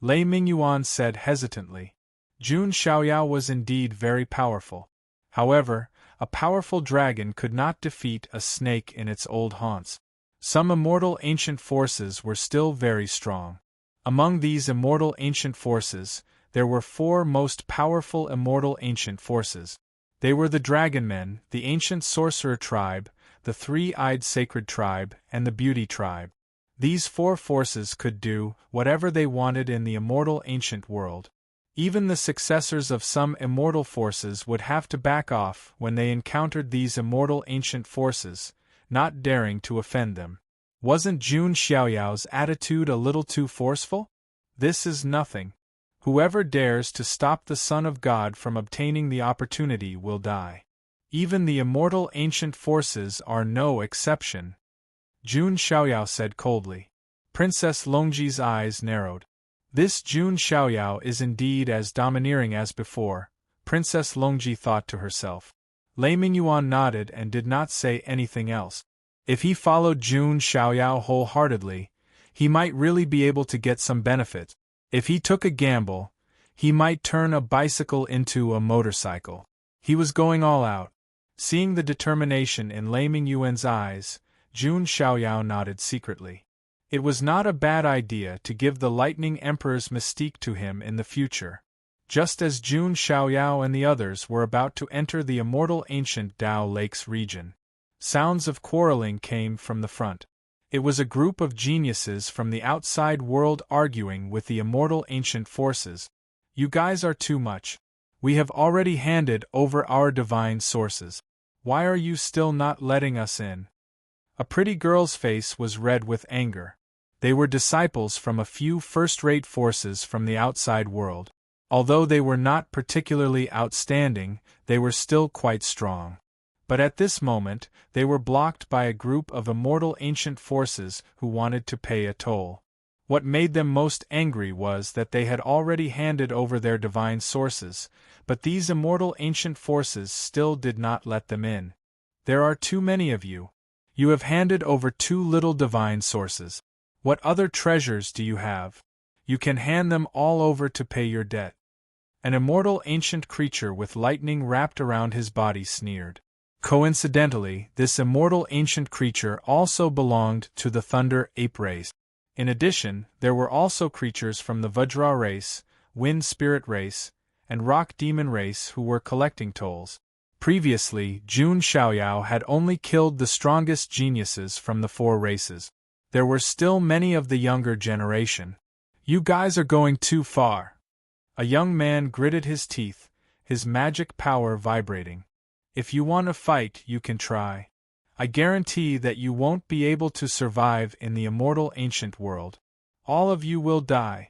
A: Lei Mingyuan said hesitantly. Jun Xiaoyao was indeed very powerful. However, a powerful dragon could not defeat a snake in its old haunts. Some immortal ancient forces were still very strong. Among these immortal ancient forces, there were four most powerful immortal ancient forces. They were the Dragon Men, the ancient sorcerer tribe, the three-eyed sacred tribe, and the beauty tribe. These four forces could do whatever they wanted in the immortal ancient world. Even the successors of some immortal forces would have to back off when they encountered these immortal ancient forces, not daring to offend them. Wasn't Jun Xiaoyao's attitude a little too forceful? This is nothing. Whoever dares to stop the Son of God from obtaining the opportunity will die. Even the immortal ancient forces are no exception. Jun Xiaoyao said coldly. Princess Longji's eyes narrowed. This Jun Xiaoyao is indeed as domineering as before, Princess Longji thought to herself. Lei Mingyuan nodded and did not say anything else. If he followed Jun Xiaoyao wholeheartedly, he might really be able to get some benefit. If he took a gamble, he might turn a bicycle into a motorcycle. He was going all out. Seeing the determination in Lei Mingyuan's eyes, Jun Xiaoyao nodded secretly. It was not a bad idea to give the Lightning Emperor's mystique to him in the future. Just as Jun Xiaoyao and the others were about to enter the immortal ancient Dao Lakes region, sounds of quarreling came from the front. It was a group of geniuses from the outside world arguing with the immortal ancient forces. You guys are too much. We have already handed over our divine sources. Why are you still not letting us in? A pretty girl's face was red with anger. They were disciples from a few first-rate forces from the outside world. Although they were not particularly outstanding, they were still quite strong. But at this moment, they were blocked by a group of immortal ancient forces who wanted to pay a toll. What made them most angry was that they had already handed over their divine sources, but these immortal ancient forces still did not let them in. There are too many of you. You have handed over too little divine sources. What other treasures do you have? You can hand them all over to pay your debt. An immortal ancient creature with lightning wrapped around his body sneered. Coincidentally, this immortal ancient creature also belonged to the Thunder Ape race. In addition, there were also creatures from the Vajra race, Wind Spirit race, and Rock Demon race who were collecting tolls. Previously, Jun Xiaoyao had only killed the strongest geniuses from the four races. There were still many of the younger generation. You guys are going too far. A young man gritted his teeth, his magic power vibrating. If you want to fight, you can try. I guarantee that you won't be able to survive in the immortal ancient world. All of you will die.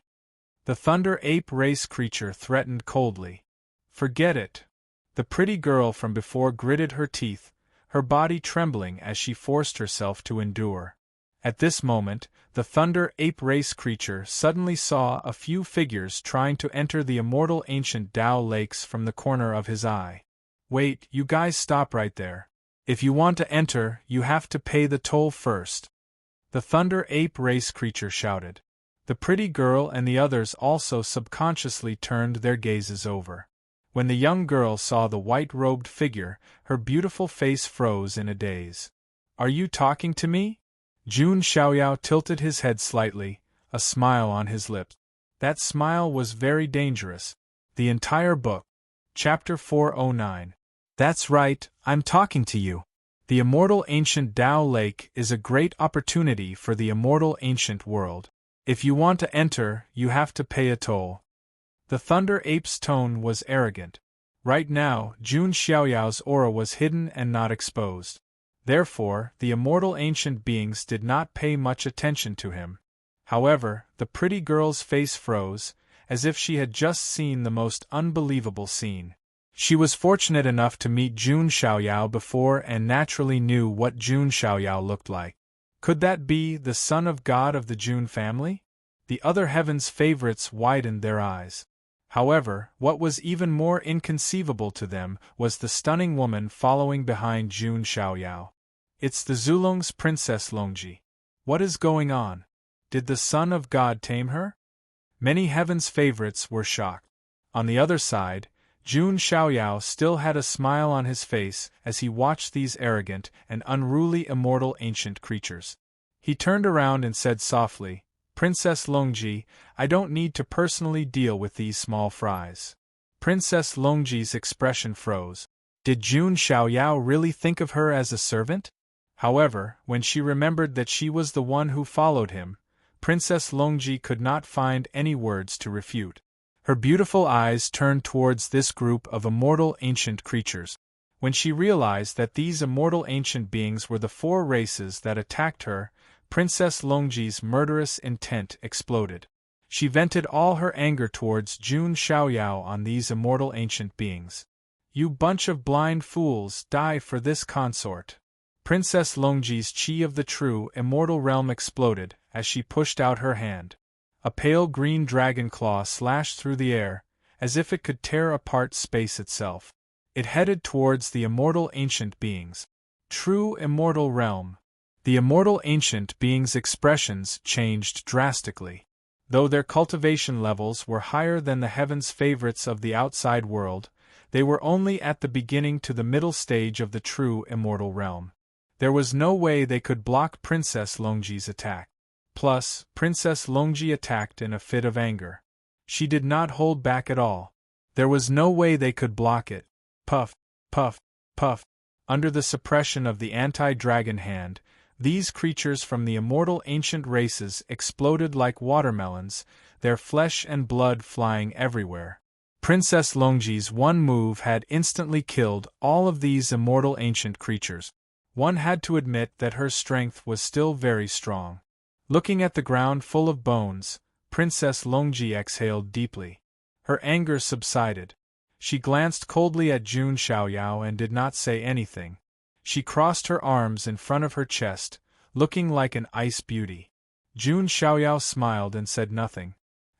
A: The Thunder Ape race creature threatened coldly. Forget it. The pretty girl from before gritted her teeth, her body trembling as she forced herself to endure. At this moment, the Thunder Ape race creature suddenly saw a few figures trying to enter the immortal ancient Dao Lakes from the corner of his eye. Wait, you guys stop right there. If you want to enter, you have to pay the toll first. The Thunder Ape race creature shouted. The pretty girl and the others also subconsciously turned their gazes over. When the young girl saw the white-robed figure, her beautiful face froze in a daze. Are you talking to me? Jun Xiaoyao tilted his head slightly, a smile on his lips. That smile was very dangerous. The entire book. Chapter 409. That's right, I'm talking to you. The immortal ancient Dao Lake is a great opportunity for the immortal ancient world. If you want to enter, you have to pay a toll. The Thunder Ape's tone was arrogant. Right now, Jun Xiaoyao's aura was hidden and not exposed. Therefore, the immortal ancient beings did not pay much attention to him. However, the pretty girl's face froze, as if she had just seen the most unbelievable scene. She was fortunate enough to meet Jun Xiaoyao before and naturally knew what Jun Xiaoyao looked like. Could that be the son of God of the Jun family? The other heaven's favorites widened their eyes. However, what was even more inconceivable to them was the stunning woman following behind Jun Xiaoyao. It's the Zulong's Princess Longji. What is going on? Did the Son of God tame her? Many heaven's favorites were shocked. On the other side, Jun Xiaoyao still had a smile on his face as he watched these arrogant and unruly immortal ancient creatures. He turned around and said softly, Princess Longji, I don't need to personally deal with these small fries. Princess Longji's expression froze. Did Jun Xiaoyao really think of her as a servant? However, when she remembered that she was the one who followed him, Princess Longji could not find any words to refute. Her beautiful eyes turned towards this group of immortal ancient creatures. When she realized that these immortal ancient beings were the 4 races that attacked her, Princess Longji's murderous intent exploded. She vented all her anger towards Jun Xiaoyao on these immortal ancient beings. You bunch of blind fools, die for this consort. Princess Longji's chi of the true immortal realm exploded as she pushed out her hand. A pale green dragon claw slashed through the air, as if it could tear apart space itself. It headed towards the immortal ancient beings. True immortal realm. The immortal ancient beings' expressions changed drastically. Though their cultivation levels were higher than the heavens' favorites of the outside world, they were only at the beginning to the middle stage of the true immortal realm. There was no way they could block Princess Longji's attack. Plus, Princess Longji attacked in a fit of anger. She did not hold back at all. There was no way they could block it. Puff, puff, puff. Under the suppression of the anti-dragon hand, these creatures from the immortal ancient races exploded like watermelons, their flesh and blood flying everywhere. Princess Longji's one move had instantly killed all of these immortal ancient creatures. One had to admit that her strength was still very strong. Looking at the ground full of bones, Princess Longji exhaled deeply. Her anger subsided. She glanced coldly at Jun Xiaoyao and did not say anything. She crossed her arms in front of her chest, looking like an ice beauty. Jun Xiaoyao smiled and said nothing.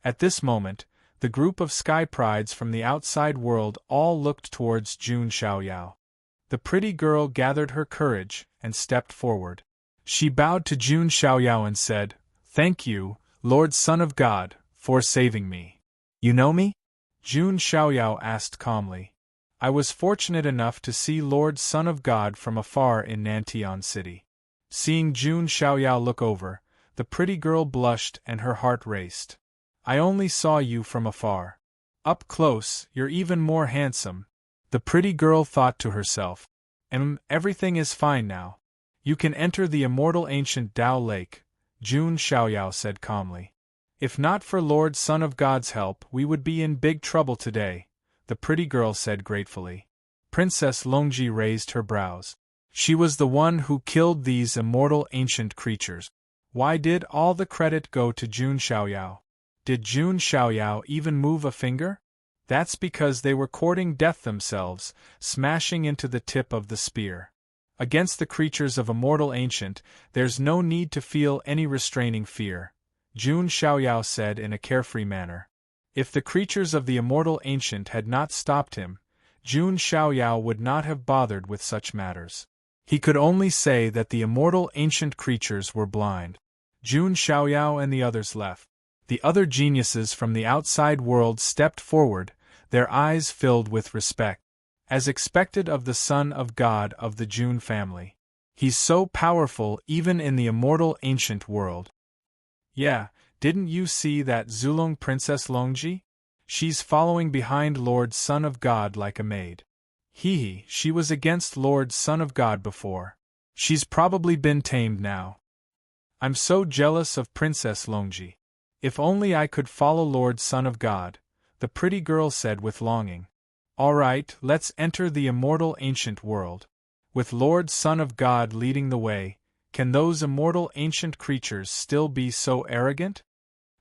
A: At this moment, the group of sky prides from the outside world all looked towards Jun Xiaoyao. The pretty girl gathered her courage and stepped forward. She bowed to Jun Xiaoyao and said, Thank you, Lord Son of God, for saving me. You know me? Jun Xiaoyao asked calmly. I was fortunate enough to see Lord Son of God from afar in Nantian City. Seeing Jun Xiaoyao look over, the pretty girl blushed and her heart raced. I only saw you from afar. Up close, you're even more handsome. The pretty girl thought to herself. Everything is fine now. You can enter the immortal ancient Dao Lake, Jun Xiaoyao said calmly. If not for Lord Son of God's help, we would be in big trouble today, the pretty girl said gratefully. Princess Longji raised her brows. She was the one who killed these immortal ancient creatures. Why did all the credit go to Jun Xiaoyao? Did Jun Xiaoyao even move a finger? That's because they were courting death themselves, smashing into the tip of the spear. Against the creatures of immortal ancient, there's no need to feel any restraining fear, Jun Xiaoyao said in a carefree manner. If the creatures of the immortal ancient had not stopped him, Jun Xiaoyao would not have bothered with such matters. He could only say that the immortal ancient creatures were blind. Jun Xiaoyao and the others left. The other geniuses from the outside world stepped forward, their eyes filled with respect. As expected of the Son of God of the Jun family. He's so powerful even in the immortal ancient world. Yeah, didn't you see that Zulong Princess Longji? She's following behind Lord Son of God like a maid. She was against Lord Son of God before. She's probably been tamed now. I'm so jealous of Princess Longji. If only I could follow Lord Son of God, the pretty girl said with longing. All right, let's enter the immortal ancient world. With Lord Son of God leading the way, can those immortal ancient creatures still be so arrogant?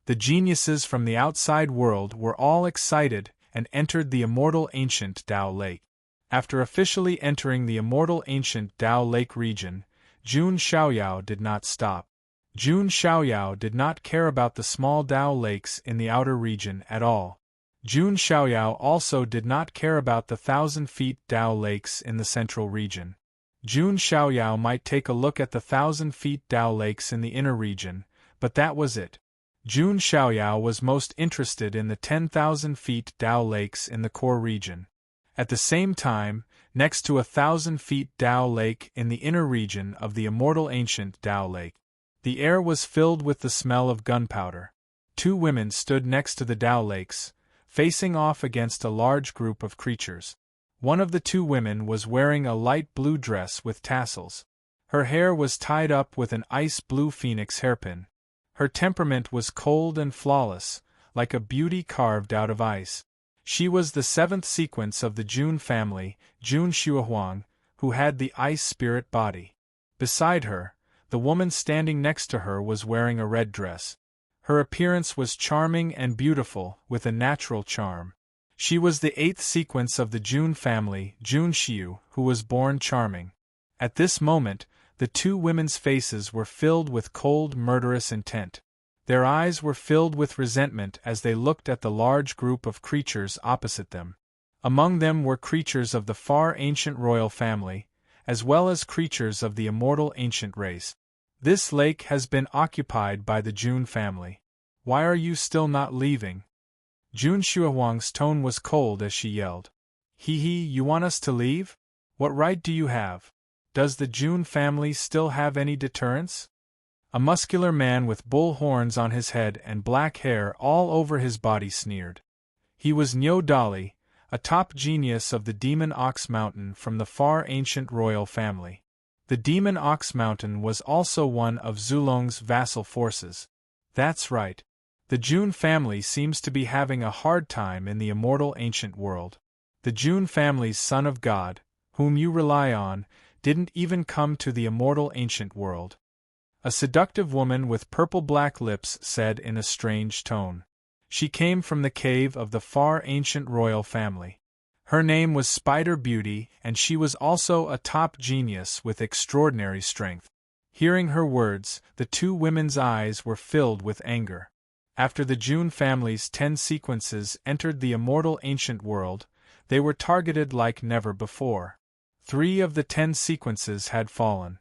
A: The geniuses from the outside world were all excited and entered the immortal ancient Dao Lake. After officially entering the immortal ancient Dao Lake region, Jun Xiaoyao did not stop. Jun Xiaoyao did not care about the small Dao lakes in the outer region at all. Jun Xiaoyao also did not care about the 1,000 feet Dao lakes in the central region. Jun Xiaoyao might take a look at the 1,000-feet Dao lakes in the inner region, but that was it. Jun Xiaoyao was most interested in the 10,000-feet Dao lakes in the core region. At the same time, next to a 1,000-feet Dao lake in the inner region of the immortal ancient Dao lake, the air was filled with the smell of gunpowder. 2 women stood next to the Dao lakes, facing off against a large group of creatures. One of the 2 women was wearing a light blue dress with tassels. Her hair was tied up with an ice blue phoenix hairpin. Her temperament was cold and flawless, like a beauty carved out of ice. She was the 7th sequence of the Jun family, Jun Xuehuang, who had the ice spirit body. Beside her, the woman standing next to her was wearing a red dress. Her appearance was charming and beautiful, with a natural charm. She was the 8th sequence of the Jun family, Jun Xiu, who was born charming. At this moment, the 2 women's faces were filled with cold, murderous intent. Their eyes were filled with resentment as they looked at the large group of creatures opposite them. Among them were creatures of the far ancient royal family, as well as creatures of the immortal ancient race. This lake has been occupied by the Jun family. Why are you still not leaving? Jun Xuehuang's tone was cold as she yelled. Hee, you want us to leave? What right do you have? Does the Jun family still have any deterrence? A muscular man with bull horns on his head and black hair all over his body sneered. He was Niu Dali, a top genius of the Demon Ox Mountain from the far ancient royal family. The Demon Ox Mountain was also one of Zulong's vassal forces. That's right. The Jun family seems to be having a hard time in the immortal ancient world. The Jun family's son of God, whom you rely on, didn't even come to the immortal ancient world. A seductive woman with purple-black lips said in a strange tone. She came from the cave of the far ancient royal family. Her name was Spider Beauty, and she was also a top genius with extraordinary strength. Hearing her words, the 2 women's eyes were filled with anger. After the Jun family's 10 sequences entered the immortal ancient world, they were targeted like never before. 3 of the 10 sequences had fallen.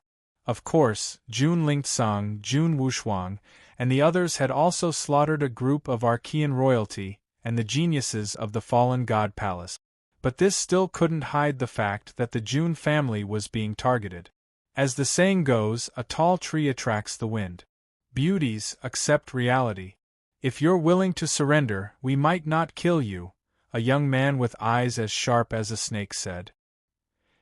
A: Of course, Jun Lingsong, Jun Wushuang, and the others had also slaughtered a group of Archean royalty and the geniuses of the fallen god palace. But this still couldn't hide the fact that the Jun family was being targeted. As the saying goes, a tall tree attracts the wind. Beauties, accept reality. If you're willing to surrender, we might not kill you, a young man with eyes as sharp as a snake said.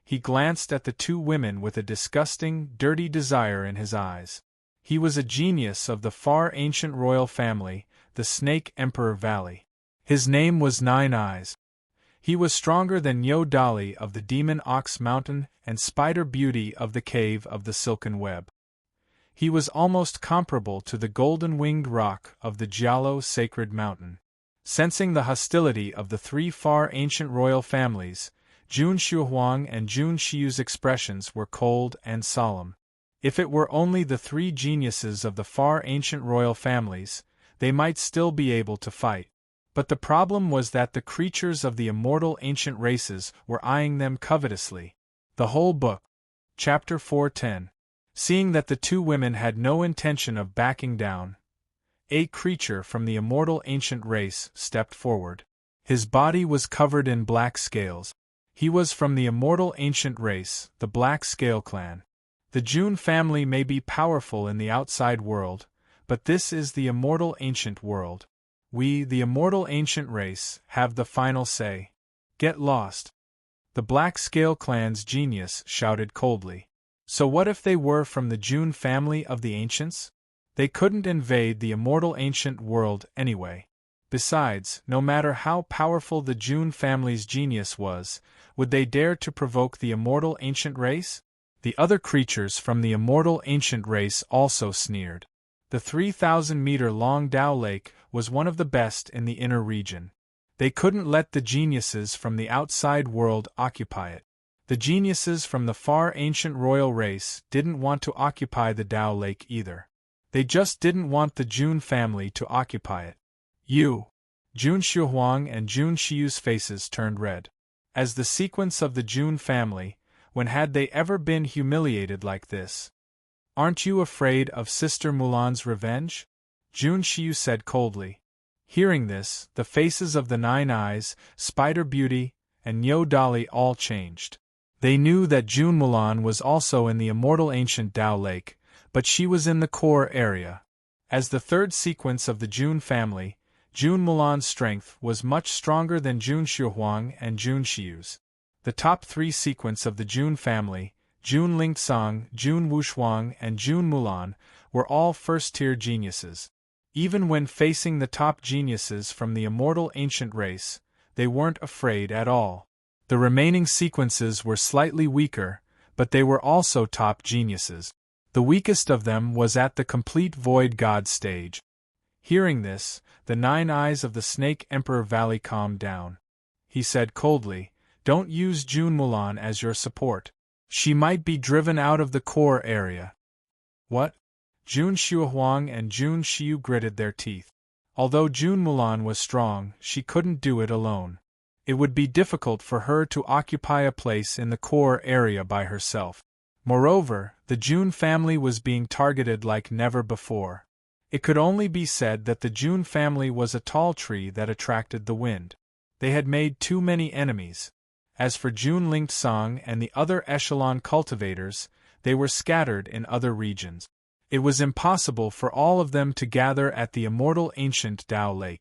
A: He glanced at the 2 women with a disgusting, dirty desire in his eyes. He was a genius of the far ancient royal family, the Snake Emperor Valley. His name was Nine Eyes. He was stronger than Niu Dali of the Demon Ox Mountain and Spider Beauty of the Cave of the Silken Web. He was almost comparable to the golden-winged rock of the Jialo Sacred Mountain. Sensing the hostility of the 3 far ancient royal families, Jun Xuehuang and Jun Xiu's expressions were cold and solemn. If it were only the 3 geniuses of the far ancient royal families, they might still be able to fight. But the problem was that the creatures of the immortal ancient races were eyeing them covetously. The whole book. Chapter 410. Seeing that the 2 women had no intention of backing down, a creature from the immortal ancient race stepped forward. His body was covered in black scales. He was from the immortal ancient race, the Black Scale Clan. The Jun family may be powerful in the outside world, but this is the immortal ancient world. We, the immortal ancient race, have the final say. Get lost. The Black Scale Clan's genius shouted coldly. So what if they were from the Jun family of the ancients? They couldn't invade the immortal ancient world anyway. Besides, no matter how powerful the Jun family's genius was, would they dare to provoke the immortal ancient race? The other creatures from the immortal ancient race also sneered. The 3,000-meter-long Dao Lake was one of the best in the inner region. They couldn't let the geniuses from the outside world occupy it. The geniuses from the far ancient royal race didn't want to occupy the Dao Lake either. They just didn't want the Jun family to occupy it. Jun Xuehuang and Jun Xiu's faces turned red. As the sequence of the Jun family, When had they ever been humiliated like this? Aren't you afraid of Sister Mulan's revenge? Jun Xiu said coldly. Hearing this, the faces of the Nine Eyes, Spider Beauty, and Niu Dali all changed. They knew that Jun Mulan was also in the immortal ancient Tao Lake, but she was in the core area. As the third sequence of the Jun family, Jun Mulan's strength was much stronger than Jun Shuhuang and Jun Xiu's. The top three sequence of the Jun family, Jun Lingsong, Jun Wushuang, and Jun Mulan, were all first-tier geniuses. Even when facing the top geniuses from the immortal ancient race, they weren't afraid at all. The remaining sequences were slightly weaker, but they were also top geniuses. The weakest of them was at the complete Void God stage. Hearing this, the Nine Eyes of the Snake Emperor Valley calmed down. He said coldly, "Don't use Jun Mulan as your support. She might be driven out of the core area." What? Jun Shuhuang and Jun Xiu gritted their teeth. Although Jun Mulan was strong, she couldn't do it alone. It would be difficult for her to occupy a place in the core area by herself. Moreover, the Jun family was being targeted like never before. It could only be said that the Jun family was a tall tree that attracted the wind. They had made too many enemies. As for Jun Lingsong and the other echelon cultivators, they were scattered in other regions. It was impossible for all of them to gather at the immortal ancient Tao Lake.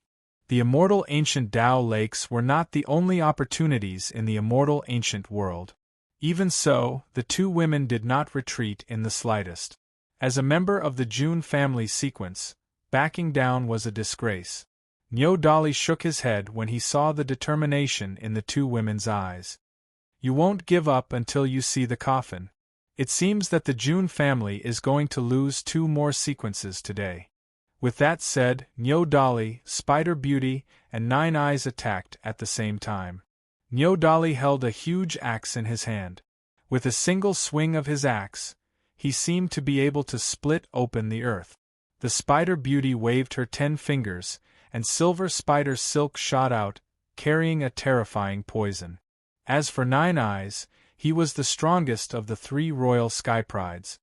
A: The immortal ancient Tao Lakes were not the only opportunities in the immortal ancient world. Even so, the two women did not retreat in the slightest. As a member of the Jun family sequence, backing down was a disgrace. Niu Dali shook his head when he saw the determination in the two women's eyes. You won't give up until you see the coffin. It seems that the Jun family is going to lose two more sequences today. With that said, Niu Dali, Spider Beauty, and Nine Eyes attacked at the same time. Niu Dali held a huge axe in his hand. With a single swing of his axe, he seemed to be able to split open the earth. The Spider Beauty waved her 10 fingers, and silver spider silk shot out, carrying a terrifying poison. As for Nine Eyes, he was the strongest of the 3 royal sky prides.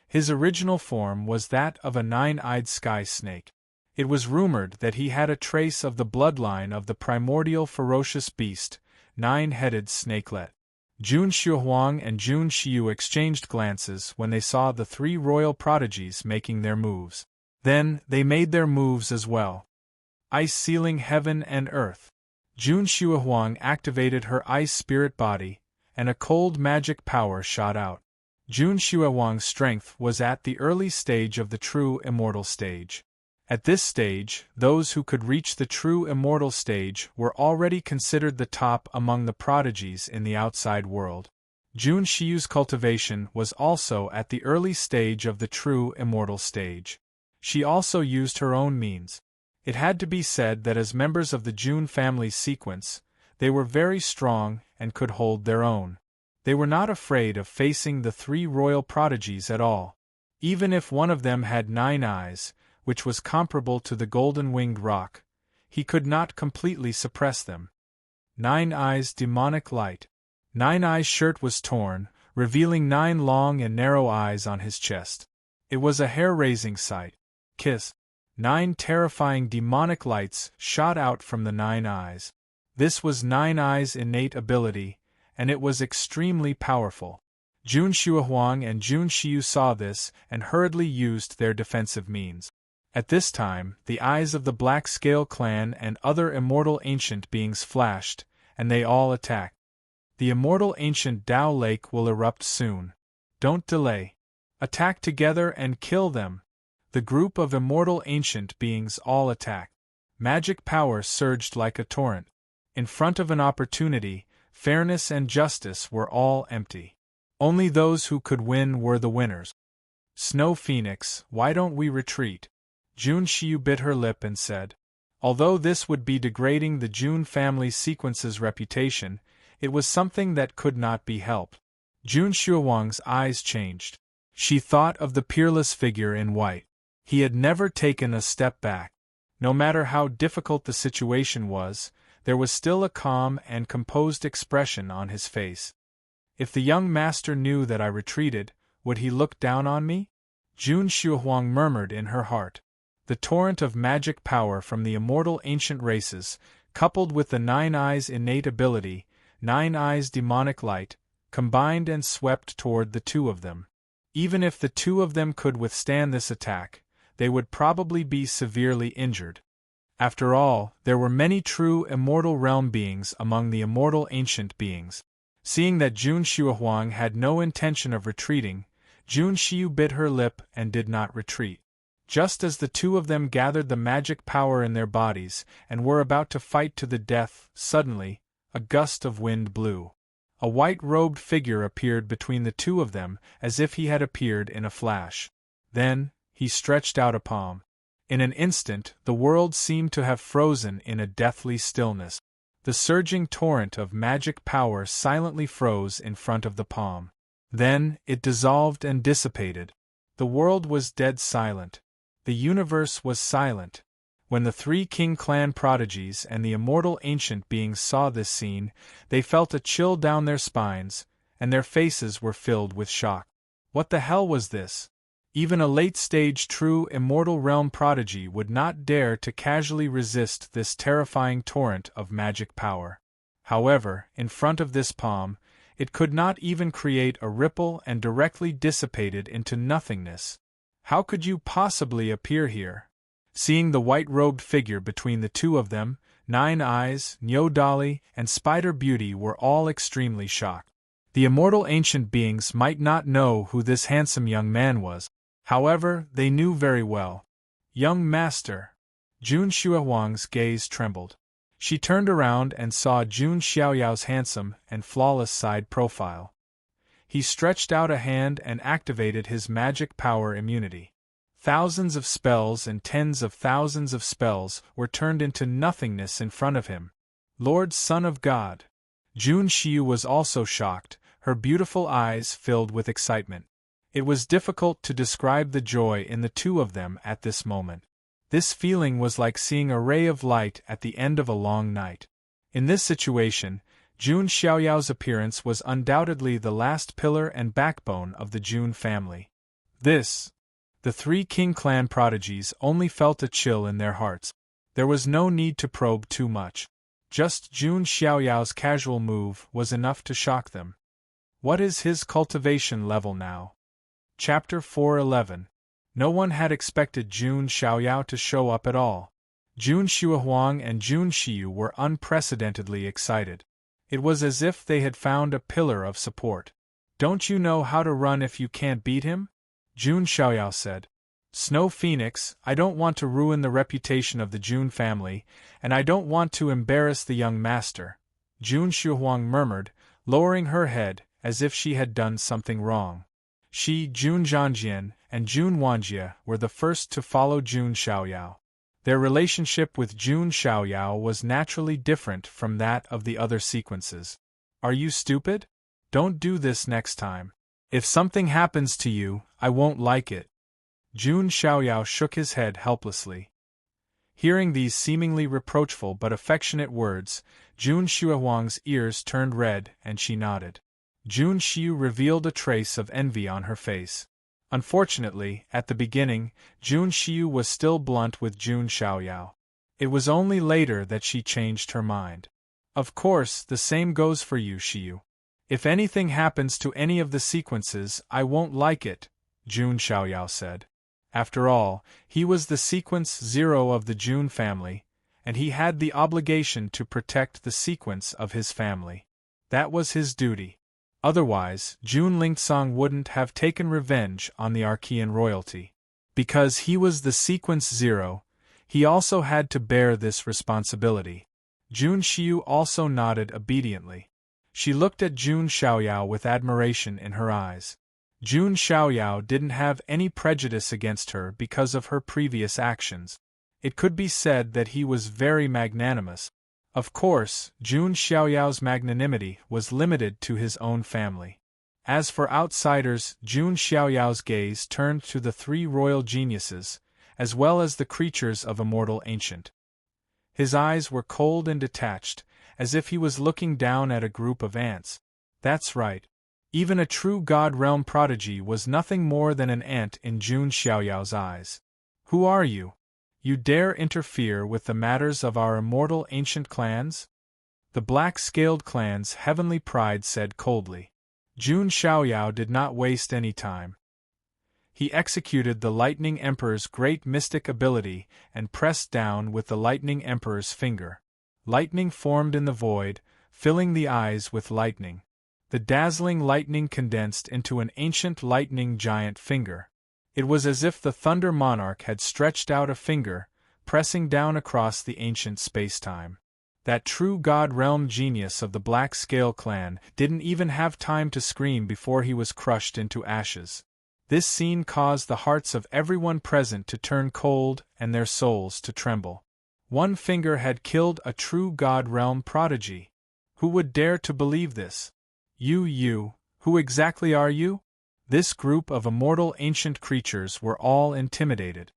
A: His original form was that of a 9-eyed sky snake. It was rumored that he had a trace of the bloodline of the primordial ferocious beast, 9-headed snakelet. Jun Shuhuang and Jun Xiu exchanged glances when they saw the 3 royal prodigies making their moves. Then, they made their moves as well. Ice sealing heaven and earth. Jun Shuhuang activated her ice spirit body, and a cold magic power shot out. Jun Shuhuang's strength was at the early stage of the true immortal stage. At this stage, those who could reach the true immortal stage were already considered the top among the prodigies in the outside world. Jun Xiu's cultivation was also at the early stage of the true immortal stage. She also used her own means. It had to be said that as members of the Jun family sequence, they were very strong and could hold their own. They were not afraid of facing the 3 royal prodigies at all. Even if one of them had 9 eyes, which was comparable to the golden-winged roc, he could not completely suppress them. 9 Eyes' demonic light. 9 Eyes' shirt was torn, revealing 9 long and narrow eyes on his chest. It was a hair-raising sight. Kiss. 9 terrifying demonic lights shot out from the 9 eyes. This was 9 Eyes' innate ability, and it was extremely powerful. Jun Shuhuang and Jun Xiu saw this and hurriedly used their defensive means. At this time, the eyes of the Black Scale clan and other immortal ancient beings flashed, and they all attacked. The immortal ancient Tao Lake will erupt soon. Don't delay. Attack together and kill them. The group of immortal ancient beings all attacked. Magic power surged like a torrent. In front of an opportunity, fairness and justice were all empty. Only those who could win were the winners. Snow Phoenix, why don't we retreat? Jun Xiu bit her lip and said. Although this would be degrading the Jun family sequence's reputation, it was something that could not be helped. Jun Shuhuang's eyes changed. She thought of the peerless figure in white. He had never taken a step back. No matter how difficult the situation was, there was still a calm and composed expression on his face. If the young master knew that I retreated, would he look down on me? Jun Shuhuang murmured in her heart. The torrent of magic power from the immortal ancient races, coupled with the Nine Eyes' innate ability, Nine Eyes' demonic light, combined and swept toward the two of them. Even if the two of them could withstand this attack, they would probably be severely injured. After all, there were many true immortal realm beings among the immortal ancient beings. Seeing that Jun Shuhuang had no intention of retreating, Jun Xiu bit her lip and did not retreat. Just as the two of them gathered the magic power in their bodies and were about to fight to the death, suddenly, a gust of wind blew. A white-robed figure appeared between the two of them as if he had appeared in a flash. Then, he stretched out a palm. In an instant, the world seemed to have frozen in a deathly stillness. The surging torrent of magic power silently froze in front of the palm. Then, it dissolved and dissipated. The world was dead silent. The universe was silent. When the three King Clan prodigies and the immortal ancient beings saw this scene, they felt a chill down their spines, and their faces were filled with shock. What the hell was this? Even a late-stage true immortal realm prodigy would not dare to casually resist this terrifying torrent of magic power. However, in front of this palm, it could not even create a ripple and directly dissipated into nothingness. How could you possibly appear here? Seeing the white-robed figure between the two of them, Nine Eyes, Nyo Dolly, and Spider Beauty were all extremely shocked. The immortal ancient beings might not know who this handsome young man was. However, they knew very well. Young master. Jun Shuhuang's gaze trembled. She turned around and saw Jun Xiaoyao's handsome and flawless side profile. He stretched out a hand and activated his magic power immunity. Thousands of spells and tens of thousands of spells were turned into nothingness in front of him. Lord Son of God. Jun Xiu was also shocked, her beautiful eyes filled with excitement. It was difficult to describe the joy in the two of them at this moment. This feeling was like seeing a ray of light at the end of a long night. In this situation, Jun Xiaoyao's appearance was undoubtedly the last pillar and backbone of the Jun family. The three King Clan prodigies only felt a chill in their hearts. There was no need to probe too much. Just Jun Xiaoyao's casual move was enough to shock them. What is his cultivation level now? Chapter 411. No one had expected Jun Xiaoyao to show up at all. Jun Shuhuang and Jun Xiu were unprecedentedly excited. It was as if they had found a pillar of support. Don't you know how to run if you can't beat him? Jun Xiaoyao said. Snow Phoenix, I don't want to ruin the reputation of the Jun family, and I don't want to embarrass the young master, Jun Shuhuang murmured, lowering her head as if she had done something wrong. She, Jun Zhangjian, and Jun Wanjie were the first to follow Jun Xiaoyao. Their relationship with Jun Xiaoyao was naturally different from that of the other sequences. Are you stupid? Don't do this next time. If something happens to you, I won't like it. Jun Xiaoyao shook his head helplessly. Hearing these seemingly reproachful but affectionate words, Jun Shuhuang's ears turned red and she nodded. Jun Xiu revealed a trace of envy on her face. Unfortunately, at the beginning, Jun Xiu was still blunt with Jun Xiaoyao. It was only later that she changed her mind. Of course, the same goes for you, Xiu. If anything happens to any of the sequences, I won't like it, Jun Xiaoyao said. After all, he was the sequence 0 of the Jun family, and he had the obligation to protect the sequence of his family. That was his duty. Otherwise, Jun Lingsong wouldn't have taken revenge on the Archean royalty. Because he was the sequence 0, he also had to bear this responsibility. Jun Xiu also nodded obediently. She looked at Jun Xiaoyao with admiration in her eyes. Jun Xiaoyao didn't have any prejudice against her because of her previous actions. It could be said that he was very magnanimous. Of course, Jun Xiaoyao's magnanimity was limited to his own family. As for outsiders, Jun Xiaoyao's gaze turned to the three royal geniuses, as well as the creatures of immortal ancient. His eyes were cold and detached, as if he was looking down at a group of ants. That's right. Even a true God realm prodigy was nothing more than an ant in Jun Xiaoyao's eyes. Who are you? You dare interfere with the matters of our immortal ancient clans? The black-scaled clan's heavenly pride said coldly. Jun Xiaoyao did not waste any time. He executed the Lightning Emperor's great mystic ability and pressed down with the Lightning Emperor's finger. Lightning formed in the void, filling the eyes with lightning. The dazzling lightning condensed into an ancient lightning giant finger. It was as if the Thunder Monarch had stretched out a finger, pressing down across the ancient space-time. That true God realm genius of the Black Scale clan didn't even have time to scream before he was crushed into ashes. This scene caused the hearts of everyone present to turn cold and their souls to tremble. One finger had killed a true God realm prodigy. Who would dare to believe this? You, who exactly are you? This group of immortal ancient creatures were all intimidated.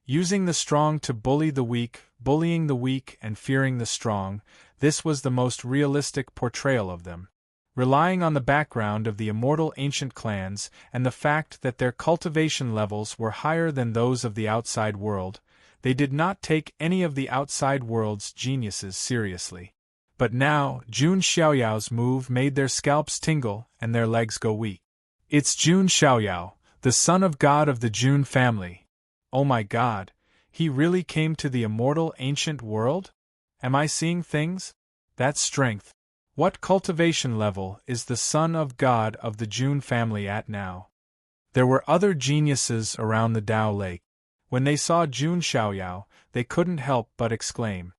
A: Using the strong to bully the weak, bullying the weak and fearing the strong, this was the most realistic portrayal of them. Relying on the background of the immortal ancient clans and the fact that their cultivation levels were higher than those of the outside world, they did not take any of the outside world's geniuses seriously. But now, Jun Xiaoyao's move made their scalps tingle and their legs go weak. It's Jun Xiaoyao, the son of God of the Jun family. Oh my God, he really came to the immortal ancient world? Am I seeing things? That's strength. What cultivation level is the son of God of the Jun family at now? There were other geniuses around the Dao Lake. When they saw Jun Xiaoyao, they couldn't help but exclaim.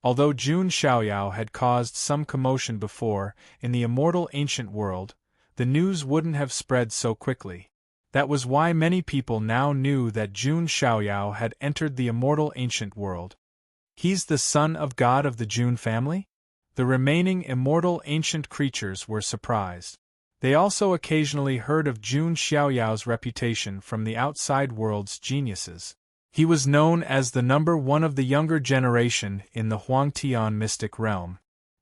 A: Although Jun Xiaoyao had caused some commotion before, in the immortal ancient world, the news wouldn't have spread so quickly. That was why many people now knew that Jun Xiaoyao had entered the immortal ancient world. He's the son of God of the Jun family? The remaining immortal ancient creatures were surprised. They also occasionally heard of Jun Xiaoyao's reputation from the outside world's geniuses. He was known as the number one of the younger generation in the Huangtian mystic realm.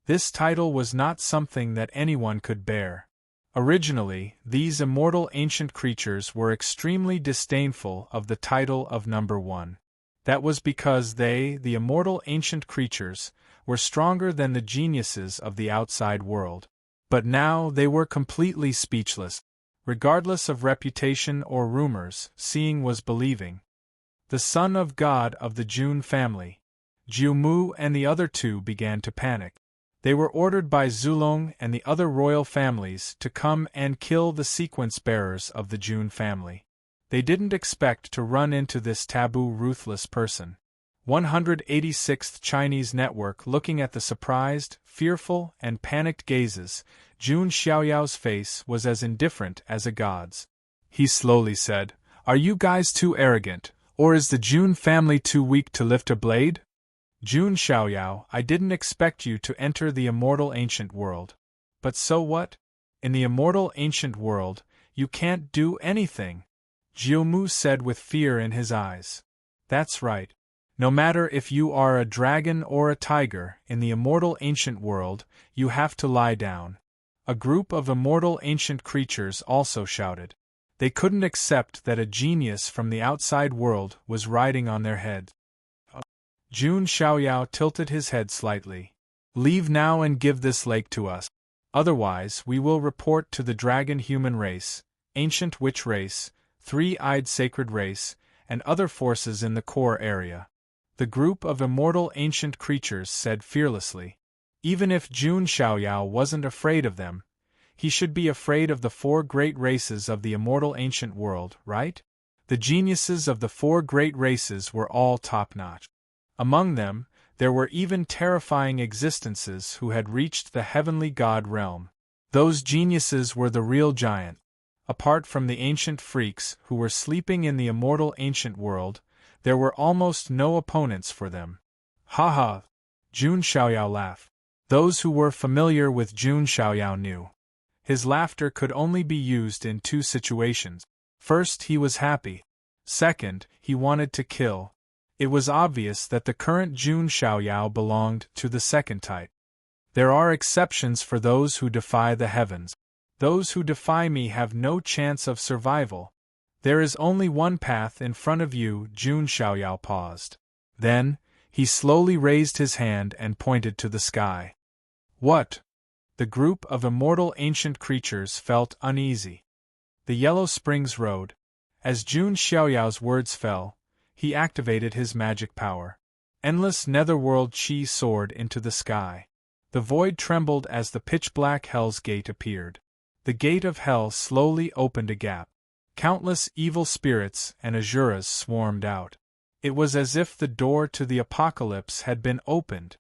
A: This title was not something that anyone could bear. Originally, these immortal ancient creatures were extremely disdainful of the title of number one. That was because they, the immortal ancient creatures, were stronger than the geniuses of the outside world. But now they were completely speechless. Regardless of reputation or rumors, seeing was believing. The son of God of the Jun family, Jiu Mu and the other two began to panic. They were ordered by Zulong and the other royal families to come and kill the sequence bearers of the Jun family. They didn't expect to run into this taboo ruthless person. 186th Chinese Network. Looking at the surprised, fearful, and panicked gazes, Jun Xiaoyao's face was as indifferent as a god's. He slowly said, "Are you guys too arrogant, or is the Jun family too weak to lift a blade? Jun Xiaoyao, I didn't expect you to enter the immortal ancient world. But so what? In the immortal ancient world, you can't do anything," Jiumu said with fear in his eyes. "That's right. No matter if you are a dragon or a tiger, in the immortal ancient world, you have to lie down." A group of immortal ancient creatures also shouted. They couldn't accept that a genius from the outside world was riding on their head. Jun Xiaoyao tilted his head slightly. "Leave now and give this lake to us. Otherwise, we will report to the dragon human race, ancient witch race, three-eyed sacred race, and other forces in the core area." The group of immortal ancient creatures said fearlessly. Even if Jun Xiaoyao wasn't afraid of them, he should be afraid of the four great races of the immortal ancient world, right? The geniuses of the four great races were all top-notch. Among them, there were even terrifying existences who had reached the heavenly god realm. Those geniuses were the real giant. Apart from the ancient freaks who were sleeping in the immortal ancient world, there were almost no opponents for them. "Ha ha!" Jun Xiaoyao laughed. Those who were familiar with Jun Xiaoyao knew. His laughter could only be used in two situations. First, he was happy. Second, he wanted to kill. It was obvious that the current Jun Xiaoyao belonged to the second type. There are exceptions for those who defy the heavens. Those who defy me have no chance of survival. There is only one path in front of you. Jun Xiaoyao paused. Then, he slowly raised his hand and pointed to the sky. What? The group of immortal ancient creatures felt uneasy. The Yellow Springs Road. As Jun Xiaoyao's words fell, he activated his magic power. Endless netherworld qi soared into the sky. The void trembled as the pitch-black Hell's Gate appeared. The gate of Hell slowly opened a gap. Countless evil spirits and asuras swarmed out. It was as if the door to the apocalypse had been opened.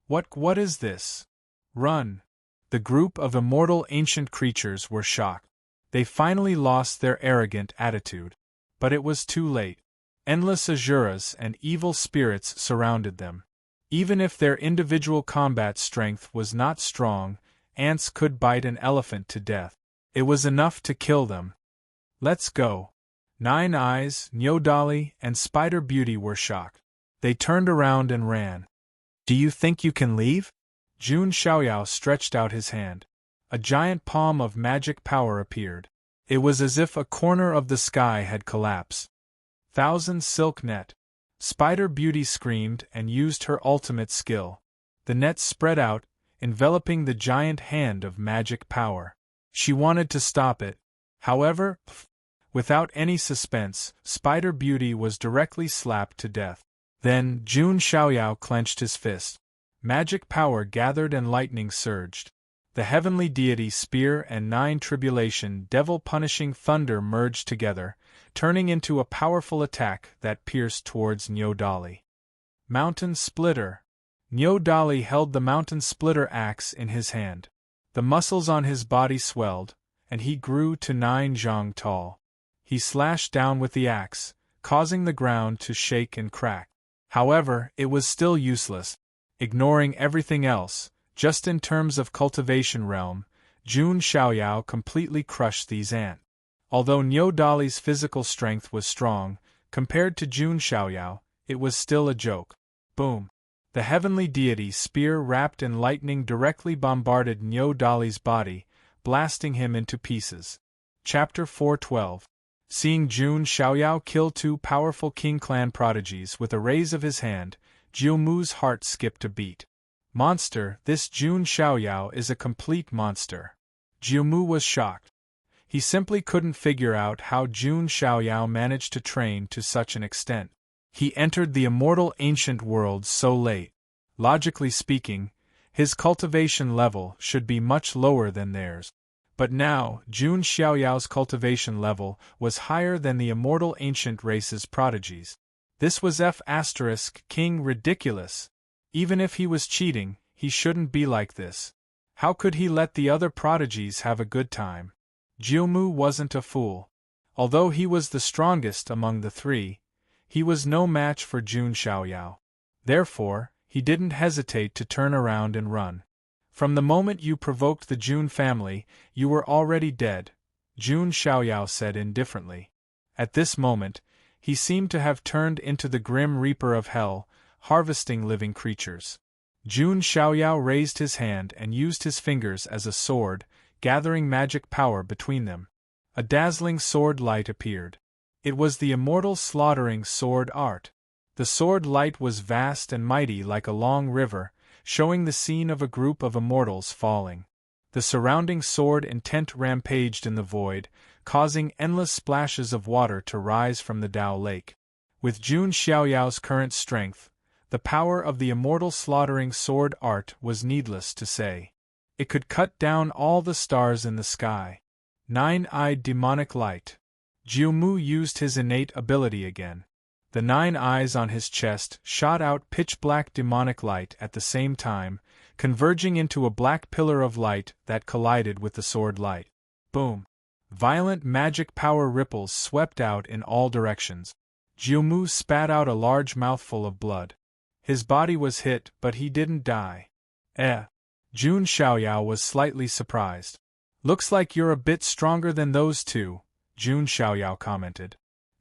A: What is this? Run! The group of immortal ancient creatures were shocked. They finally lost their arrogant attitude. But it was too late. Endless asuras and evil spirits surrounded them. Even if their individual combat strength was not strong, ants could bite an elephant to death. It was enough to kill them. Let's go. Nine Eyes, Nyodali, and Spider Beauty were shocked. They turned around and ran. Do you think you can leave? Jun Xiaoyao stretched out his hand. A giant palm of magic power appeared. It was as if a corner of the sky had collapsed. Thousand Silk Net. Spider Beauty screamed and used her ultimate skill. The net spread out, enveloping the giant hand of magic power. She wanted to stop it. However, without any suspense, Spider Beauty was directly slapped to death. Then, Jun Xiaoyao clenched his fist. Magic power gathered and lightning surged. The heavenly deity spear and 9 tribulation devil-punishing thunder merged together, turning into a powerful attack that pierced towards Nyodali. Mountain Splitter. Nyodali held the Mountain Splitter axe in his hand. The muscles on his body swelled, and he grew to 9 zhang tall. He slashed down with the axe, causing the ground to shake and crack. However, it was still useless. Ignoring everything else, just in terms of cultivation realm, Jun Xiaoyao completely crushed these ants. Although Nyodali's physical strength was strong, compared to Jun Xiaoyao, it was still a joke. Boom! The heavenly deity spear wrapped in lightning directly bombarded Nyodali's body, blasting him into pieces. Chapter 412. Seeing Jun Xiaoyao kill 2 powerful King Clan prodigies with a raise of his hand, Jiumu's heart skipped a beat. Monster, this Jun Xiaoyao is a complete monster. Jiumu was shocked. He simply couldn't figure out how Jun Xiaoyao managed to train to such an extent. He entered the immortal ancient world so late. Logically speaking, his cultivation level should be much lower than theirs. But now, Jun Xiaoyao's cultivation level was higher than the immortal ancient race's prodigies. This was King ridiculous. Even if he was cheating, he shouldn't be like this. How could he let the other prodigies have a good time? Jiumu wasn't a fool. Although he was the strongest among the 3, he was no match for Jun Xiaoyao. Therefore, he didn't hesitate to turn around and run. From the moment you provoked the Jun family, you were already dead, Jun Xiaoyao said indifferently. At this moment, he seemed to have turned into the grim reaper of hell, harvesting living creatures. Jun Xiaoyao raised his hand and used his fingers as a sword, gathering magic power between them. A dazzling sword light appeared. It was the immortal slaughtering sword art. The sword light was vast and mighty like a long river, showing the scene of a group of immortals falling. The surrounding sword intent rampaged in the void, causing endless splashes of water to rise from the Dao Lake. With Jun Xiaoyao's current strength, the power of the immortal slaughtering sword art was needless to say. It could cut down all the stars in the sky. 9-eyed demonic light. Jiumu used his innate ability again. The 9 eyes on his chest shot out pitch-black demonic light at the same time, converging into a black pillar of light that collided with the sword light. Boom! Violent magic power ripples swept out in all directions. Jiumu spat out a large mouthful of blood. His body was hit, but he didn't die. Jun Xiaoyao was slightly surprised. Looks like you're a bit stronger than those 2, Jun Xiaoyao commented.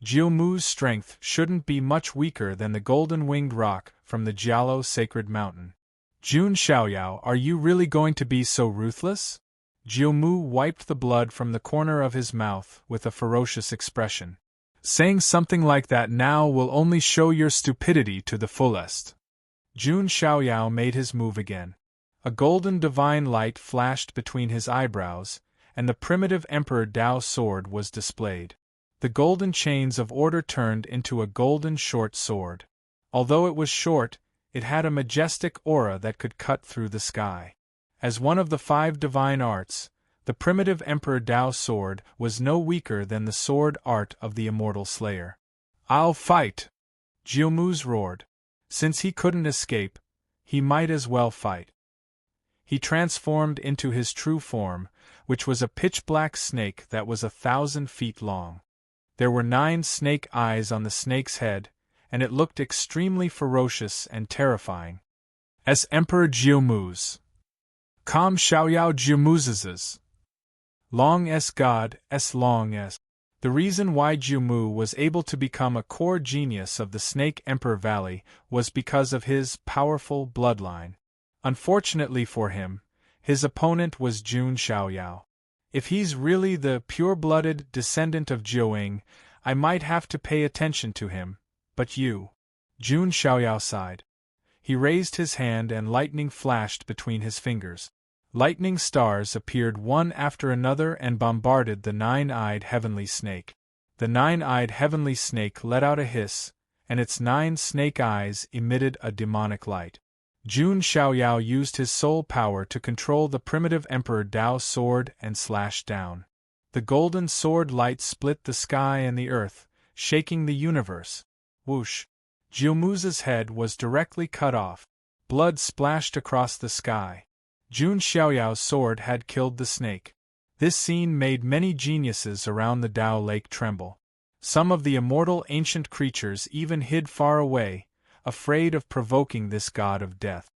A: Jiumu's strength shouldn't be much weaker than the golden-winged rock from the Jialo Sacred Mountain. Jun Xiaoyao, are you really going to be so ruthless? Jiumu wiped the blood from the corner of his mouth with a ferocious expression. Saying something like that now will only show your stupidity to the fullest. Jun Xiaoyao made his move again. A golden divine light flashed between his eyebrows, and the primitive Emperor Dao sword was displayed. The golden chains of order turned into a golden short sword. Although it was short, it had a majestic aura that could cut through the sky. As one of the 5 divine arts, the primitive Emperor Dao sword was no weaker than the sword art of the immortal slayer. "I'll fight!" Jiumu's roared. Since he couldn't escape, he might as well fight. He transformed into his true form, which was a pitch-black snake that was 1,000 feet long. There were 9 snake eyes on the snake's head, and it looked extremely ferocious and terrifying. As Emperor Jiumu's. Com Xiaoyao Jiumu's. Long s God, s long s. The reason why Jiumu was able to become a core genius of the Snake Emperor Valley was because of his powerful bloodline. Unfortunately for him, his opponent was Jun Xiaoyao. If he's really the pure-blooded descendant of Jiuing, I might have to pay attention to him, but you. Jun Xiaoyao sighed. He raised his hand and lightning flashed between his fingers. Lightning stars appeared one after another and bombarded the 9-eyed heavenly snake. The 9-eyed heavenly snake let out a hiss, and its 9 snake eyes emitted a demonic light. Jun Xiaoyao used his soul power to control the primitive Emperor Dao's sword and slashed down. The golden sword light split the sky and the earth, shaking the universe. Whoosh! Jiumu's head was directly cut off. Blood splashed across the sky. Jun Xiaoyao's sword had killed the snake. This scene made many geniuses around the Dao Lake tremble. Some of the immortal ancient creatures even hid far away, afraid of provoking this god of death.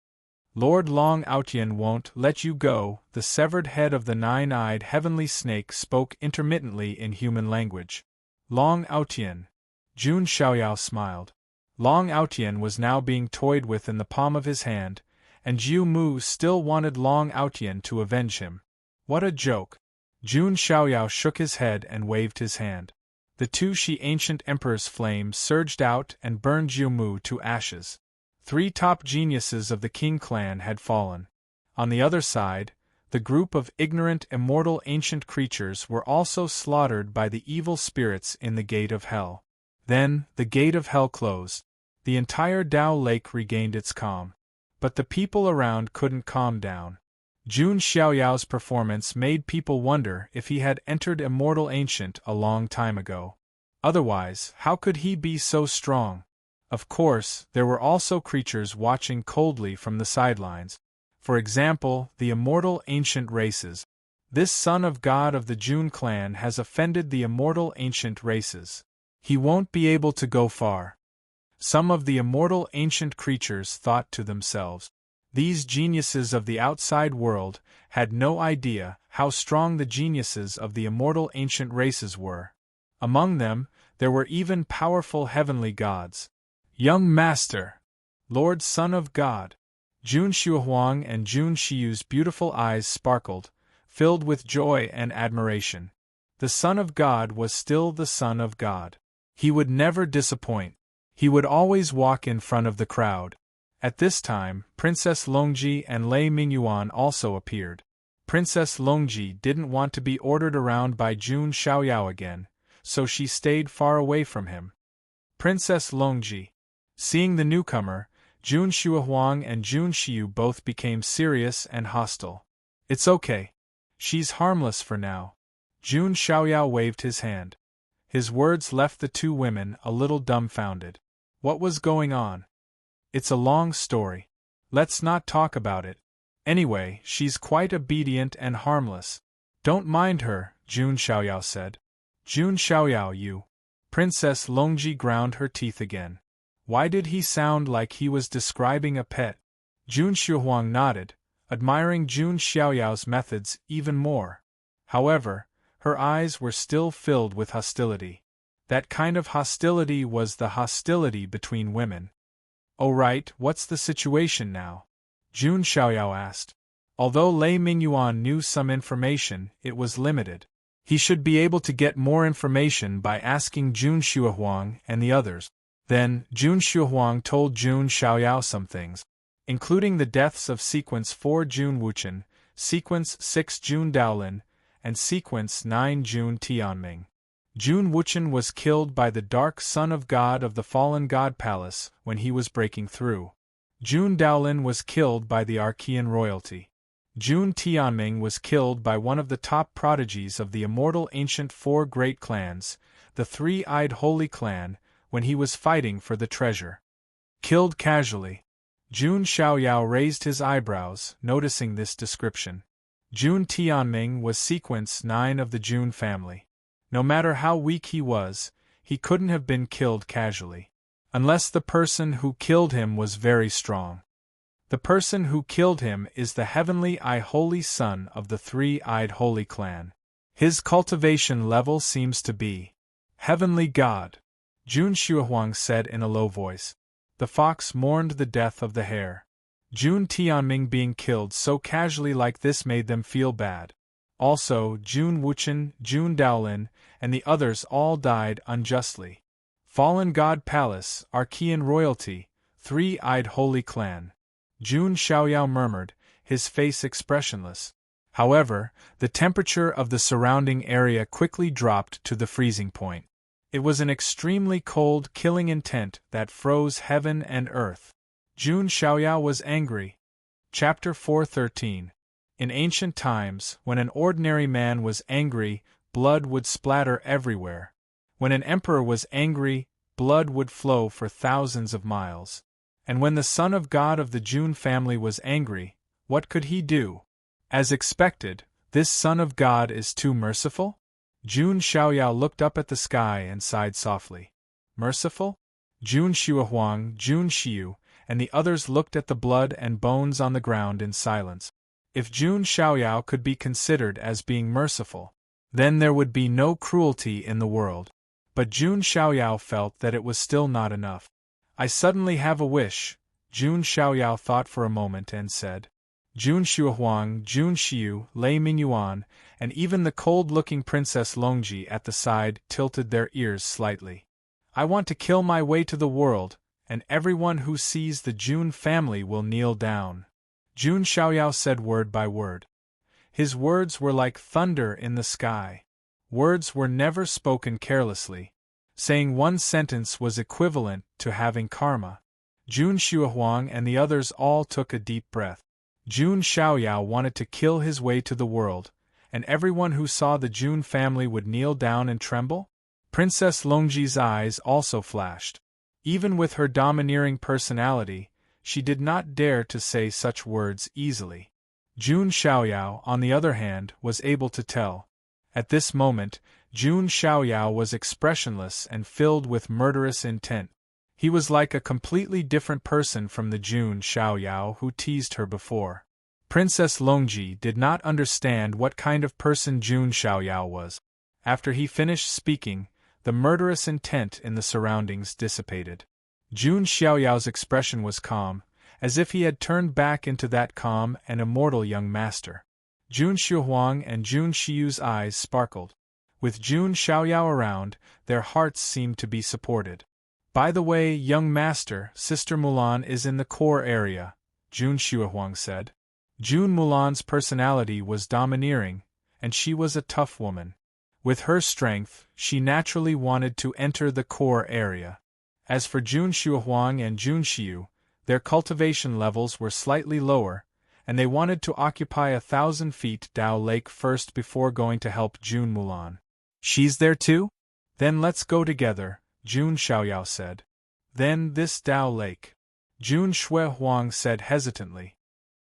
A: Lord Long Outian won't let you go, the severed head of the 9-eyed heavenly snake spoke intermittently in human language. Long Outian. Jun Xiaoyao smiled. Long Outian was now being toyed with in the palm of his hand, and Jiumu still wanted Long Outian to avenge him. What a joke! Jun Xiaoyao shook his head and waved his hand. The 2 Shi ancient emperor's flames surged out and burned Jiumu to ashes. 3 top geniuses of the King clan had fallen. On the other side, the group of ignorant immortal ancient creatures were also slaughtered by the evil spirits in the Gate of Hell. Then, the Gate of Hell closed. The entire Dao Lake regained its calm. But the people around couldn't calm down. Jun Xiaoyao's performance made people wonder if he had entered Immortal Ancient a long time ago. Otherwise, how could he be so strong? Of course, there were also creatures watching coldly from the sidelines. For example, the Immortal Ancient races. This son of God of the Jun clan has offended the Immortal Ancient races. He won't be able to go far. Some of the immortal ancient creatures thought to themselves. These geniuses of the outside world had no idea how strong the geniuses of the immortal ancient races were. Among them, there were even powerful heavenly gods. Young Master! Lord Son of God! Jun Xiuhuang and Jun Xiu's beautiful eyes sparkled, filled with joy and admiration. The Son of God was still the Son of God. He would never disappoint. He would always walk in front of the crowd. At this time, Princess Longji and Lei Mingyuan also appeared. Princess Longji didn't want to be ordered around by Jun Xiaoyao again, so she stayed far away from him. Princess Longji. Seeing the newcomer, Jun Xiuhuang and Jun Xiu both became serious and hostile. It's okay. She's harmless for now. Jun Xiaoyao waved his hand. His words left the 2 women a little dumbfounded. What was going on? It's a long story. Let's not talk about it. Anyway, she's quite obedient and harmless. Don't mind her, Jun Xiaoyao said. Jun Xiaoyao, you. Princess Longji ground her teeth again. Why did he sound like he was describing a pet? Jun Xiuhuang nodded, admiring Jun Xiaoyao's methods even more. However, her eyes were still filled with hostility. That kind of hostility was the hostility between women. Oh right, what's the situation now? Jun Xiaoyao asked. Although Lei Mingyuan knew some information, it was limited. He should be able to get more information by asking Jun Shuohuang and the others. Then, Jun Shuohuang told Jun Xiaoyao some things, including the deaths of Sequence 4 Jun Wuchen, Sequence 6 Jun Daolin, and Sequence 9 Jun Tianming. Jun Wuchen was killed by the dark son of God of the fallen God Palace when he was breaking through. Jun Daolin was killed by the Archean royalty. Jun Tianming was killed by one of the top prodigies of the immortal ancient four great clans, the Three-Eyed Holy Clan, when he was fighting for the treasure. Killed casually. Jun Xiaoyao raised his eyebrows, noticing this description. Jun Tianming was Sequence 9 of the Jun family. No matter how weak he couldn't have been killed casually. Unless the person who killed him was very strong. The person who killed him is the Heavenly Eye Holy Son of the Three-Eyed Holy Clan. His cultivation level seems to be Heavenly God, Jun Shuohuang said in a low voice. The fox mourned the death of the hare. Jun Tianming being killed so casually like this made them feel bad. Also, Jun Wuchen, Jun Daolin, and the others all died unjustly. Fallen God Palace, Archean royalty, Three-Eyed Holy Clan. Jun Xiaoyao murmured, his face expressionless. However, the temperature of the surrounding area quickly dropped to the freezing point. It was an extremely cold, killing intent that froze heaven and earth. Jun Xiaoyao was angry. Chapter 413. In ancient times, when an ordinary man was angry, blood would splatter everywhere. When an emperor was angry, blood would flow for thousands of miles. And when the son of God of the Jun family was angry, what could he do? As expected, this son of God is too merciful? Jun Xiaoyao looked up at the sky and sighed softly. Merciful? Jun Shuohuang, Jun Xiu, and the others looked at the blood and bones on the ground in silence. If Jun Xiaoyao could be considered as being merciful, then there would be no cruelty in the world. But Jun Xiaoyao felt that it was still not enough. I suddenly have a wish, Jun Xiaoyao thought for a moment and said. Jun Shuohuang, Jun Xiu, Lei Mingyuan, and even the cold-looking Princess Longji at the side tilted their ears slightly. I want to kill my way to the world, and everyone who sees the Jun family will kneel down. Jun Xiaoyao said word by word. His words were like thunder in the sky. Words were never spoken carelessly. Saying one sentence was equivalent to having karma. Jun Shuohuang and the others all took a deep breath. Jun Xiaoyao wanted to kill his way to the world, and everyone who saw the Jun family would kneel down and tremble? Princess Longji's eyes also flashed. Even with her domineering personality, she did not dare to say such words easily. Jun Xiaoyao, on the other hand, was able to tell. At this moment, Jun Xiaoyao was expressionless and filled with murderous intent. He was like a completely different person from the Jun Xiaoyao who teased her before. Princess Longji did not understand what kind of person Jun Xiaoyao was. After he finished speaking, the murderous intent in the surroundings dissipated. Jun Xiaoyao's expression was calm, as if he had turned back into that calm and immortal young master. Jun Shuohuang and Jun Xiu's eyes sparkled. With Jun Xiaoyao around, their hearts seemed to be supported. By the way, young master, Sister Mulan is in the core area, Jun Shuohuang said. Jun Mulan's personality was domineering, and she was a tough woman. With her strength, she naturally wanted to enter the core area. As for Jun Shuohuang and Jun Xiu, their cultivation levels were slightly lower, and they wanted to occupy 1,000 feet Dao Lake first before going to help Jun Mulan. She's there too? Then let's go together, Jun Xiaoyao said. Then this Dao Lake. Jun Shuohuang said hesitantly.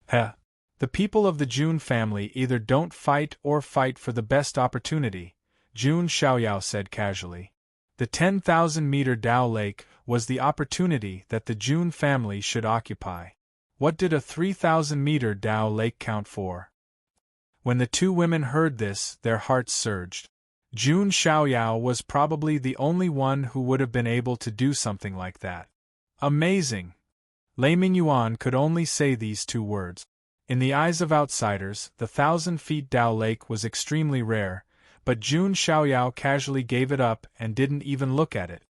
A: Heh. The people of the Jun family either don't fight or fight for the best opportunity, Jun Xiaoyao said casually. The 10,000-meter Dao Lake was the opportunity that the Jun family should occupy. What did a 3,000-meter Dao Lake count for? When the two women heard this, their hearts surged. Jun Xiaoyao was probably the only one who would have been able to do something like that. Amazing! Lei Mingyuan could only say these two words. In the eyes of outsiders, the 1,000 feet Tao Lake was extremely rare, but Jun Xiaoyao casually gave it up and didn't even look at it.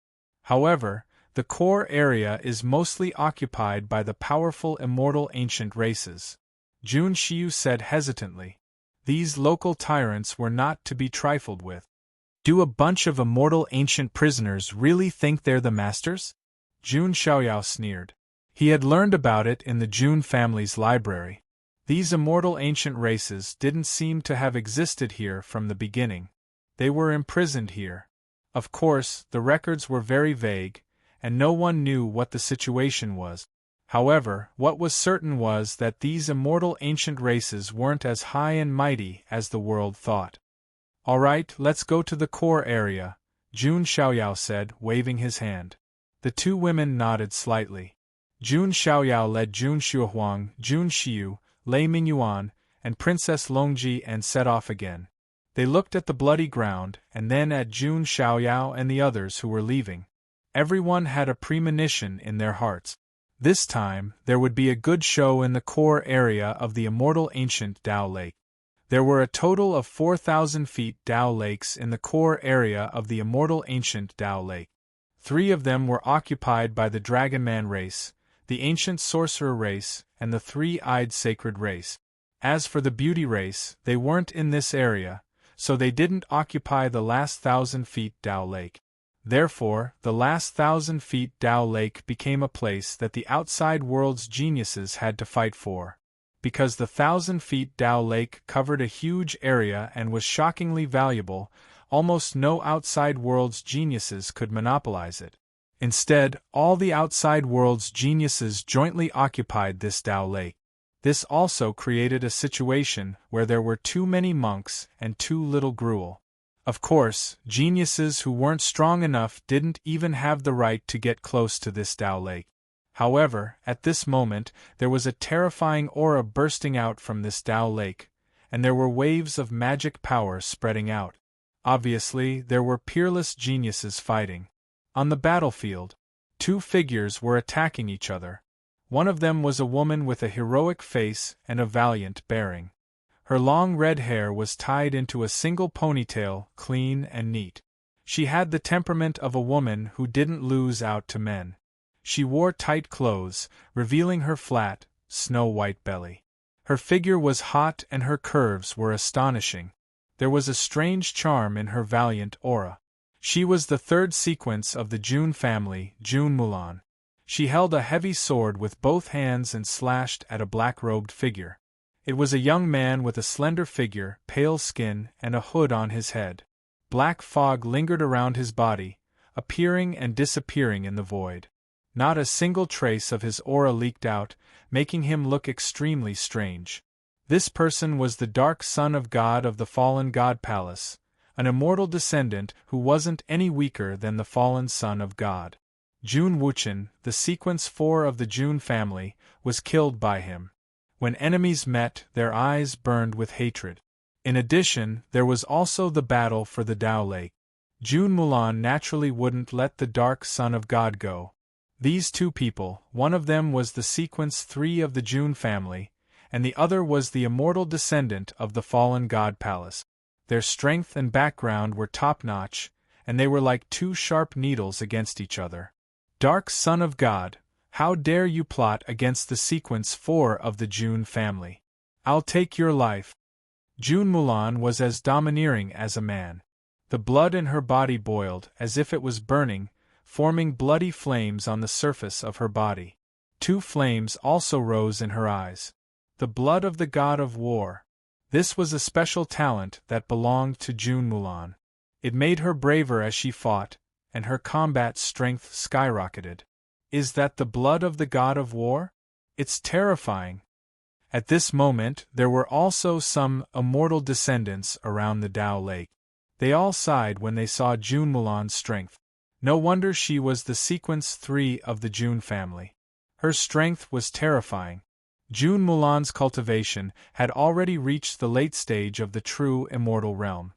A: However, the core area is mostly occupied by the powerful immortal ancient races. Jun Xiu said hesitantly. These local tyrants were not to be trifled with. Do a bunch of immortal ancient prisoners really think they're the masters? Jun Xiaoyao sneered. He had learned about it in the Jun family's library. These immortal ancient races didn't seem to have existed here from the beginning. They were imprisoned here. Of course, the records were very vague, and no one knew what the situation was. However, what was certain was that these immortal ancient races weren't as high and mighty as the world thought. All right, let's go to the core area, Jun Xiaoyao said, waving his hand. The two women nodded slightly. Jun Xiaoyao led Jun Xuehuang, Jun Xiu, Lei Mingyuan, and Princess Longji and set off again. They looked at the bloody ground and then at Jun Xiaoyao and the others who were leaving. Everyone had a premonition in their hearts. This time, there would be a good show in the core area of the immortal ancient Tao Lake. There were a total of 4,000 feet Tao Lakes in the core area of the immortal ancient Tao Lake. 3 of them were occupied by the Dragon Man race, the ancient sorcerer race, and the 3-eyed sacred race. As for the beauty race, they weren't in this area, so they didn't occupy the last 1,000 feet Tao Lake. Therefore, the last 1,000 feet Tao Lake became a place that the outside world's geniuses had to fight for. Because the 1,000 feet Tao Lake covered a huge area and was shockingly valuable, almost no outside world's geniuses could monopolize it. Instead, all the outside world's geniuses jointly occupied this Tao Lake. This also created a situation where there were too many monks and too little gruel. Of course, geniuses who weren't strong enough didn't even have the right to get close to this Tao Lake. However, at this moment, there was a terrifying aura bursting out from this Tao Lake, and there were waves of magic power spreading out. Obviously, there were peerless geniuses fighting. On the battlefield, 2 figures were attacking each other. One of them was a woman with a heroic face and a valiant bearing. Her long red hair was tied into a single ponytail, clean and neat. She had the temperament of a woman who didn't lose out to men. She wore tight clothes, revealing her flat, snow-white belly. Her figure was hot and her curves were astonishing. There was a strange charm in her valiant aura. She was the 3rd sequence of the Jun family, Jun Mulan. She held a heavy sword with both hands and slashed at a black-robed figure. It was a young man with a slender figure, pale skin, and a hood on his head. Black fog lingered around his body, appearing and disappearing in the void. Not a single trace of his aura leaked out, making him look extremely strange. This person was the dark son of God of the fallen God Palace, an immortal descendant who wasn't any weaker than the fallen son of God. Jun Wuchen, the sequence 4 of the Jun family, was killed by him. When enemies met, their eyes burned with hatred. In addition, there was also the battle for the Tao Lake. Jun Mulan naturally wouldn't let the dark son of God go. These 2 people, one of them was the sequence 3 of the Jun family, and the other was the immortal descendant of the fallen God Palace. Their strength and background were top-notch, and they were like 2 sharp needles against each other. Dark son of God, how dare you plot against the sequence 4 of the Jun family? I'll take your life. Jun Mulan was as domineering as a man. The blood in her body boiled as if it was burning, forming bloody flames on the surface of her body. 2 flames also rose in her eyes. The blood of the god of war. This was a special talent that belonged to Jun Mulan. It made her braver as she fought, and her combat strength skyrocketed. Is that the blood of the god of war? It's terrifying. At this moment, there were also some immortal descendants around the Tao Lake. They all sighed when they saw Jun Mulan's strength. No wonder she was the sequence 3 of the Jun family. Her strength was terrifying. Jun Mulan's cultivation had already reached the late stage of the true immortal realm.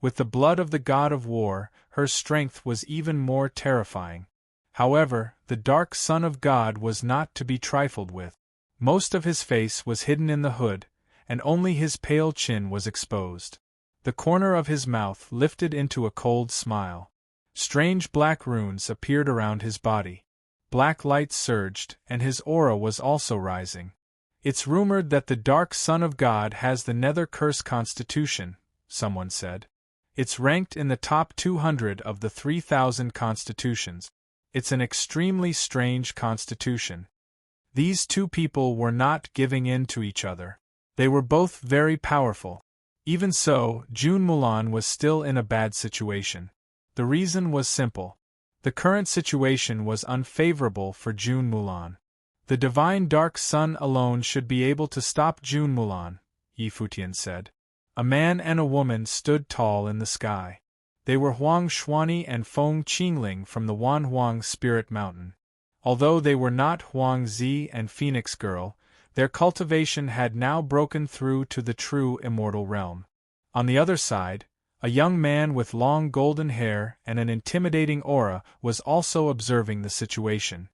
A: With the blood of the god of war, her strength was even more terrifying. However, the dark son of God was not to be trifled with. Most of his face was hidden in the hood, and only his pale chin was exposed. The corner of his mouth lifted into a cold smile. Strange black runes appeared around his body. Black light surged, and his aura was also rising. It's rumored that the Dark Son of God has the Nether Curse constitution, someone said. It's ranked in the top 200 of the 3,000 constitutions. It's an extremely strange constitution. These two people were not giving in to each other. They were both very powerful. Even so, June Mulan was still in a bad situation. The reason was simple. The current situation was unfavorable for June Mulan. The divine Dark Sun alone should be able to stop June Mulan, Yi Futian said. A man and a woman stood tall in the sky. They were Huang Xuanyi and Feng Qingling from the Wanhuang Spirit Mountain. Although they were not Huang Zi and Phoenix Girl, their cultivation had now broken through to the true immortal realm. On the other side, a young man with long golden hair and an intimidating aura was also observing the situation.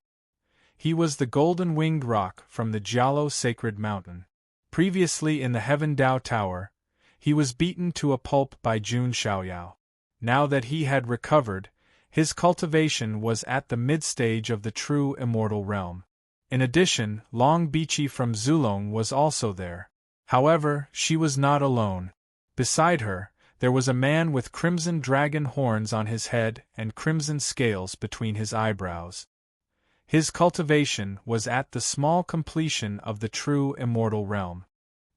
A: He was the golden-winged rock from the Jialo Sacred Mountain. Previously in the Heaven Dao Tower, he was beaten to a pulp by Jun Xiaoyao. Now that he had recovered, his cultivation was at the mid-stage of the true immortal realm. In addition, Long Bichi from Zulong was also there. However, she was not alone. Beside her, there was a man with crimson dragon horns on his head and crimson scales between his eyebrows. His cultivation was at the small completion of the true immortal realm.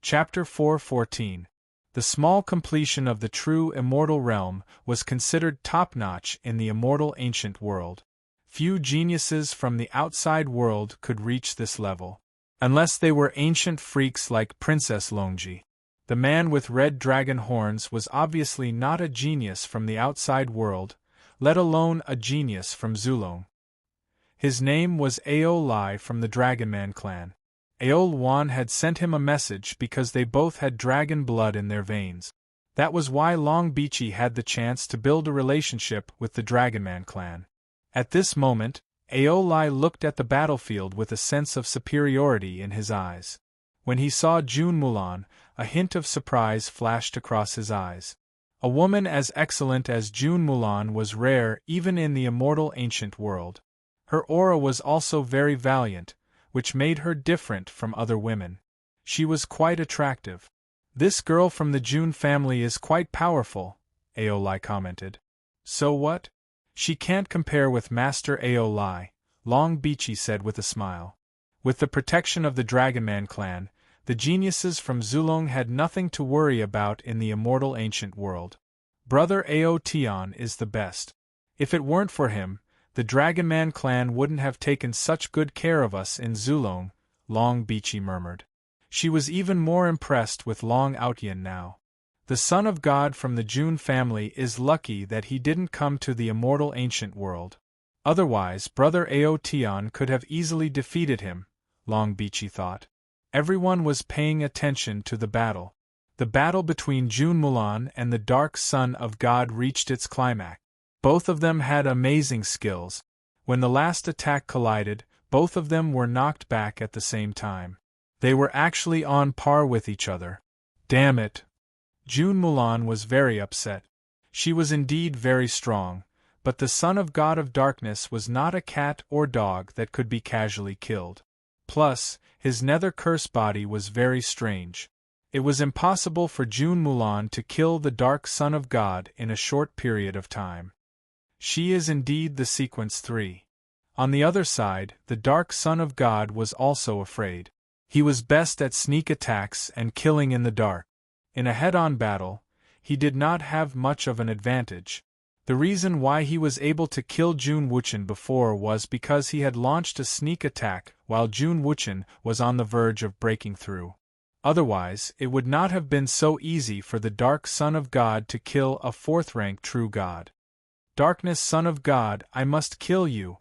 A: Chapter 4:14. The small completion of the true immortal realm was considered top-notch in the immortal ancient world. Few geniuses from the outside world could reach this level, unless they were ancient freaks like Princess Longji. The man with red dragon horns was obviously not a genius from the outside world, let alone a genius from Zulong. His name was Ao Lai from the Dragonman clan. Ao Wan had sent him a message because they both had dragon blood in their veins. That was why Long Bichi had the chance to build a relationship with the Dragonman clan. At this moment, Ao Lai looked at the battlefield with a sense of superiority in his eyes. When he saw June Mulan, a hint of surprise flashed across his eyes. A woman as excellent as June Mulan was rare even in the immortal ancient world. Her aura was also very valiant, which made her different from other women. She was quite attractive. This girl from the June family is quite powerful, Ao Lai commented. So what? She can't compare with Master Ao Lai, Long Bichi said with a smile. With the protection of the Dragonman clan, the geniuses from Zulong had nothing to worry about in the immortal ancient world. Brother Ao Tian is the best. If it weren't for him, the Dragonman clan wouldn't have taken such good care of us in Zulong, Long Bichi murmured. She was even more impressed with Long Outyan now. The son of God from the June family is lucky that he didn't come to the immortal ancient world. Otherwise, Brother Ao Tian could have easily defeated him, Long Bichi thought. Everyone was paying attention to the battle. The battle between June Mulan and the Dark Son of God reached its climax. Both of them had amazing skills. When the last attack collided, both of them were knocked back at the same time. They were actually on par with each other. Damn it! June Mulan was very upset. She was indeed very strong, but the Son of God of Darkness was not a cat or dog that could be casually killed. Plus, his nether curse body was very strange. It was impossible for June Mulan to kill the Dark Son of God in a short period of time. She is indeed the Sequence 3. On the other side, the Dark Son of God was also afraid. He was best at sneak attacks and killing in the dark. In a head-on battle, he did not have much of an advantage. The reason why he was able to kill Jun Wuchen before was because he had launched a sneak attack while Jun Wuchen was on the verge of breaking through. Otherwise, it would not have been so easy for the Dark Son of God to kill a fourth-rank true god. Darkness Son of God, I must kill you.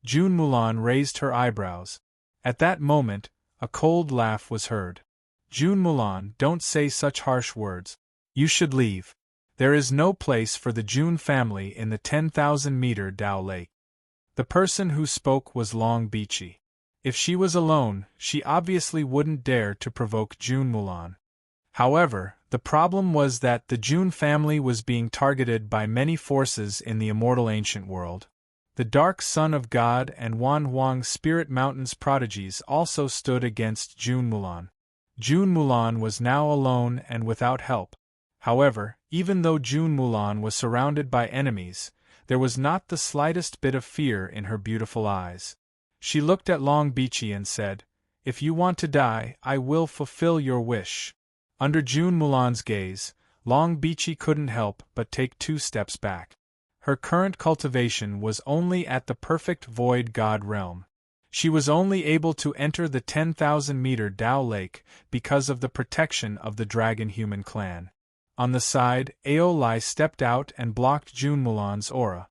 A: June Mulan raised her eyebrows. At that moment, a cold laugh was heard. June Mulan, don't say such harsh words. You should leave. There is no place for the June family in the 10,000-meter Dao Lake. The person who spoke was Long Bichi. If she was alone, she obviously wouldn't dare to provoke June Mulan. However, the problem was that the June family was being targeted by many forces in the immortal ancient world. The Dark Son of God and Wan Huang Spirit Mountain's prodigies also stood against June Mulan. June Mulan was now alone and without help. However, even though June Mulan was surrounded by enemies, there was not the slightest bit of fear in her beautiful eyes. She looked at Long Bichi and said, "If you want to die, I will fulfill your wish." Under June Mulan's gaze, Long Bichi couldn't help but take 2 steps back. Her current cultivation was only at the perfect void god realm. She was only able to enter the 10,000-meter Dao Lake because of the protection of the Dragon Human clan. On the side, Aolai stepped out and blocked June Mulan's aura.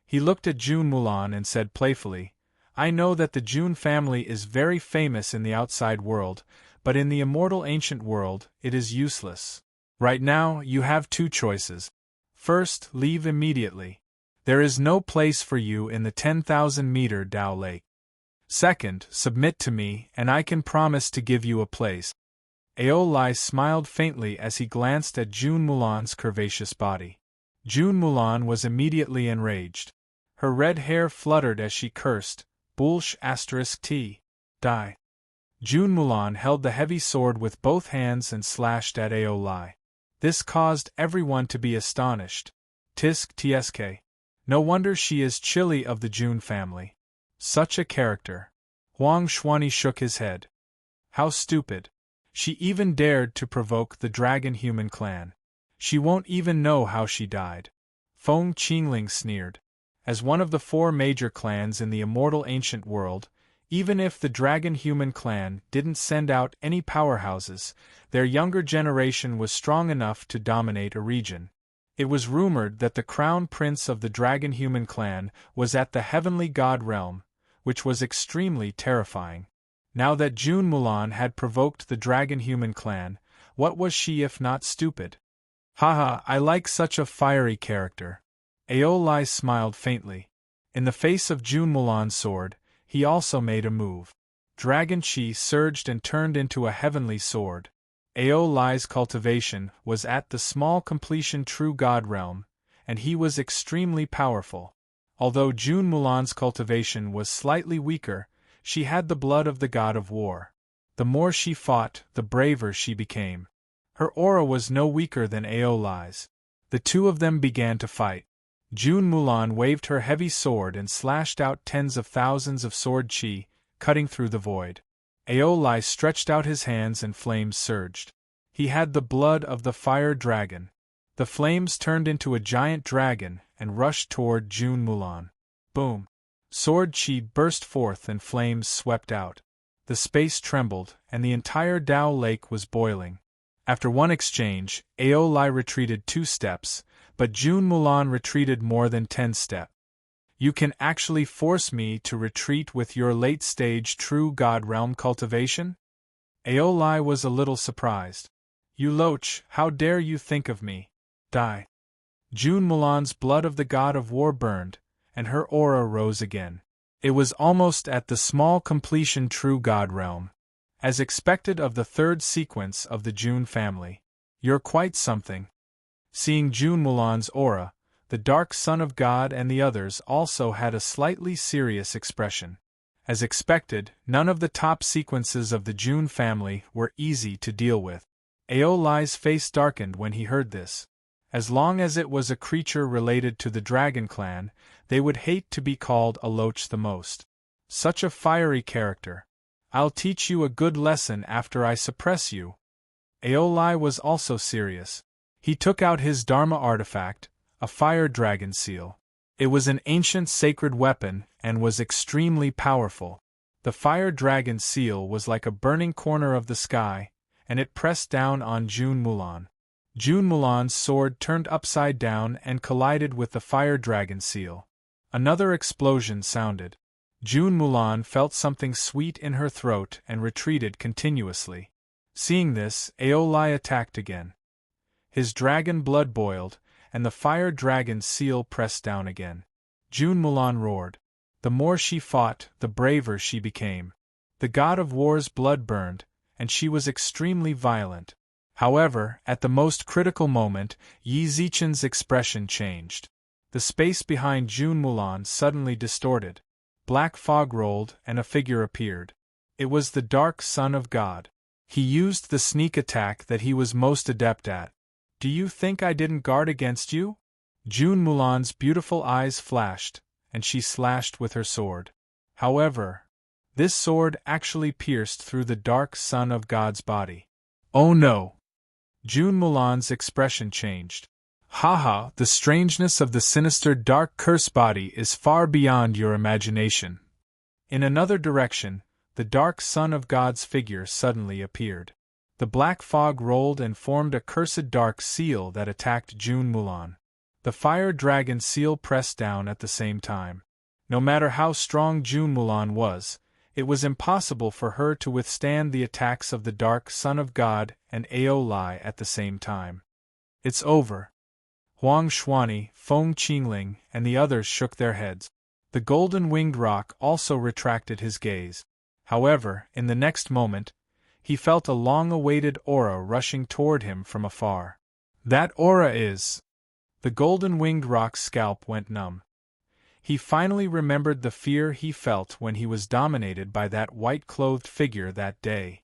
A: He looked at June Mulan and said playfully, "I know that the June family is very famous in the outside world, but in the immortal ancient world, it is useless. Right now, you have 2 choices. First, leave immediately. There is no place for you in the 10,000-meter Dao Lake. Second, submit to me, and I can promise to give you a place." Aolai smiled faintly as he glanced at June Mulan's curvaceous body. June Mulan was immediately enraged. Her red hair fluttered as she cursed, "Bullsh *T. Die." June Mulan held the heavy sword with both hands and slashed at Aolai. This caused everyone to be astonished. Tisk tsk. No wonder she is chilly of the June family. Such a character. Huang Xuanyi shook his head. How stupid. She even dared to provoke the Dragon Human clan. She won't even know how she died. Feng Qingling sneered. As one of the 4 major clans in the immortal ancient world, even if the Dragon Human clan didn't send out any powerhouses, their younger generation was strong enough to dominate a region. It was rumored that the crown prince of the Dragon Human clan was at the heavenly god realm, which was extremely terrifying. Now that June Mulan had provoked the Dragon Human clan, what was she if not stupid? Haha, I like such a fiery character. Aolai smiled faintly. In the face of June Mulan's sword, he also made a move. Dragon Chi surged and turned into a heavenly sword. Aolai's cultivation was at the small completion true god realm, and he was extremely powerful. Although June Mulan's cultivation was slightly weaker, she had the blood of the god of war. The more she fought, the braver she became. Her aura was no weaker than Aolai's. The 2 of them began to fight. June Mulan waved her heavy sword and slashed out tens of thousands of sword chi, cutting through the void. Aolai stretched out his hands and flames surged. He had the blood of the fire dragon. The flames turned into a giant dragon and rushed toward June Mulan. Boom! Sword chi burst forth and flames swept out. The space trembled, and the entire Dao Lake was boiling. After one exchange, Aolai retreated 2 steps, but June Mulan retreated more than 10 steps. You can actually force me to retreat with your late-stage true god realm cultivation? Aolai was a little surprised. You loach, how dare you think of me? Die. June Mulan's blood of the god of war burned, and her aura rose again. It was almost at the small completion true god realm. As expected of the 3rd sequence of the June family. You're quite something. Seeing June Mulan's aura, the Dark Son of God and the others also had a slightly serious expression. As expected, none of the top sequences of the June family were easy to deal with. Aolai's face darkened when he heard this. As long as it was a creature related to the Dragon clan, they would hate to be called a loach the most. Such a fiery character. I'll teach you a good lesson after I suppress you. Aolai was also serious. He took out his Dharma artifact, a fire dragon seal. It was an ancient sacred weapon and was extremely powerful. The fire dragon seal was like a burning corner of the sky, and it pressed down on June Mulan. June Mulan's sword turned upside down and collided with the fire dragon seal. Another explosion sounded. June Mulan felt something sweet in her throat and retreated continuously. Seeing this, Aolai attacked again. His dragon blood boiled, and the fire dragon seal pressed down again. June Mulan roared. The more she fought, the braver she became. The god of war's blood burned, and she was extremely violent. However, at the most critical moment, Yi Zichen's expression changed. The space behind June Mulan suddenly distorted. Black fog rolled, and a figure appeared. It was the dark son of God. He used the sneak attack that he was most adept at. "Do you think I didn't guard against you?" June Mulan's beautiful eyes flashed, and she slashed with her sword. However, this sword actually pierced through the dark son of God's body. "Oh no!" June Mulan's expression changed. "Haha, the strangeness of the sinister dark curse body is far beyond your imagination." In another direction, the dark son of God's figure suddenly appeared. The black fog rolled and formed a cursed dark seal that attacked June Mulan. The fire dragon seal pressed down at the same time. No matter how strong June Mulan was, it was impossible for her to withstand the attacks of the dark son of God and Ao Lai at the same time. "It's over." Huang Xuanyi, Feng Qingling, and the others shook their heads. The golden-winged rock also retracted his gaze. However, in the next moment, he felt a long-awaited aura rushing toward him from afar. "That aura is—" The golden-winged rock's scalp went numb. He finally remembered the fear he felt when he was dominated by that white-clothed figure that day.